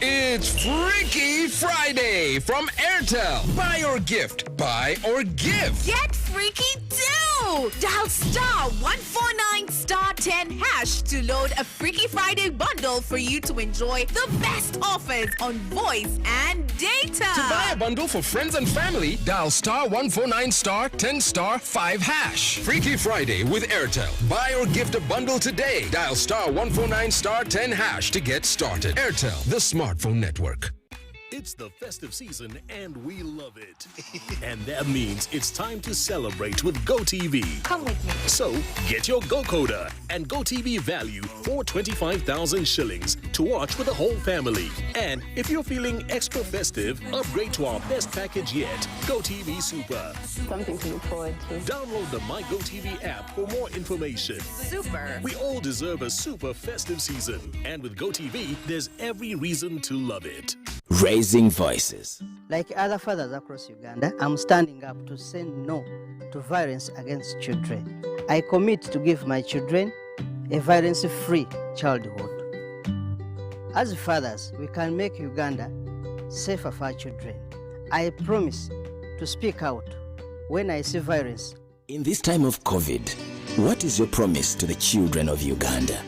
It's Freaky Friday from Airtel. Buy or gift, buy or give. Get freaky too! Dial star 149 star 10 hash to load a Freaky Friday bundle for you to enjoy the best offers on voice and data. To buy a bundle for friends and family, dial star 149 star 10 star 5 hash. Freaky Friday with Airtel. Buy or gift a bundle today. Dial star 149 star 10 hash to get started. Airtel, the smartphone network. It's the festive season and we love it. And that means it's time to celebrate with GoTV. Come with me. So get your GoCoder and GoTV value for 25,000 shillings to watch with the whole family. And if you're feeling extra festive, upgrade to our best package yet, GoTV Super. Something to look forward to. Download the My GoTV app for more information. Super. We all deserve a super festive season. And with GoTV, there's every reason to love it. Raising voices. Like other fathers across Uganda, I'm standing up to say no to violence against children. I commit to give my children a violence-free childhood. As fathers, we can make Uganda safer for our children. I promise to speak out when I see violence. In this time of COVID, what is your promise to the children of Uganda?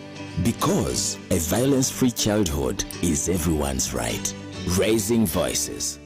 Because a violence-free childhood is everyone's right. Raising voices.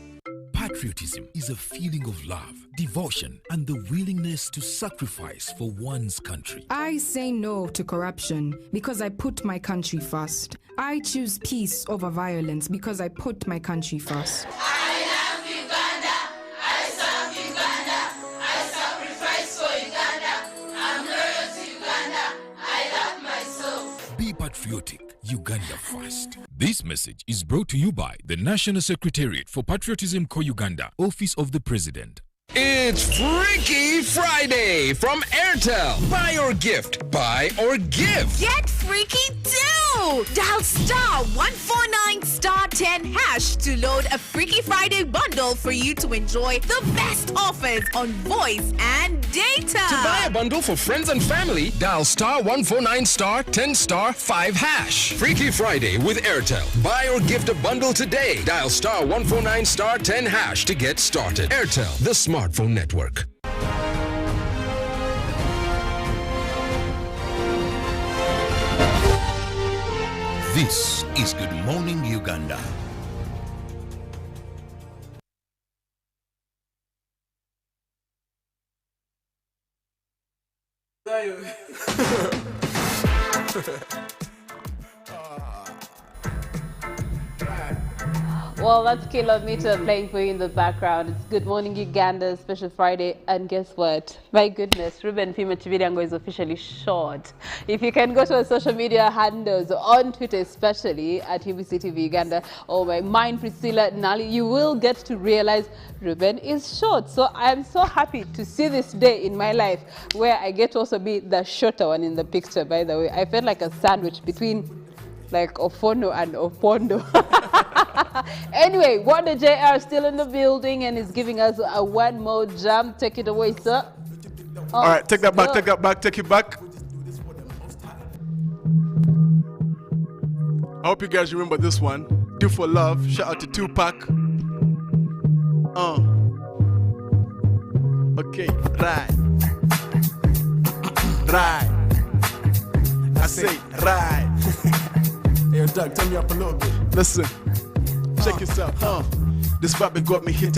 Patriotism is a feeling of love, devotion, and the willingness to sacrifice for one's country. I say no to corruption because I put my country first. I choose peace over violence because I put my country first. I love Uganda. I serve Uganda. I sacrifice for Uganda. I'm loyal to Uganda. I love myself. Be patriotic. Uganda first. This message is brought to you by the National Secretariat for Patriotism Co-Uganda, Office of the President. It's Freaky Friday from Airtel. Buy or gift, buy or give. Get freaky too! Dial star 149 star 10 hash to load a Freaky Friday bundle for you to enjoy the best offers on voice and data. To buy a bundle for friends and family, dial star 149 star 10 star 5 hash. Freaky Friday with Airtel. Buy or gift a bundle today. Dial star 149 star 10 hash to get started. Airtel, the smartphone network. This is Good Morning Uganda. Well, that's Kilometer playing for you in the background. It's Good Morning Uganda, Special Friday. And guess what? My goodness, Ruben Pima Chivirango is officially short. If you can go to our social media handles, on Twitter especially, at UBCTV Uganda, or my Mind Priscilla Nali, you will get to realize Ruben is short. So I'm so happy to see this day in my life where I get to also be the shorter one in the picture, by the way. I felt like a sandwich between like Ofono and Opondo. Anyway, Wonder JR still in the building and is giving us a one more jam. Take it away, sir. All right, take that back, take that back, take it back. I hope you guys remember this one. Do for Love. Shout out to Tupac. Okay, right. Right. I say right. Hey, Doug, turn me up a little bit. Listen, check this out. This Bobby got me hit.